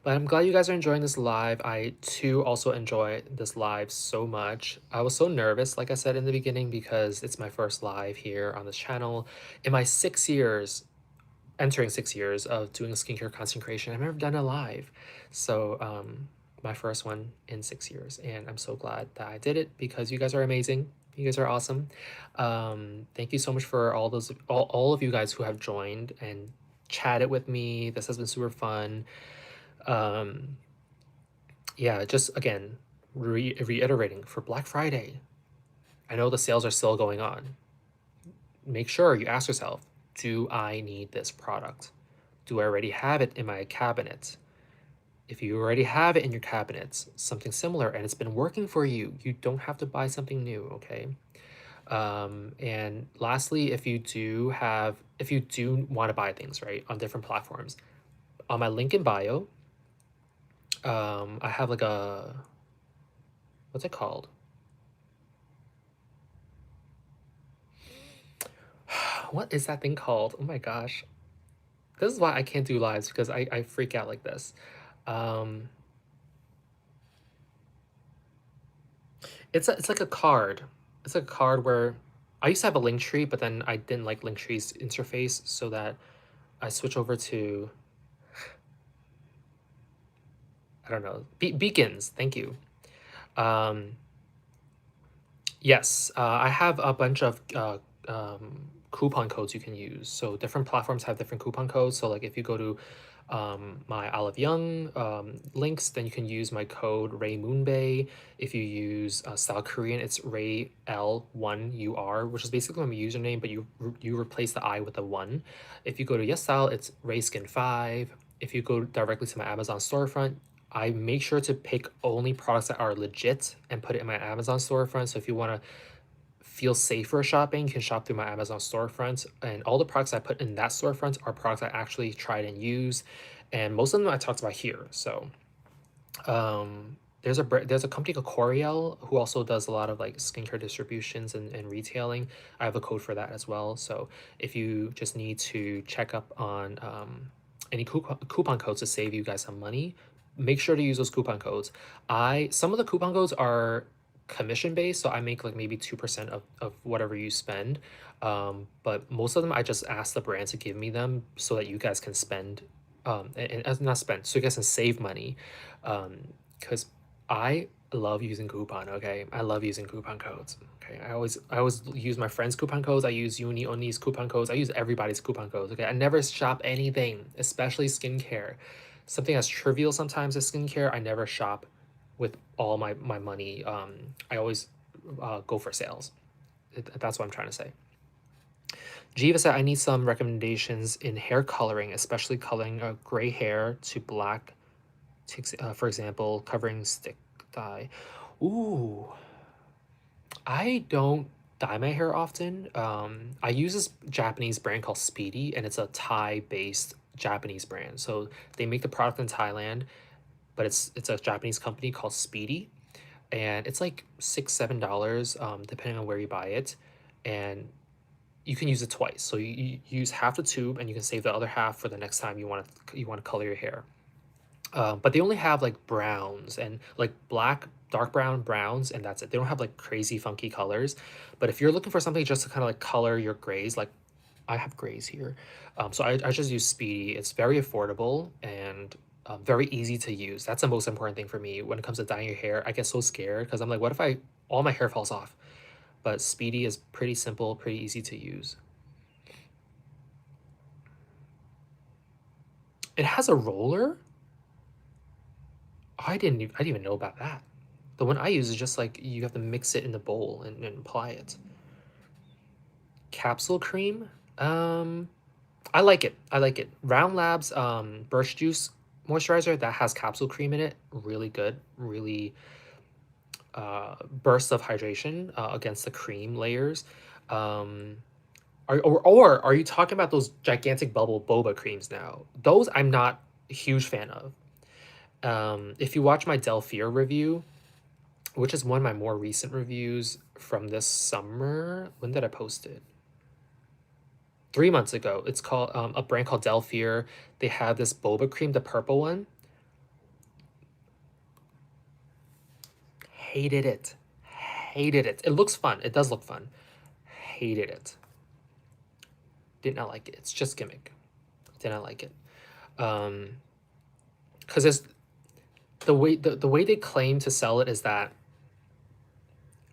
But I'm glad you guys are enjoying this live. I too also enjoy this live so much. I was so nervous, like I said in the beginning, because it's my first live here on this channel. In my 6 years, entering 6 years of doing skincare content creation, I've never done a live. So my first one in 6 years, and I'm so glad that I did it because you guys are amazing. You guys are awesome. Thank you so much for all of you guys who have joined and chatted with me. This has been super fun. Yeah, just again, reiterating for Black Friday. I know the sales are still going on. Make sure you ask yourself, do I need this product? Do I already have it in my cabinet? If you already have it in your cabinets, something similar, and it's been working for you, you don't have to buy something new, okay? And lastly, if you do want to buy things, right, on different platforms, on my link in bio, I have like what's it called? What is that thing called? Oh my gosh. This is why I can't do lives, because I freak out like this. It's like a card. It's like a card where I used to have a link tree, but then I didn't like Linktree's interface, so that I switch over to, I don't know, beacons. Thank you. Yes, I have a bunch of coupon codes you can use. So different platforms have different coupon codes. So like if you go to my Olive Young links, then you can use my code Ray Moonbay. If you use Style Korean, it's Ray L1UR, which is basically my username, but you replace the I with a 1. If you go to Yes Style, it's Ray Skin 5. If you go directly to my Amazon storefront, I make sure to pick only products that are legit and put it in my Amazon storefront. So if you want to feel safer shopping, you can shop through my Amazon storefront. And all the products I put in that storefront are products I actually tried and used. And most of them I talked about here. So there's a company called Coriel who also does a lot of like skincare distributions and retailing. I have a code for that as well. So if you just need to check up on any coupon codes to save you guys some money, make sure to use those coupon codes. Some of the coupon codes are commission based, so I make like maybe 2% of whatever you spend. But most of them I just ask the brand to give me them so that you guys can spend and not spend, so you guys can save money. Because I love using coupon, okay? I love using coupon codes. Okay. I always use my friends' coupon codes. I use Uni Oni's coupon codes. I use everybody's coupon codes. Okay. I never shop anything, especially skincare. Something as trivial sometimes as skincare, I never shop with all my money. I always go for sales. That's what I'm trying to say. Jiva said, I need some recommendations in hair coloring, especially coloring gray hair to black. For example, covering stick dye. Ooh. I don't dye my hair often. I use this Japanese brand called Speedy, and it's a Thai-based Japanese brand. So they make the product in Thailand, but it's a Japanese company called Speedy, and it's like $6, $7, depending on where you buy it, and you can use it twice. So you use half the tube, and you can save the other half for the next time you want to color your hair. But they only have like browns and like black, dark brown, browns, and that's it. They don't have like crazy funky colors. But if you're looking for something just to kind of like color your grays, like I have grays here. So I just use Speedy. It's very affordable and very easy to use. That's the most important thing for me when it comes to dyeing your hair. I get so scared because I'm like, what if all my hair falls off? But Speedy is pretty simple, pretty easy to use. It has a roller? I didn't even know about that. The one I use is just like you have to mix it in the bowl and apply it. Capsule cream? Um, I like it. I like it. Round Labs Birch Juice moisturizer that has capsule cream in it. Really good. Really bursts of hydration against the cream layers. Um, or are you talking about those gigantic bubble boba creams now? Those I'm not a huge fan of. If you watch my Delphier review, which is one of my more recent reviews from this summer. When did I post it? 3 months ago. It's called a brand called Delphier. They have this boba cream, the purple one. Hated it. Hated it. It looks fun. It does look fun. Hated it. Did not like it. It's just gimmick. Did not like it. Because it's the way they claim to sell it is that,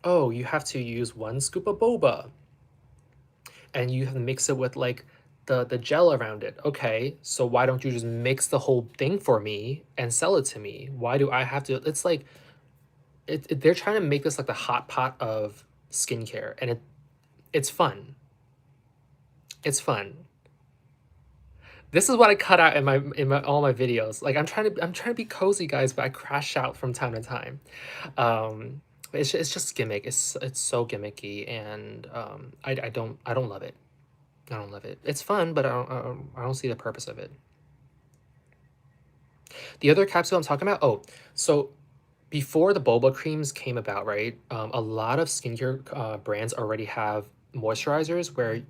oh, you have to use 1 scoop of boba and you have to mix it with like the gel around it. Okay, so why don't you just mix the whole thing for me and sell it to me? Why do I have to? It's like they're trying to make this like the hot pot of skincare, and it's fun. It's fun. This is what I cut out in my all my videos. Like I'm trying to be cozy, guys, but I crash out from time to time. It's just gimmick. It's so gimmicky, and I don't love it. I don't love it. It's fun, but I don't see the purpose of it. The other capsule I'm talking about, oh, so before the boba creams came about, right? A lot of skincare brands already have moisturizers where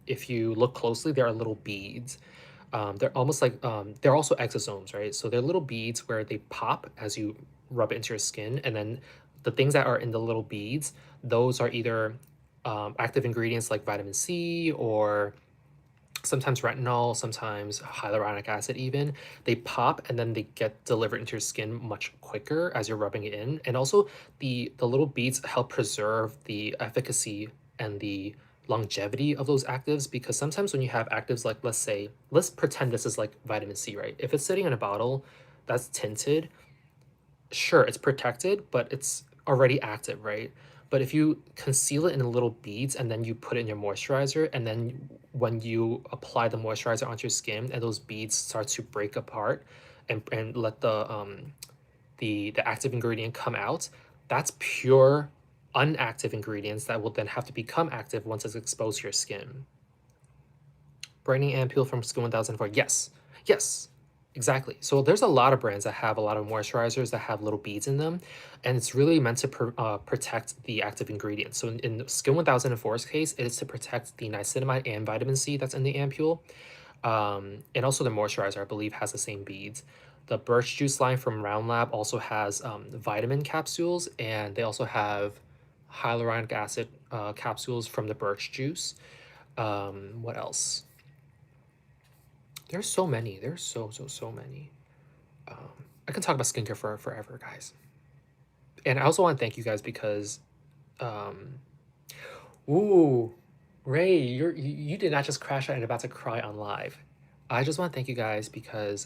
if you look closely, there are little beads. They're almost like they're also exosomes, right? So they're little beads where they pop as you rub it into your skin, and then the things that are in the little beads, those are either active ingredients like vitamin C or sometimes retinol, sometimes hyaluronic acid even. They pop and then they get delivered into your skin much quicker as you're rubbing it in. And also the little beads help preserve the efficacy and the longevity of those actives, because sometimes when you have actives like, let's pretend this is like vitamin C, right? If it's sitting in a bottle that's tinted, sure, it's protected, but it's already active, right? But if you conceal it in little beads and then you put it in your moisturizer, and then when you apply the moisturizer onto your skin and those beads start to break apart and let the active ingredient come out, that's pure unactive ingredients that will then have to become active once it's exposed to your skin. Brightening ampule from Skin 1004. Yes. Yes. Exactly. So there's a lot of brands that have a lot of moisturizers that have little beads in them, and it's really meant to protect the active ingredients. So in Skin 1004's case, it is to protect the niacinamide and vitamin C that's in the ampule. And also the moisturizer, I believe, has the same beads. The Birch Juice line from Round Lab also has vitamin capsules, and they also have hyaluronic acid capsules from the Birch Juice. What else? There's so many. There's so many. I can talk about skincare for forever, guys. And I also want to thank you guys because, um, ooh, Ray, you did not just crash out and about to cry on live. I just want to thank you guys because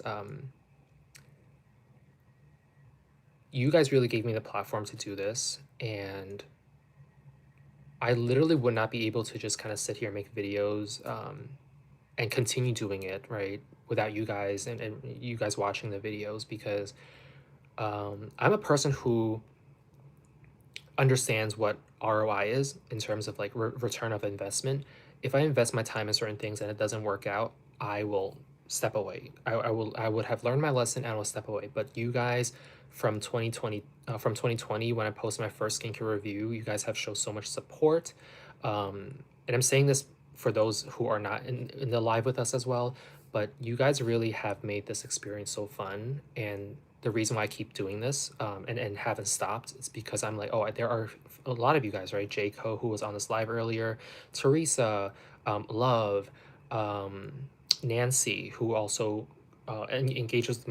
you guys really gave me the platform to do this, and I literally would not be able to just kind of sit here and make videos and continue doing it, right, without you guys and you guys watching the videos, because I'm a person who understands what ROI is in terms of like return of investment. If I invest my time in certain things and it doesn't work out, I will step away. I would have learned my lesson and I will step away. But you guys from 2020 when I posted my first skincare review, you guys have shown so much support. And I'm saying this for those who are not in the live with us as well, but you guys really have made this experience so fun. And the reason why I keep doing this and haven't stopped is because I'm like, oh, there are a lot of you guys, right? Jayco, who was on this live earlier, Teresa, Love, um, Nancy, who also engages with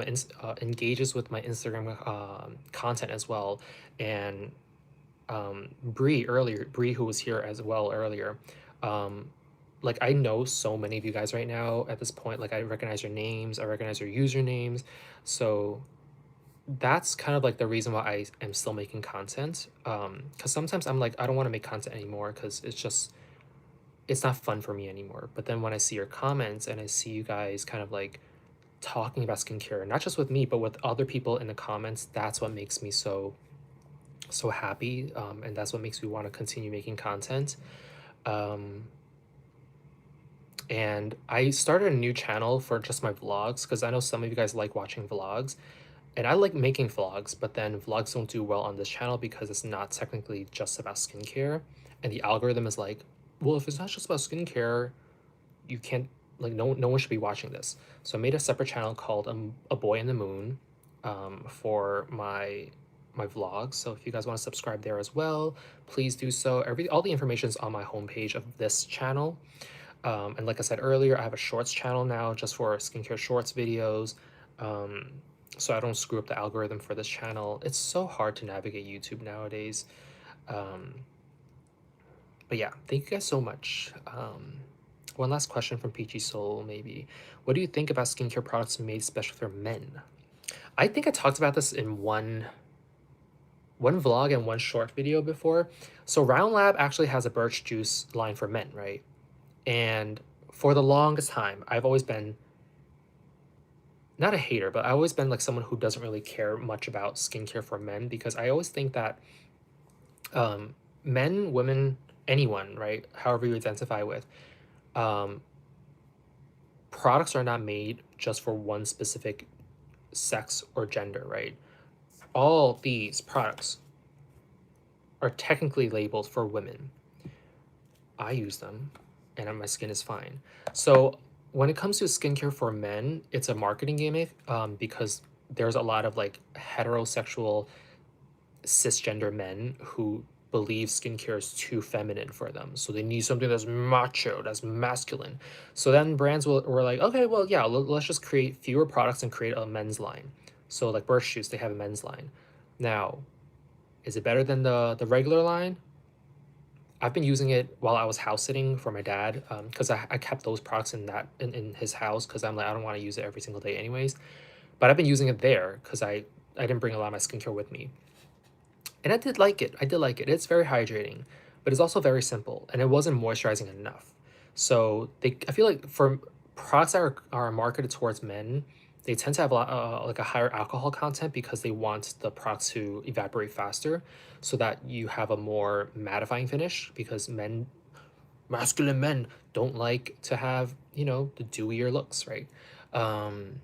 my Instagram content as well, and Bree, who was here as well earlier. Um, like I know so many of you guys right now at this point. Like I recognize your names, I recognize your usernames, so that's kind of like the reason why I am still making content. Because sometimes I'm like, I don't want to make content anymore because it's not fun for me anymore. But then when I see your comments and I see you guys kind of like talking about skincare, not just with me, but with other people in the comments, that's what makes me so happy. And that's what makes me want to continue making content. Um, and I started a new channel for just my vlogs because I know some of you guys like watching vlogs. And I like making vlogs, but then vlogs don't do well on this channel because it's not technically just about skincare. And the algorithm is like, well, if it's not just about skincare, you can't, like, no one should be watching this. So I made a separate channel called A Boy in the Moon for my vlogs. So if you guys want to subscribe there as well, please do so. All the information is on my homepage of this channel. And like I said earlier, I have a shorts channel now just for skincare shorts videos. Um, so I don't screw up the algorithm for this channel. It's so hard to navigate YouTube nowadays. Um, but yeah, thank you guys so much. One last question from Peachy Soul, maybe. What do you think about skincare products made special for men? I think I talked about this in one vlog and one short video before. So Round Lab actually has a birch juice line for men, right? And for the longest time, I've always been not a hater, but I've always been like someone who doesn't really care much about skincare for men because I always think that men, women, anyone, right, however you identify with, um, products are not made just for one specific sex or gender, right? All these products are technically labeled for women. I use them and my skin is fine. So when it comes to skincare for men, it's a marketing gimmick because there's a lot of like heterosexual cisgender men who believe skincare is too feminine for them. So they need something that's macho, that's masculine. So then brands were like, okay, well, yeah, let's just create fewer products and create a men's line. So like Birch Juice, they have a men's line. Now, is it better than the regular line? I've been using it while I was house sitting for my dad because I kept those products in his house because I'm like, I don't want to use it every single day anyways. But I've been using it there because I didn't bring a lot of my skincare with me. And I did like it. I did like it. It's very hydrating, but it's also very simple and it wasn't moisturizing enough. So I feel like for products that are marketed towards men, they tend to have a lot, like a higher alcohol content because they want the products to evaporate faster so that you have a more mattifying finish because masculine men don't like to have, the dewier looks, right? Um,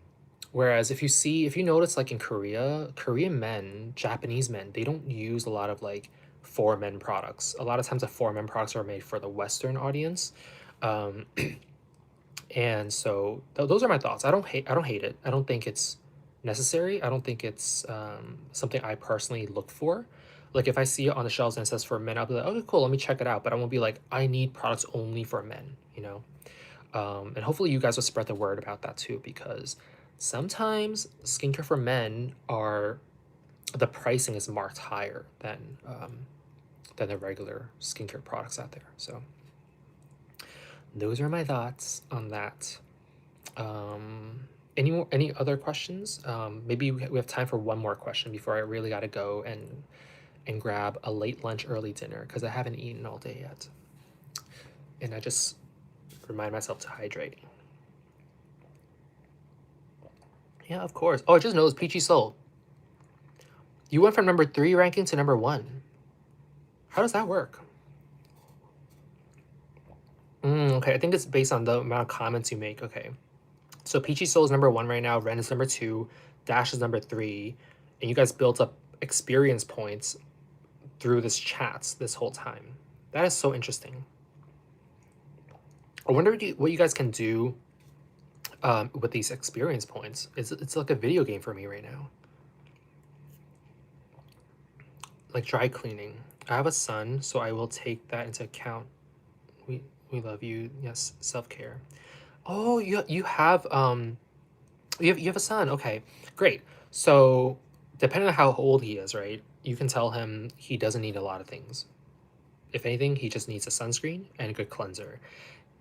Whereas if you notice like in Korean men, Japanese men, they don't use a lot of like for men products. A lot of times the for men products are made for the Western audience. Um, and so those are my thoughts. I don't hate it. I don't think it's necessary. I don't think it's something I personally look for. Like if I see it on the shelves and it says for men, I'll be like, okay, cool, let me check it out. But I won't be like, I need products only for men, you know? And hopefully you guys will spread the word about that too, because sometimes skincare for men the pricing is marked higher than the regular skincare products out there. So those are my thoughts on that. Any other questions? Maybe we have time for one more question before I really got to go and grab a late lunch, early dinner because I haven't eaten all day yet. And I just remind myself to hydrate. Yeah, of course. Oh, I just noticed Peachy Soul. You went from number 3 ranking to number 1. How does that work? Okay, I think it's based on the amount of comments you make. Okay. So Peachy Soul is number 1 right now, Ren is number 2, Dash is number 3, and you guys built up experience points through this chat this whole time. That is so interesting. I wonder what you guys can do with these experience points. It's like a video game for me right now. Like dry cleaning. I have a son, so I will take that into account. We love you. Yes, self-care. Oh, you have a son. Okay, great. So depending on how old he is, right? You can tell him he doesn't need a lot of things. If anything, he just needs a sunscreen and a good cleanser.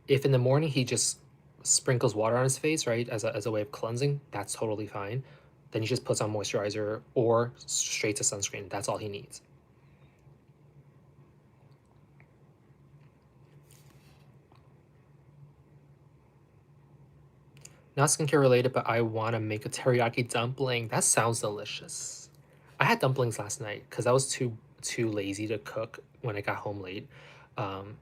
If in the morning he just sprinkles water on his face, right, as a way of cleansing, that's totally fine. Then he just puts on moisturizer or straight to sunscreen. That's all he needs. Not skincare related, but I want to make a teriyaki dumpling. That sounds delicious. I had dumplings last night because I was too lazy to cook when I got home late. Um,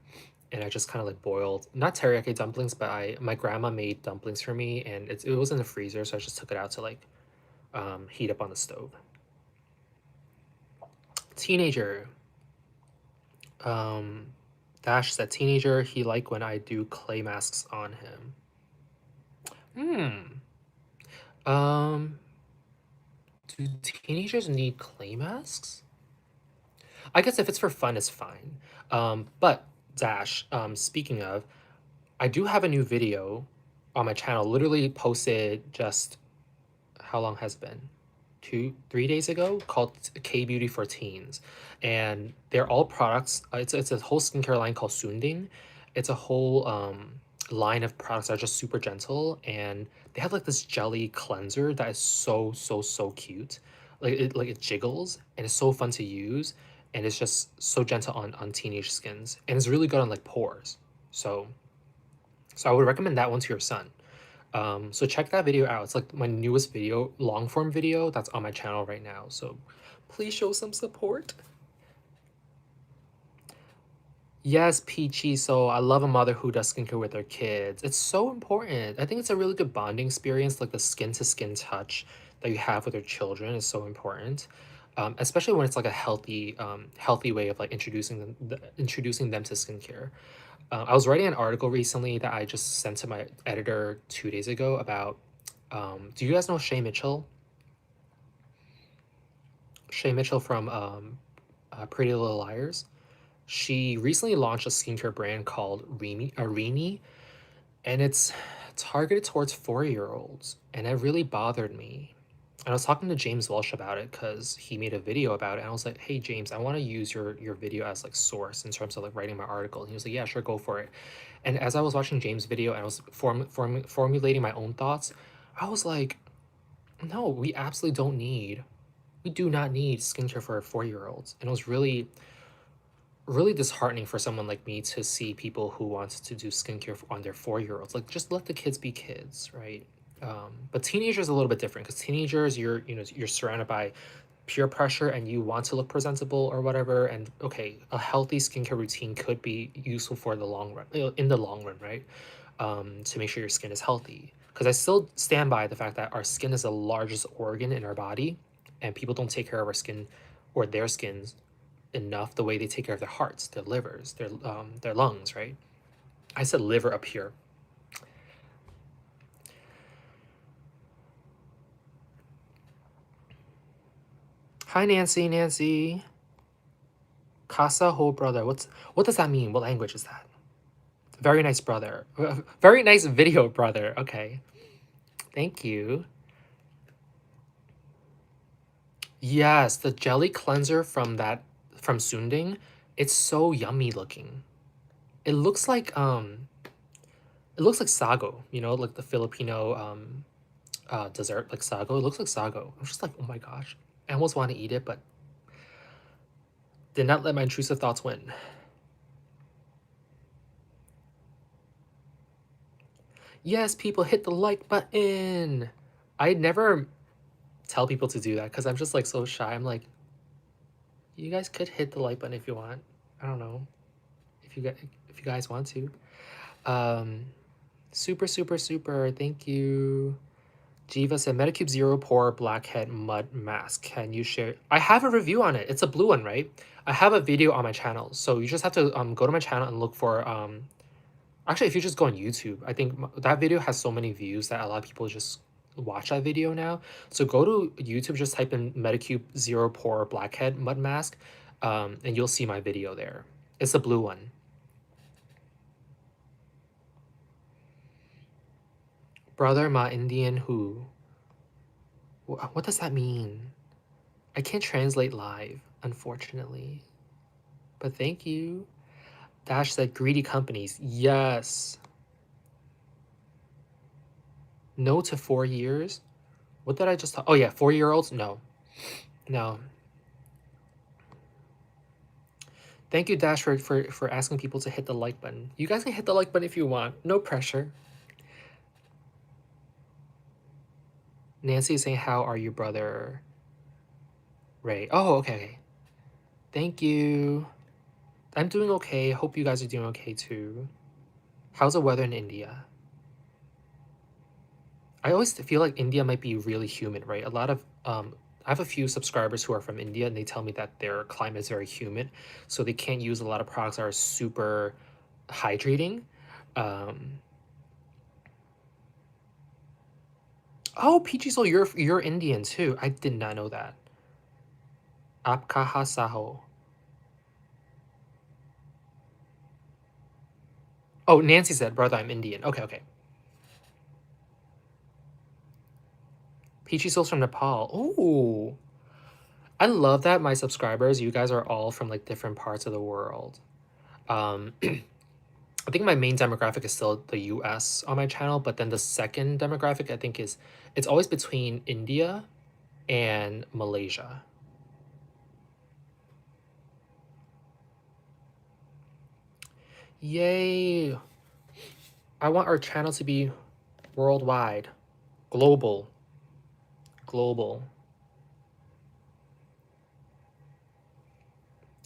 and I just kind of like boiled, not teriyaki dumplings, but my grandma made dumplings for me, and it was in the freezer, so I just took it out to like heat up on the stove. Teenager. Um, Dash said teenager. He like when I do clay masks on him. Um, do teenagers need clay masks? I guess if it's for fun, it's fine. But Dash, speaking of, I do have a new video on my channel, literally posted just how long has it been? 3 days ago, called K Beauty for Teens, and they're all products. It's a whole skincare line called Sunding. It's a whole line of products that are just super gentle, and they have like this jelly cleanser that is so cute. Like it jiggles and it's so fun to use, and it's just so gentle on teenage skins, and it's really good on like pores. So I would recommend that one to your son. So check that video out. It's like my newest video, long form video that's on my channel right now. So please show some support. Yes, Peachy. So I love a mother who does skincare with their kids. It's so important. I think it's a really good bonding experience. Like the skin to skin touch that you have with your children is so important. Especially when it's like a healthy way of like introducing them to skincare. I was writing an article recently that I just sent to my editor 2 days ago about. Do you guys know Shay Mitchell? Shay Mitchell from Pretty Little Liars. She recently launched a skincare brand called Remy, and it's targeted towards 4-year-olds, and it really bothered me. And I was talking to James Welsh about it because he made a video about it, and I was like, "Hey James, I want to use your video as like source in terms of like writing my article." And he was like, "Yeah, sure, go for it." And as I was watching James' video and I was formulating my own thoughts, I was like, "No, we do not need skincare for 4-year-olds." And it was really disheartening for someone like me to see people who want to do skincare on their 4-year-olds. Like, just let the kids be kids, right? But teenagers are a little bit different because teenagers, you're surrounded by peer pressure and you want to look presentable or whatever. And okay, a healthy skincare routine could be useful for the long run, in the long run, right? To make sure your skin is healthy. Because I still stand by the fact that our skin is the largest organ in our body, and people don't take care of our skin or their skins enough the way they take care of their hearts, their livers, their lungs, right? I said liver up here. Hi Nancy. Casa whole brother. What does that mean? What language is that? Very nice brother. Very nice video brother. Okay. Thank you. Yes, the jelly cleanser from Sunding, it's so yummy looking. It looks like sago, like the Filipino dessert, like sago. It looks like sago. I'm just like, oh my gosh. I almost want to eat it, but did not let my intrusive thoughts win. Yes, people hit the like button. I never tell people to do that because I'm just like so shy. I'm like, you guys could hit the like button if you want. I don't know if you guys want to. Um, super, super, super. Thank you. Jiva said, Metacube Zero Pore Blackhead Mud Mask. Can you share? I have a review on it. It's a blue one, right? I have a video on my channel. So you just have to go to my channel and look for actually, if you just go on YouTube, I think that video has so many views that a lot of people just watch that video now. So go to YouTube, just type in Metacube Zero Pore Blackhead Mud Mask, and you'll see my video there. It's the blue one. Brother, ma Indian who? What does that mean? I can't translate live, unfortunately. But thank you. Dash said greedy companies. Yes. No to 4 years. What did I just talk? Oh yeah, 4-year-olds? No. No. Thank you, Dash, for asking people to hit the like button. You guys can hit the like button if you want. No pressure. Nancy is saying, how are you, brother? Ray. Oh, okay, okay. Thank you. I'm doing okay. Hope you guys are doing okay too. How's the weather in India? I always feel like India might be really humid, right? A lot of I have a few subscribers who are from India and they tell me that their climate is very humid, so they can't use a lot of products that are super hydrating. Um, oh, Peachy Soul, you're Indian too. I did not know that. Apkaha Saho. Oh, Nancy said, brother, I'm Indian. Okay, okay. Peachy Soul's from Nepal. Ooh. I love that my subscribers, you guys are all from like different parts of the world. Um, I think my main demographic is still the US on my channel, but then the second demographic I think is it's always between India and Malaysia. Yay! I want our channel to be worldwide, global, global.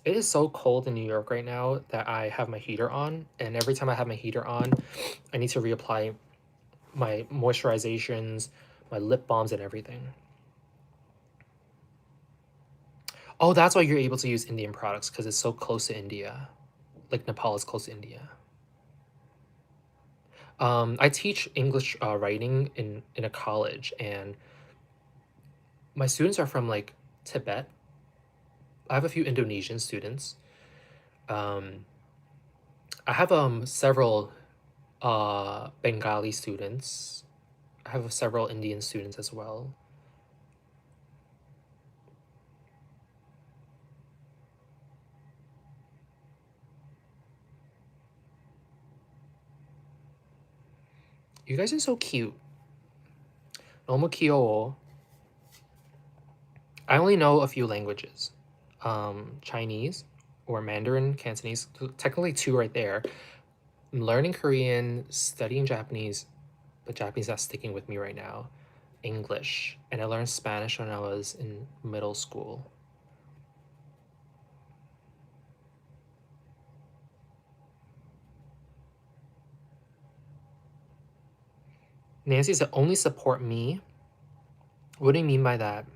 It is so cold in New York right now that I have my heater on, and every time I have my heater on, I need to reapply my moisturizations, my lip balms, and everything. Oh, that's why you're able to use Indian products, because it's so close to India. Like Nepal is close to India. I teach English writing in a college, and my students are from like Tibet. I have a few Indonesian students. Um, I have several Bengali students. I have several Indian students as well. You guys are so cute. Nomo kyo. I only know a few languages. Chinese or Mandarin, Cantonese. Technically 2 right there. I'm learning Korean, studying Japanese, but Japanese not sticking with me right now. English. And I learned Spanish when I was in middle school. Nancy said, only support me? What do you mean by that?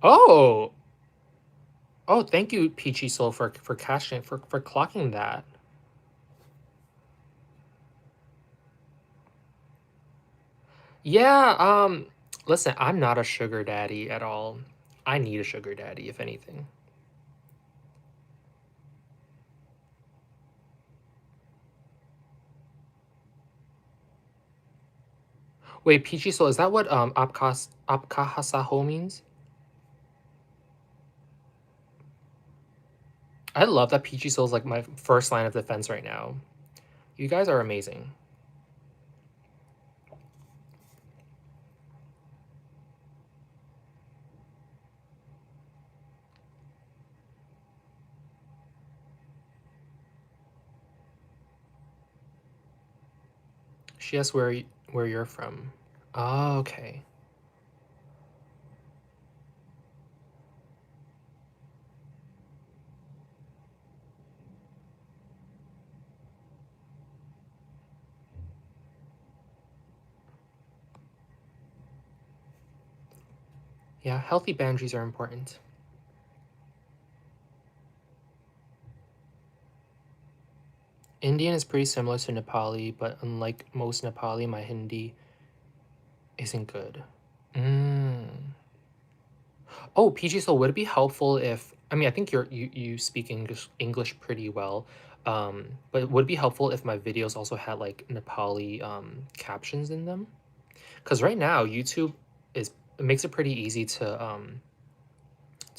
Oh! Oh, thank you, Peachy Soul, for cashing, for clocking that. Yeah, listen, I'm not a sugar daddy at all. I need a sugar daddy, if anything. Wait, Peachy Soul, is that what Apkahasaho means? I love that Peachy Soul is like my first line of defense right now. You guys are amazing. She asked where you're from. Oh, okay. Yeah, healthy boundaries are important. Indian is pretty similar to Nepali, but unlike most Nepali, my Hindi isn't good. Mm. Oh, PG, so would it be helpful if I mean I think you speak English pretty well. But would it be helpful if my videos also had like Nepali captions in them? Because right now YouTube is it makes it pretty easy to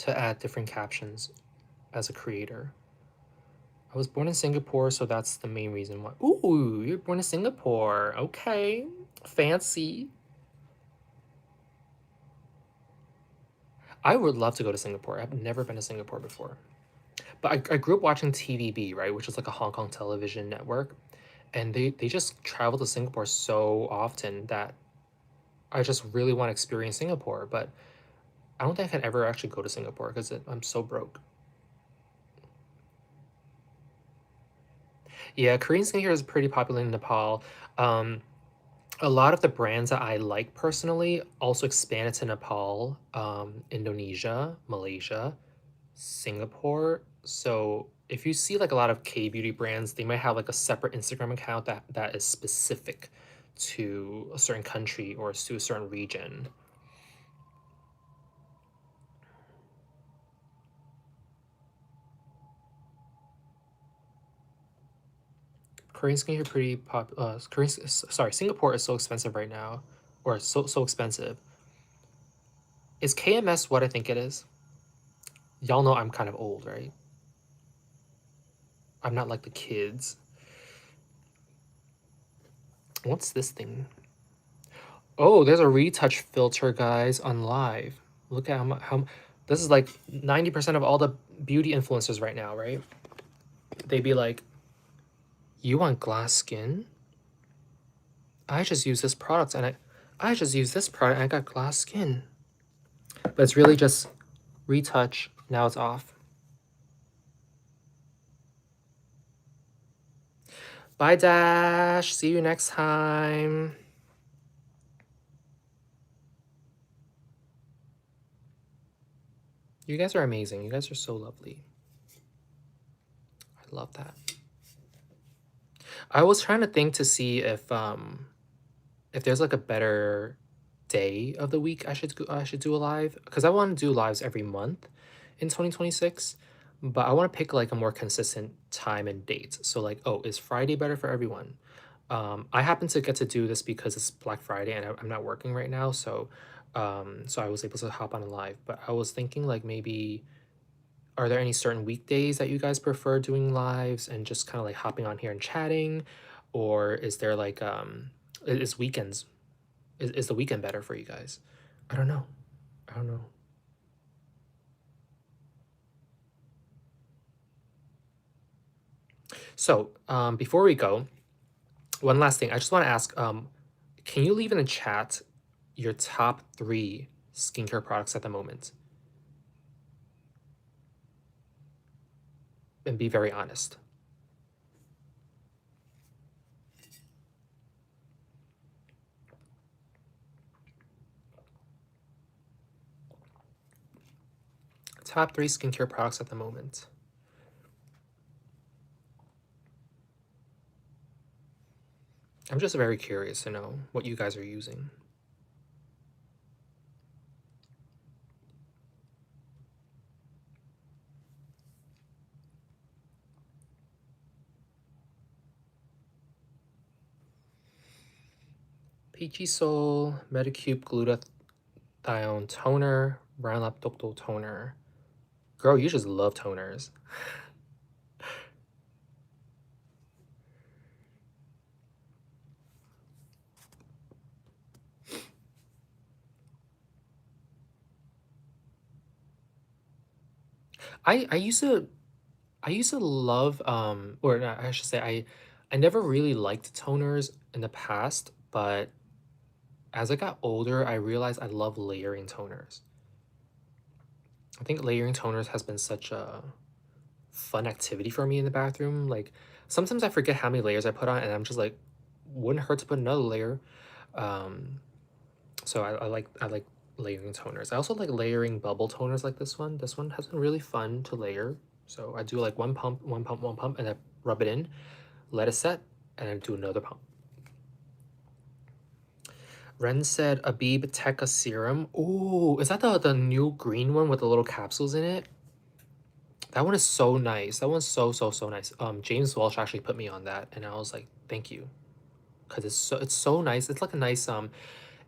add different captions as a creator. I was born in Singapore, so that's the main reason why. Ooh, you're born in Singapore. Okay. Fancy. I would love to go to Singapore. I've never been to Singapore before. But I grew up watching TVB, right, which is like a Hong Kong television network. And they just travel to Singapore so often that I just really want to experience Singapore. But I don't think I can ever actually go to Singapore because I'm so broke. Yeah, Korean skincare is pretty popular in Nepal. Um, a lot of the brands that I like personally also expanded to Nepal, Indonesia, Malaysia, Singapore. So if you see like a lot of K beauty brands, they might have like a separate Instagram account that is specific to a certain country or to a certain region. Korean skincare pretty pop. Sorry, Singapore is so expensive right now, or so expensive. Is KMS what I think it is? Y'all know I'm kind of old, right? I'm not like the kids. What's this thing? Oh, there's a retouch filter, guys, on live. Look at how this is like 90% of all the beauty influencers right now, right? They'd be like, "You want glass skin? I just use this product and I just use this product and I got glass skin." But it's really just retouch. Now it's off. Bye, Dash. See you next time. You guys are amazing. You guys are so lovely. I love that. I was trying to think to see if there's like a better day of the week I should do a live because I want to do lives every month in 2026, but I want to pick like a more consistent time and date. So like, oh, is Friday better for everyone? I happen to get to do this because it's Black Friday and I'm not working right now, so so I was able to hop on a live. But I was thinking like maybe are there any certain weekdays that you guys prefer doing lives and just kind of like hopping on here and chatting, or is there like is weekends is the weekend better for you guys? I don't know. I don't know. So, before we go, one last thing. I just want to ask, can you leave in the chat your top three skincare products at the moment and be very honest? Top three skincare products at the moment. I'm just very curious to know what you guys are using. Peachy Soul, Medicube Glutathione Toner, Brown Lab Doctor Toner. Girl, you just love toners. I used to love or no, I should say I never really liked toners in the past, but as I got older, I realized I love layering toners. I think layering toners has been such a fun activity for me in the bathroom. Like sometimes I forget how many layers I put on, and I'm just like, wouldn't hurt to put another layer. Um, so I like layering toners. I also like layering bubble toners like this one. This one has been really fun to layer. So I do like one pump, one pump, one pump, and I rub it in, let it set, and then do another pump. Ren said Abib Teca serum. Ooh, is that the new green one with the little capsules in it? That one is so nice. That one's so nice. James Walsh actually put me on that, and I was like, thank you, because it's so nice. It's like a nice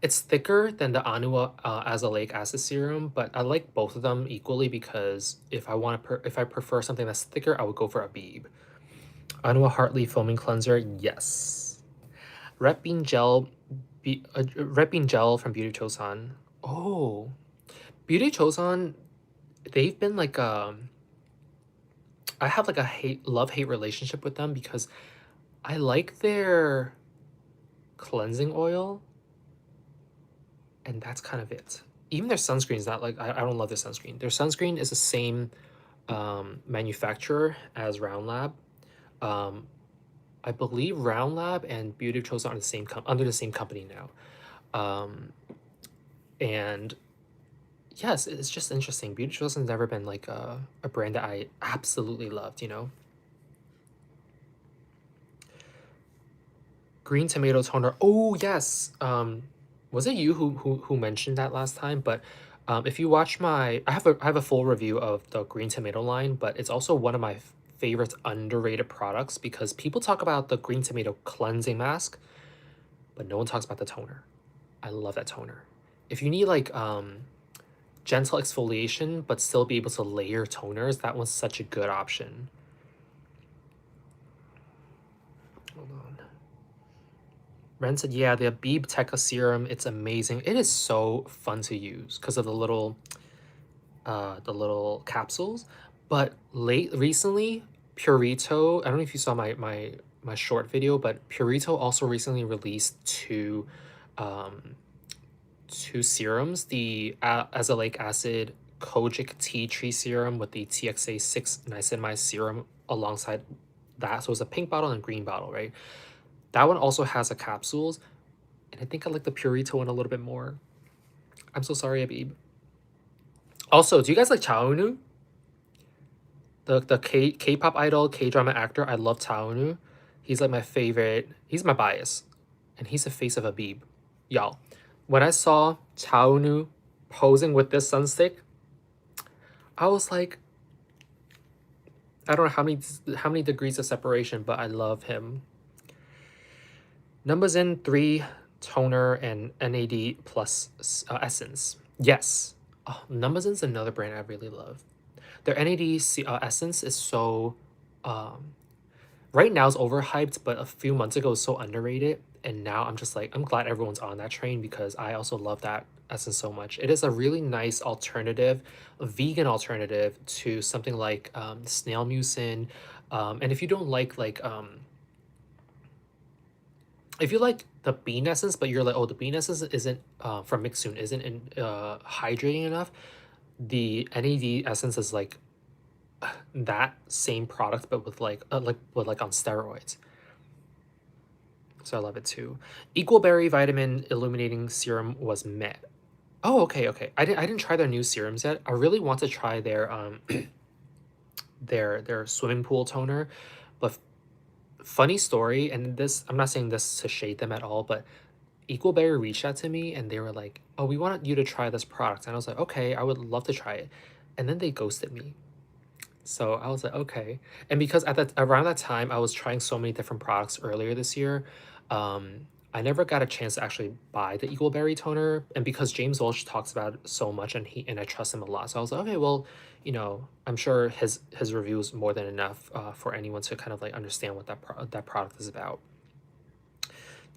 it's thicker than the Anua azelaic acid serum, but I like both of them equally because if I prefer something that's thicker, I would go for Abib. Anua Heartly foaming cleanser, yes. Red bean gel, red bean gel from Beauty Chosan. Oh, Beauty Chosan, they've been like I have like a love-hate relationship with them because I like their cleansing oil, and that's kind of it. Even their sunscreen is not like I don't love their sunscreen. Their sunscreen is the same manufacturer as Round Lab. Um, I believe Round Lab and Beauty of Chosen are the same under the same company now. And yes, it's just interesting. Beauty of Chosen's never been like a brand that I absolutely loved, you know. Green tomato toner. Oh yes. Was it you who mentioned that last time? But if you watch I have a full review of the green tomato line, but it's also one of my favorite underrated products because people talk about the green tomato cleansing mask, but no one talks about the toner. I love that toner. If you need like gentle exfoliation but still be able to layer toners, that one's such a good option. Hold on. Ren said, yeah, the Abib Teca serum, it's amazing. It is so fun to use because of the little capsules. But recently, Purito, I don't know if you saw my short video, but Purito also recently released um two serums, the azelaic acid kojic tea tree serum with the TXA 6 niacinamide serum alongside that. So it's a pink bottle and green bottle, right? That one also has a capsules, and I think I like the Purito one a little bit more. I'm so sorry, Abib. Also, do you guys like Chaonu? The K-pop idol, K-drama actor. I love Chaonu. He's like my favorite. He's my bias, and he's the face of Abib. Y'all, when I saw Chaonu posing with this sunstick, I was like, I don't know how many degrees of separation, but I love him. Numbers in 3 toner and NAD plus essence. Yes. Oh, Numbers is another brand I really love. Their NAD essence is so right now it's overhyped, but a few months ago it was so underrated. And now I'm just like, I'm glad everyone's on that train because I also love that essence so much. It is a really nice alternative, a vegan alternative to something like snail mucin. And if you don't like if you like the bean essence, but you're like, oh, the bean essence isn't from Mixun isn't hydrating enough, the NAD essence is like that same product, but with like on steroids. So I love it too. Equal berry vitamin illuminating serum was met. Oh, okay. I didn't try their new serums yet. I really want to try their their swimming pool toner, but funny story, and this I'm not saying this to shade them at all, but Equal Berry reached out to me and they were like, "Oh, we want you to try this product," and I was like, "Okay, I would love to try it," and then they ghosted me. So I was like, okay. And because around that time I was trying so many different products earlier this year, I never got a chance to actually buy the Equal Berry toner. And because James Walsh talks about it so much and I trust him a lot. So I was like, okay, well, I'm sure his review is more than enough for anyone to kind of like understand what that product is about.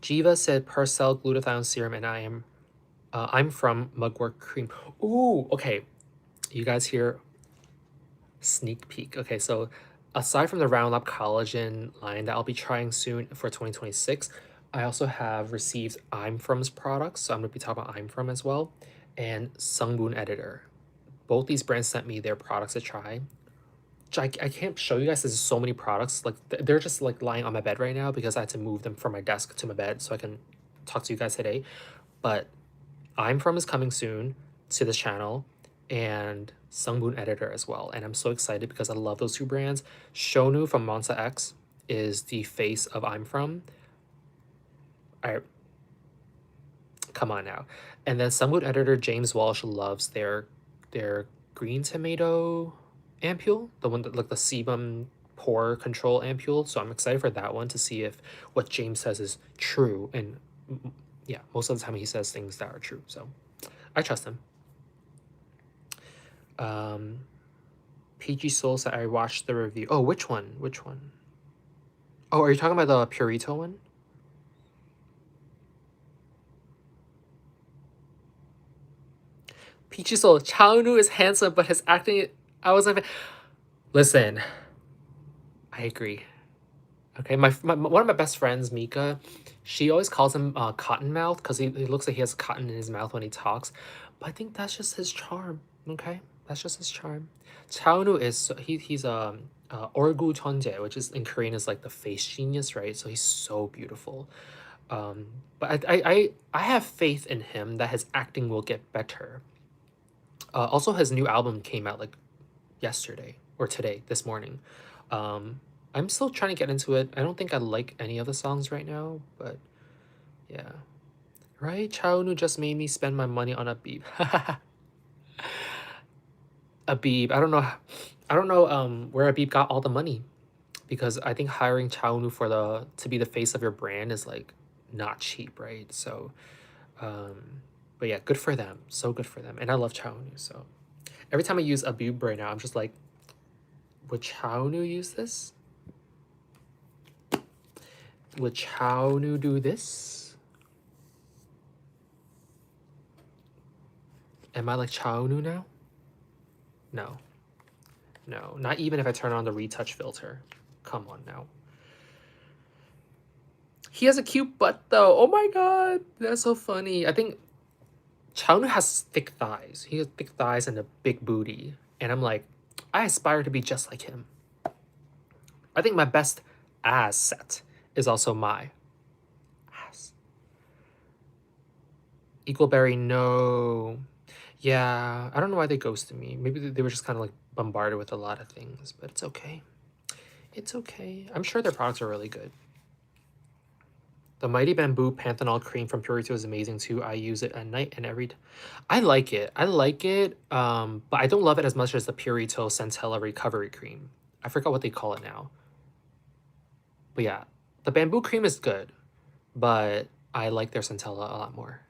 Jiva said Parcel glutathione serum, and I'm from Mugwort Cream. Ooh, okay. You guys hear sneak peek. Okay, so aside from the Round Up Collagen line that I'll be trying soon for 2026, I also have received I'm From's products, so I'm going to be talking about I'm From as well, and Sungwoon Editor. Both these brands sent me their products to try. I can't show you guys, there's so many products, like they're just like lying on my bed right now because I had to move them from my desk to my bed so I can talk to you guys today. But I'm From is coming soon to this channel, and Sungwoon Editor as well. And I'm so excited because I love those two brands. Shonu from Monsta X is the face of I'm From. I come on now. And then Sungwoon Editor James Walsh loves their green tomato ampule, the one that like the sebum pore control ampule. So I'm excited for that one to see if what James says is true. And yeah, most of the time he says things that are true. So I trust him. PG Soul said I watched the review. Oh, which one? Which one? Oh, are you talking about the Purito one? Peachy Soul, Chaonu is handsome, but his acting, I was like, listen, I agree. Okay, one of my best friends, Mika, she always calls him Cottonmouth because he looks like he has cotton in his mouth when he talks. But I think that's just his charm. Okay, that's just his charm. Chaonu is he's Orgu Tonje, which is in Korean is like the face genius, right? So he's so beautiful. But I have faith in him that his acting will get better. Also, his new album came out like yesterday or today, this morning. I'm still trying to get into it. I don't think I like any of the songs right now, but yeah. Right? Chaonu just made me spend my money on a beep. A beep. I don't know where a beep got all the money. Because I think hiring Chaonu for to be the face of your brand is like not cheap, right? So but yeah, good for them. So good for them. And I love Chaonu, so every time I use a beep right now, I'm just like, would Chaonu use this? Would Chaonu do this? Am I like Chaonu now? No. No, not even if I turn on the retouch filter. Come on now. He has a cute butt though. Oh my god, that's so funny. I think Chaonu has thick thighs. He has thick thighs and a big booty. And I'm like, I aspire to be just like him. I think my best asset is also my ass. Equalberry, no. Yeah, I don't know why they ghosted me. Maybe they were just kind of like bombarded with a lot of things, but it's okay. It's okay. I'm sure their products are really good. The Mighty Bamboo Panthenol Cream from Purito is amazing too. I use it at night and every I like it. I like it, but I don't love it as much as the Purito Centella Recovery Cream. I forgot what they call it now. But yeah, the bamboo cream is good, but I like their Centella a lot more.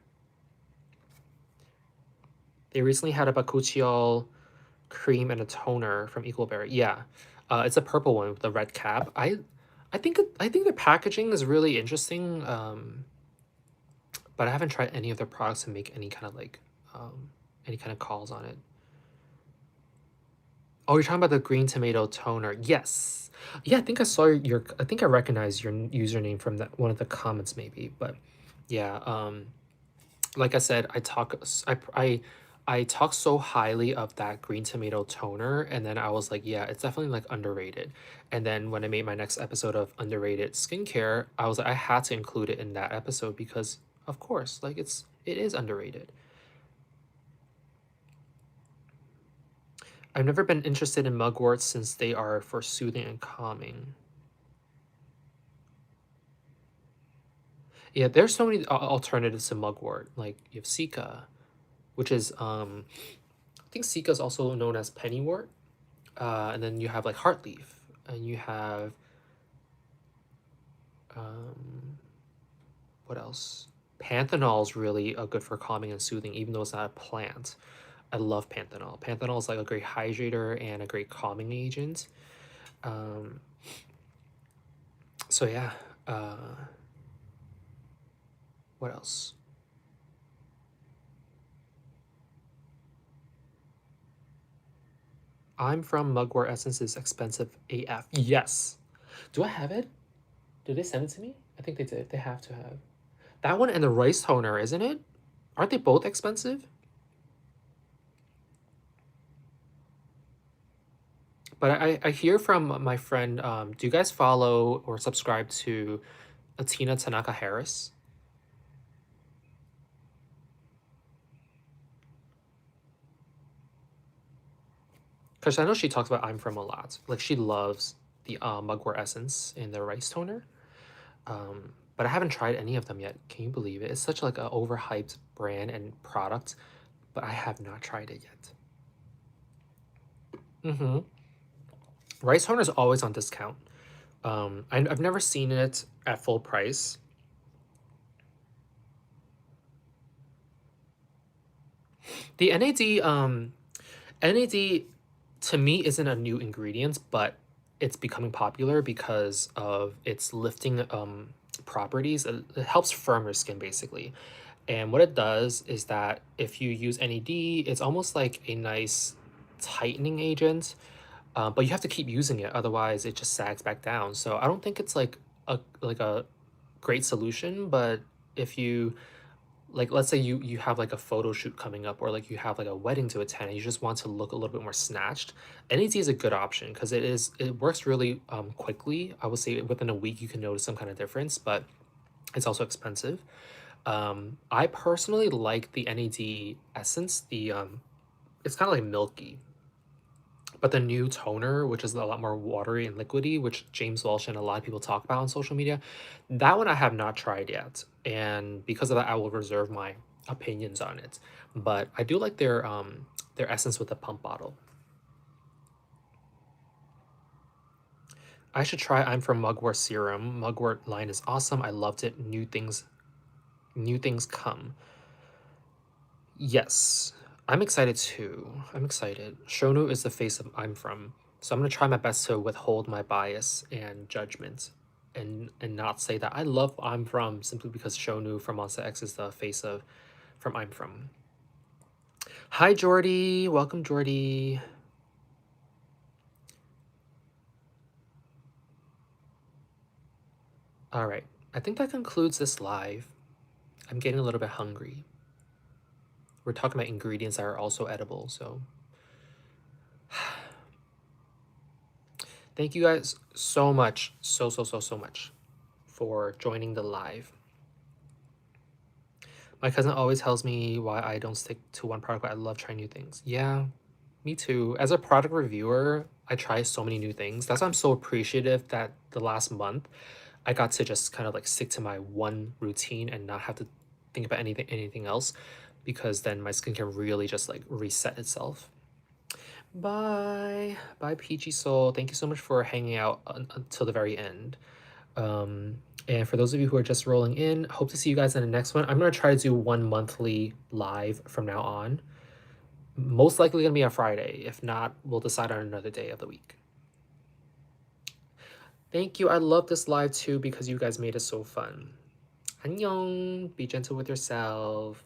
They recently had a bakuchiol cream and a toner from Equalberry. Yeah, it's a purple one with the red cap. I think the packaging is really interesting. But I haven't tried any of their products to make any kind of like any kind of calls on it. Oh, you're talking about the green tomato toner. Yes. Yeah, I think I saw I think I recognize your username from that one of the comments maybe, but yeah, like I said, I talk so highly of that green tomato toner, and then I was like, yeah, it's definitely like underrated. And then when I made my next episode of underrated skincare, I was like, I had to include it in that episode because of course, like it is underrated. I've never been interested in mugworts since they are for soothing and calming. Yeah, there's so many alternatives to mugwort. Like you have Sika, which is I think Sika is also known as pennywort. And then you have like heartleaf, and you have what else? Panthenol is really good for calming and soothing, even though it's not a plant. I love panthenol. Panthenol is like a great hydrator and a great calming agent. So yeah. What else? I'm from Mugwort Essence is expensive AF. Yes. Do I have it? Did they send it to me? I think they did. They have to have. That one and the rice toner, isn't it? Aren't they both expensive? But I hear from my friend, do you guys follow or subscribe to Tina Tanaka Harris? Because I know she talks about I'm From a lot. Like she loves the Mugwort Essence and the rice toner. But I haven't tried any of them yet. Can you believe it? It's such like an overhyped brand and product, but I have not tried it yet. Rice toner is always on discount. I've never seen it at full price. The NAD to me isn't a new ingredient, but it's becoming popular because of its lifting properties. It helps firm your skin basically. And what it does is that if you use NAD, it's almost like a nice tightening agent, but you have to keep using it, otherwise it just sags back down. So I don't think it's like a great solution, but if you like let's say you have like a photo shoot coming up or like you have like a wedding to attend and you just want to look a little bit more snatched, NAD is a good option because it works really quickly. I would say within a week you can notice some kind of difference, but it's also expensive. I personally like the NAD essence. The it's kind of like milky, but the new toner, which is a lot more watery and liquidy, which James Welsh and a lot of people talk about on social media, that one I have not tried yet. And because of that, I will reserve my opinions on it. But I do like their essence with the pump bottle. I should try I'm from Mugwort serum. Mugwort line is awesome. I loved it. New things come. Yes, I'm excited too. I'm excited. Shonu is the face of I'm From, so I'm gonna try my best to withhold my bias and judgment, and not say that I love I'm From simply because Shonu from Monster X is the face of from I'm From. Hi Jordy, welcome Jordy. All right, I think that concludes this live. I'm getting a little bit hungry. We're talking about ingredients that are also edible, so thank you guys so much, so much for joining the live. My cousin always tells me why I don't stick to one product, but I love trying new things. Yeah, me too. As a product reviewer, I try so many new things. That's why I'm so appreciative that the last month I got to just kind of like stick to my one routine and not have to think about anything else, because then my skin can really just like reset itself. Bye. Bye, Peachy Soul. Thank you so much for hanging out until the very end. And for those of you who are just rolling in, hope to see you guys in the next one. I'm going to try to do one monthly live from now on. Most likely going to be on Friday. If not, we'll decide on another day of the week. Thank you. I love this live too because you guys made it so fun. Annyeong. Be gentle with yourself.